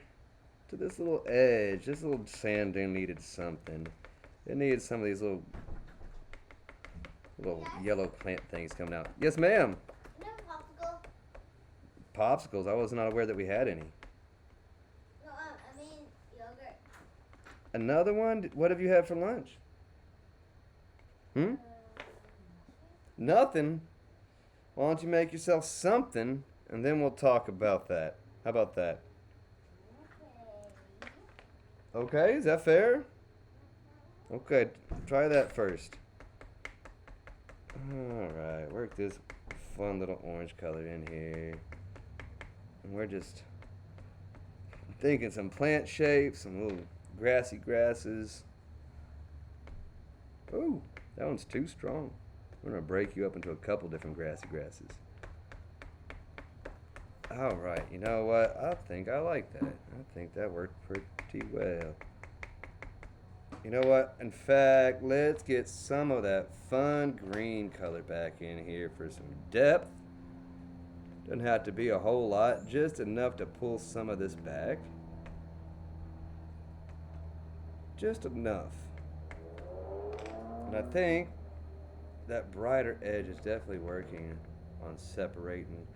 to this little edge. This little sand dune needed something. It needed some of these little yellow plant things coming out. Yes, ma'am. You know popsicle? Popsicles. I was not aware that we had any. No, I mean yogurt. Another one? What have you had for lunch? Nothing. Why don't you make yourself something, and then we'll talk about that. How about that? Okay, is that fair? Okay, try that first. Alright, work this fun little orange color in here. And we're just thinking some plant shapes, some little grassy grasses. Ooh, that one's too strong. I'm going to break you up into a couple different grassy grasses. Alright, you know what? I think I like that. I think that worked pretty well. You know what? In fact, let's get some of that fun green color back in here for some depth. Doesn't have to be a whole lot, just enough to pull some of this back. Just enough. And I think that brighter edge is definitely working on separating.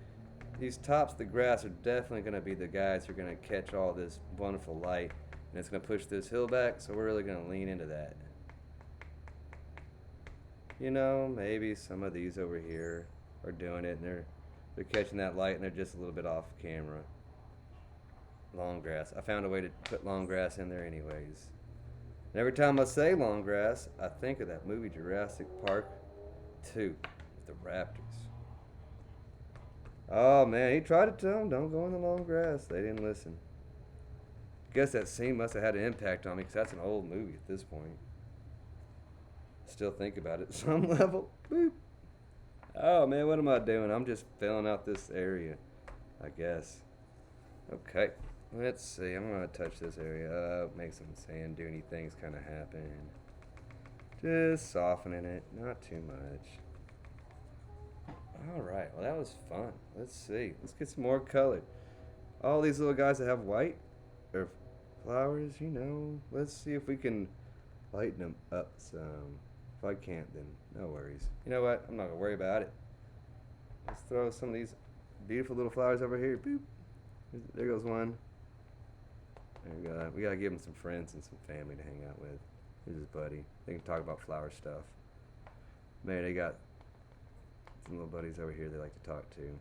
These tops of the grass are definitely going to be the guys who are going to catch all this wonderful light. And it's going to push this hill back, so we're really going to lean into that. You know, maybe some of these over here are doing it, and they're catching that light, and they're just a little bit off camera. Long grass. I found a way to put long grass in there anyways. And every time I say long grass, I think of that movie Jurassic Park 2 with the raptors. Oh man, he tried to tell them, don't go in the long grass. They didn't listen. Guess that scene must have had an impact on me because that's an old movie at this point. Still think about it at some level. Boop. Oh man, what am I doing? I'm just filling out this area, I guess. Okay, let's see. I'm going to touch this area up, make some sand duney things kind of happen. Just softening it, not too much. Alright, well that was fun. Let's see. Let's get some more color. All these little guys that have white or flowers, you know, let's see if we can lighten them up some. If I can't, then no worries. You know what? I'm not going to worry about it. Let's throw some of these beautiful little flowers over here. Boop. There goes one. There we go. We got to give him some friends and some family to hang out with. Here's his buddy. They can talk about flower stuff. Man, they got some little buddies over here they like to talk to.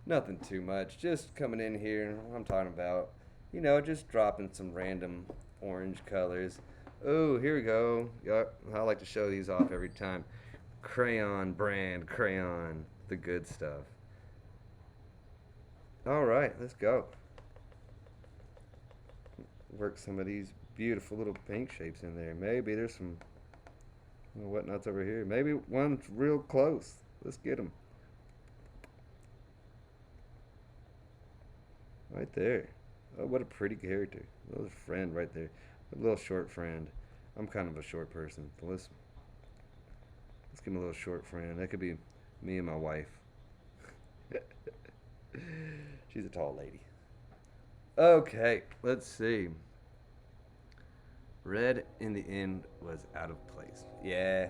Nothing too much. Just coming in here, I'm talking about, you know, just dropping some random orange colors. Oh, here we go. Yeah, I like to show these off every time. Crayon brand, crayon, the good stuff. All right, let's go. Work some of these beautiful little paint shapes in there. Maybe there's some whatnots over here. Maybe one's real close. Let's get them. Right there. Oh, what a pretty character. Little friend right there. A little short friend. I'm kind of a short person. But let's give him a little short friend. That could be me and my wife. She's a tall lady. Okay, let's see. Red in the end was out of place. Yeah.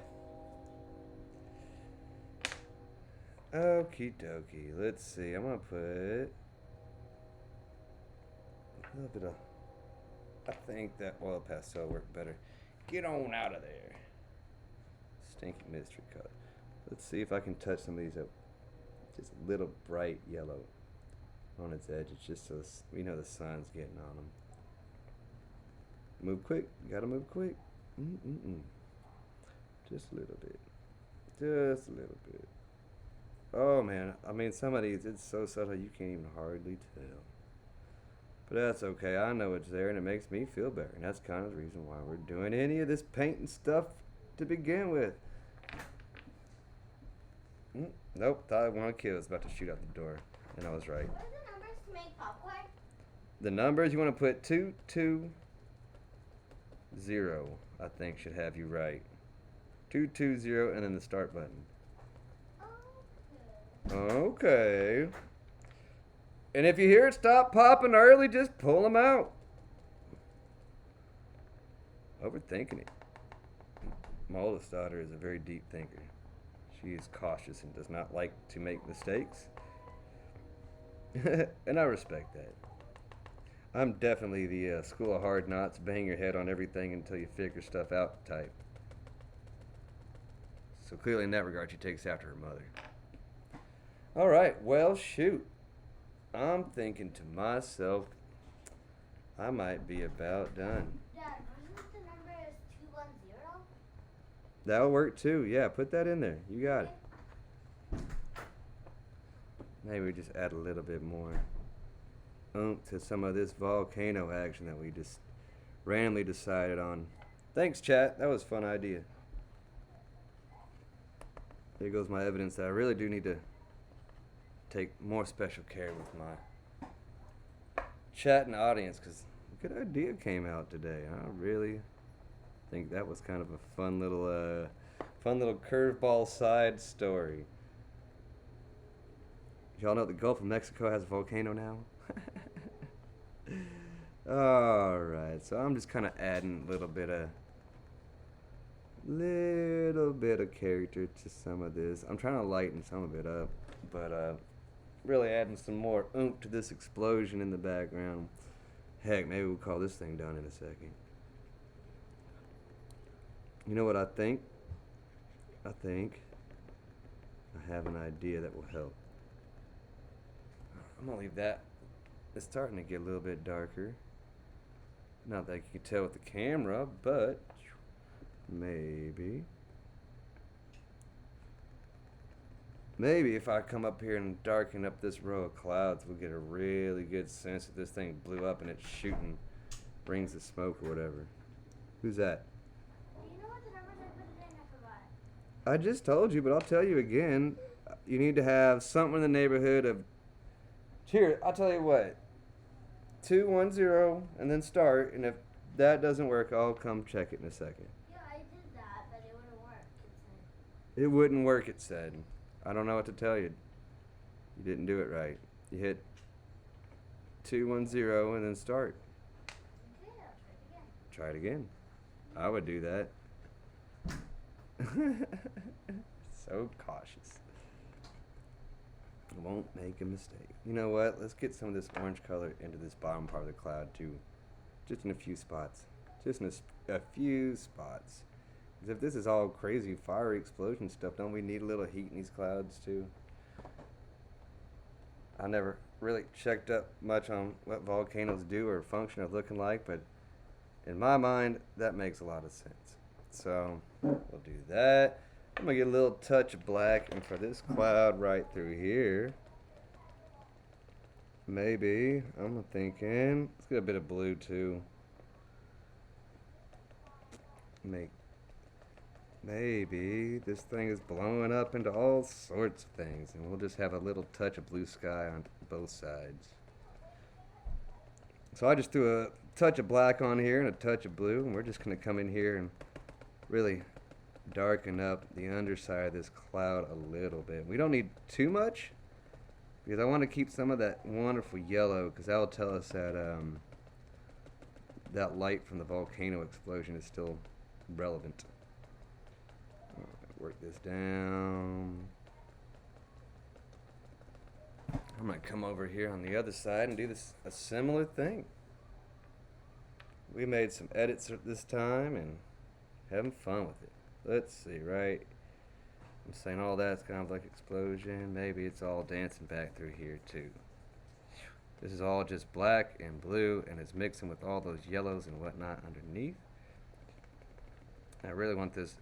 Okie dokie. Let's see. I'm gonna put a little bit of. I think that oil pastel worked better. Get on out of there. Stinky mystery color. Let's see if I can touch some of these up. Just a little bright yellow on its edge. It's just so we know the sun's getting on them. Move quick. You gotta move quick. Just a little bit. Just a little bit. Oh man, I mean some of these it's so subtle you can't even hardly tell. But that's okay. I know it's there and it makes me feel better. And that's kind of the reason why we're doing any of this painting stuff to begin with. Nope, thought I wanted to kill. I was about to shoot out the door. And I was right. What are the numbers to make popcorn? The numbers you want to put 220, I think should have you right. 220 and then the start button. Okay. And if you hear it stop popping early, just pull them out. Overthinking it. My oldest daughter is a very deep thinker. She is cautious and does not like to make mistakes. And I respect that. I'm definitely the school of hard knocks, bang your head on everything until you figure stuff out type. So clearly in that regard, she takes after her mother. All right, well, shoot. I'm thinking to myself, I might be about done. Dad, wasn't the number is 210? That'll work too. Yeah, put that in there. You got it. Maybe we just add a little bit more oomph to some of this volcano action that we just randomly decided on. Thanks, chat. That was a fun idea. Here goes my evidence that I really do need to take more special care with my chat and audience because a good idea came out today. I really think that was kind of a fun little curveball side story. Y'all know the Gulf of Mexico has a volcano now? Alright, so I'm just kind of adding a little bit of character to some of this. I'm trying to lighten some of it up, but really adding some more oomph to this explosion in the background. Heck, maybe we'll call this thing done in a second. You know what I think? I think I have an idea that will help. I'm gonna leave that. It's starting to get a little bit darker. Not that you can tell with the camera, but maybe if I come up here and darken up this row of clouds, we'll get a really good sense that this thing blew up and it's shooting rings of smoke or whatever. Who's that? Do you know what the numbers I put it in? I forgot. I just told you, but I'll tell you again. You need to have something in the neighborhood of. Here, I'll tell you what. 210 and then start, and if that doesn't work, I'll come check it in a second. Yeah, I did that, but it wouldn't work. It wouldn't work, it said. I don't know what to tell you. You didn't do it right. You hit 210 and then start. Okay, I'll Try it again. I would do that. So cautious. Won't make a mistake. You know what? Let's get some of this orange color into this bottom part of the cloud too. Just in a few spots. Just in a few spots. Because if this is all crazy fiery explosion stuff, don't we need a little heat in these clouds too? I never really checked up much on what volcanoes do or function or looking like, but In my mind, that makes a lot of sense. So we'll do that. I'm gonna get a little touch of black, and for this cloud right through here, maybe I'm thinking let's get a bit of blue too. Maybe this thing is blowing up into all sorts of things, and we'll just have a little touch of blue sky on both sides. So I just threw a touch of black on here and a touch of blue, and we're just going to come in here and really darken up the underside of this cloud a little bit. We don't need too much, because I want to keep some of that wonderful yellow, because that will tell us that that light from the volcano explosion is still relevant. Work this down. I'm going to come over here on the other side and do a similar thing. We made some edits this time and having fun with it. Let's see, right? I'm saying all that's kind of like explosion. Maybe it's all dancing back through here too. This is all just black and blue, and it's mixing with all those yellows and whatnot underneath. I really want this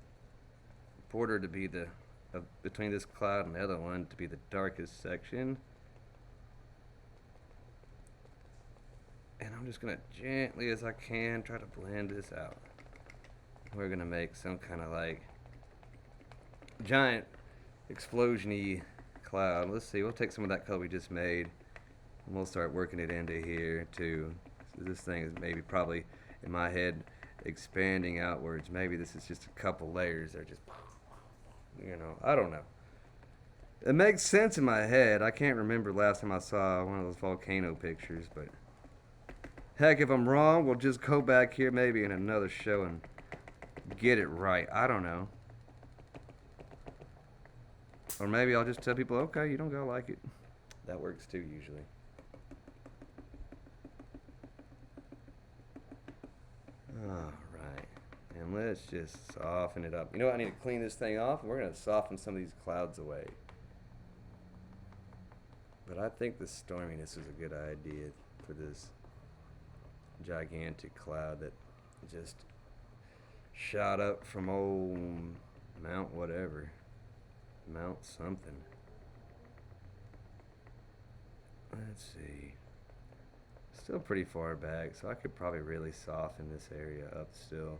border to be between this cloud and the other one to be the darkest section. And I'm just going to gently as I can try to blend this out. We're going to make some kind of like giant explosion-y cloud. Let's see, we'll take some of that color we just made and we'll start working it into here too. So this thing is maybe probably in my head expanding outwards. Maybe this is just a couple layers. They're just, you know, I don't know. It makes sense in my head. I can't remember last time I saw one of those volcano pictures, but heck, if I'm wrong, we'll just go back here maybe in another show and get it right. I don't know. Or maybe I'll just tell people, okay, you don't gotta like it. That works too, usually. Alright. And let's just soften it up. You know what? I need to clean this thing off, and we're going to soften some of these clouds away. But I think the storminess is a good idea for this gigantic cloud that just shot up from old Mount whatever. Mount something. Let's see. Still pretty far back, so I could probably really soften this area up still.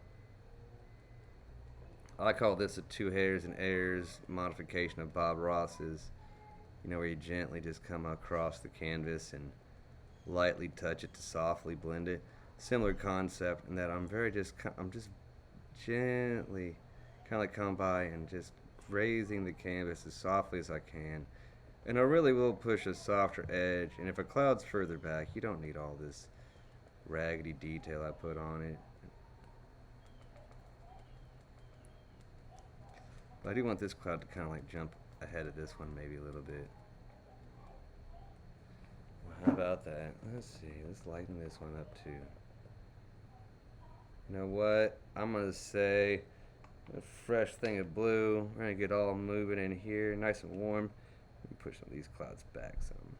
I call this a two hairs and airs modification of Bob Ross's, you know, where you gently just come across the canvas and lightly touch it to softly blend it. Similar concept in that I'm just gently kind of like come by and just grazing the canvas as softly as I can. And I really will push a softer edge, and if a cloud's further back, you don't need all this raggedy detail I put on it. But I do want this cloud to kind of like jump ahead of this one maybe a little bit. Well, how about that? Let's see, let's lighten this one up too. You know what? I'm going to say a fresh thing of blue. We're going to get all moving in here, nice and warm. Let me push some of these clouds back some.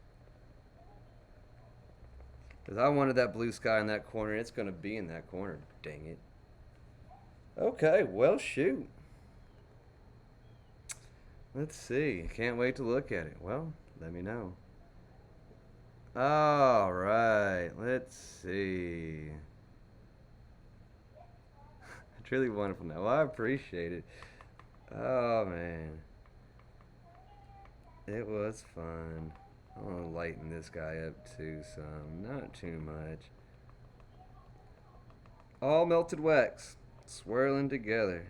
Because I wanted that blue sky in that corner, and it's going to be in that corner. Dang it. Okay, well, shoot. Let's see. Can't wait to look at it. Well, let me know. All right. Let's see. It's really wonderful now. Well, I appreciate it. Oh, man. It was fun. I want to lighten this guy up too some. Not too much. All melted wax. Swirling together.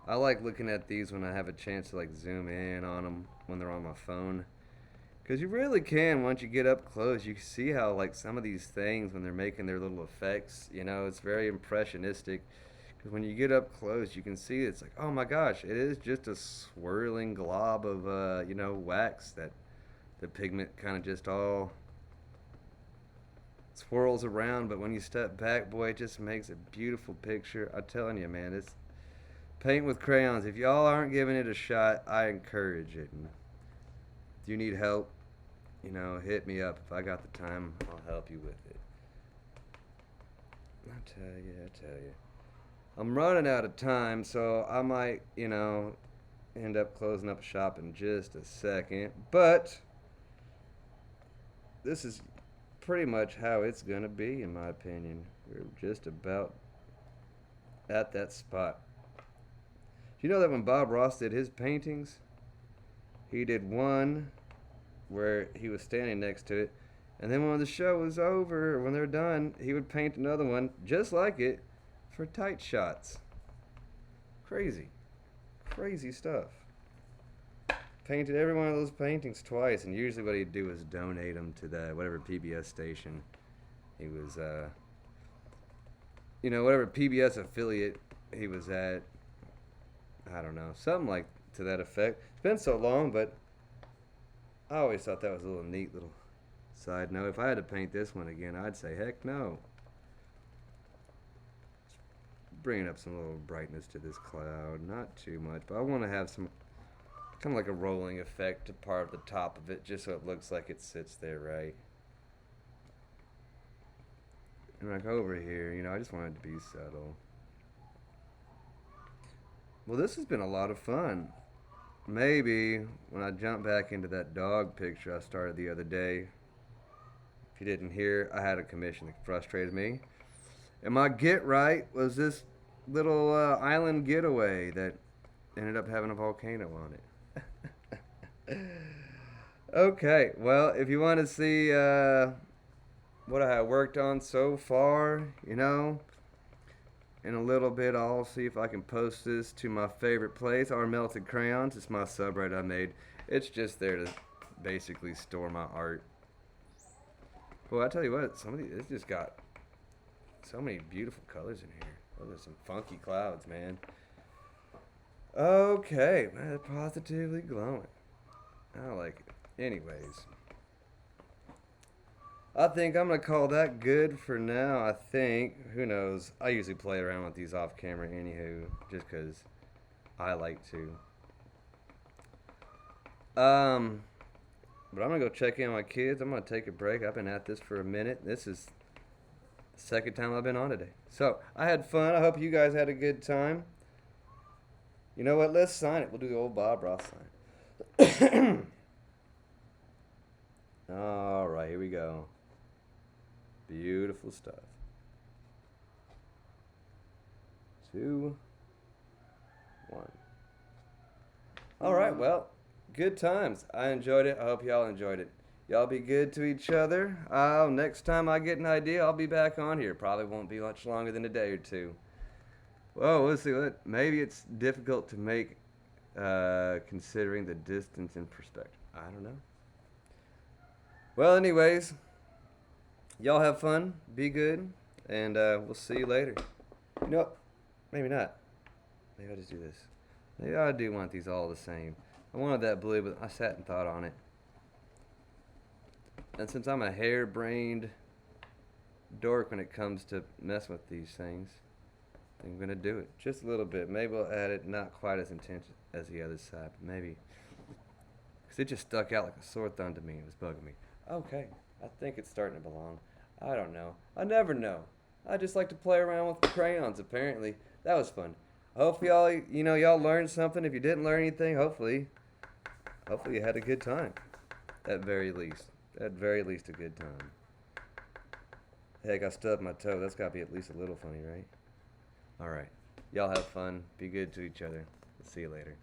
I like looking at these when I have a chance to like zoom in on them when they're on my phone. Because you really can, once you get up close, you can see how like some of these things when they're making their little effects, you know, it's very impressionistic. Because when you get up close, you can see it's like, oh my gosh, it is just a swirling glob of, you know, wax that the pigment kind of just all swirls around. But when you step back, boy, it just makes a beautiful picture. I'm telling you, man, it's paint with crayons. If y'all aren't giving it a shot, I encourage it. And if you need help, you know, hit me up. If I got the time, I'll help you with it. I tell you. I'm running out of time, so I might, end up closing up shop in just a second. But this is pretty much how it's going to be, in my opinion. We're just about at that spot. Do you know that when Bob Ross did his paintings, he did one where he was standing next to it, and then when the show was over, or when they're done, he would paint another one just like it for tight shots. Crazy. Crazy stuff. Painted every one of those paintings twice, and usually what he'd do is donate them to the whatever PBS station he was, whatever PBS affiliate he was at. I don't know, something like to that effect. It's been so long, but I always thought that was a little neat little side note. If I had to paint this one again, I'd say heck no. Bringing up some little brightness to this cloud, not too much, but I want to have some kind of like a rolling effect to part of the top of it, just so it looks like it sits there right. And like over here, I just want it to be subtle. Well, this has been a lot of fun. Maybe when I jump back into that dog picture I started the other day, if you didn't hear, I had a commission that frustrated me. And my get right was this little island getaway that ended up having a volcano on it. Okay, well, if you want to see what I have worked on so far, in a little bit I'll see if I can post this to my favorite place, Our Melted Crayons. It's my subreddit I made. It's just there to basically store my art. Well, I tell you what, it's just got so many beautiful colors in here. Oh, there's some funky clouds, man. Okay, man, positively glowing. I like it. Anyways, I think I'm going to call that good for now, I think. Who knows? I usually play around with these off camera anywho, just because I like to. But I'm going to go check in on my kids. I'm going to take a break. I've been at this for a minute. This is the second time I've been on today. So, I had fun. I hope you guys had a good time. You know what? Let's sign it. We'll do the old Bob Ross sign. All right, here we go. Beautiful stuff. 2, 1. All right, well, good times. I enjoyed it. I hope y'all enjoyed it. Y'all be good to each other. Next time I get an idea, I'll be back on here. Probably won't be much longer than a day or two. Well, we'll see. Maybe it's difficult to make considering the distance and perspective. I don't know. Well, anyways, y'all have fun. Be good. And we'll see you later. Maybe not. Maybe I'll just do this. Maybe I do want these all the same. I wanted that blue, but I sat and thought on it. And since I'm a harebrained dork when it comes to messing with these things, I think I'm going to do it. Just a little bit. Maybe I'll add it not quite as intense as the other side, but maybe. Because it just stuck out like a sore thumb to me. It was bugging me. Okay, I think it's starting to belong. I don't know. I never know. I just like to play around with crayons, apparently. That was fun. Hopefully y'all learned something. If you didn't learn anything, hopefully you had a good time. At very least. At very least a good time. Heck, I stubbed my toe. That's got to be at least a little funny, right? All right. Y'all have fun. Be good to each other. See you later.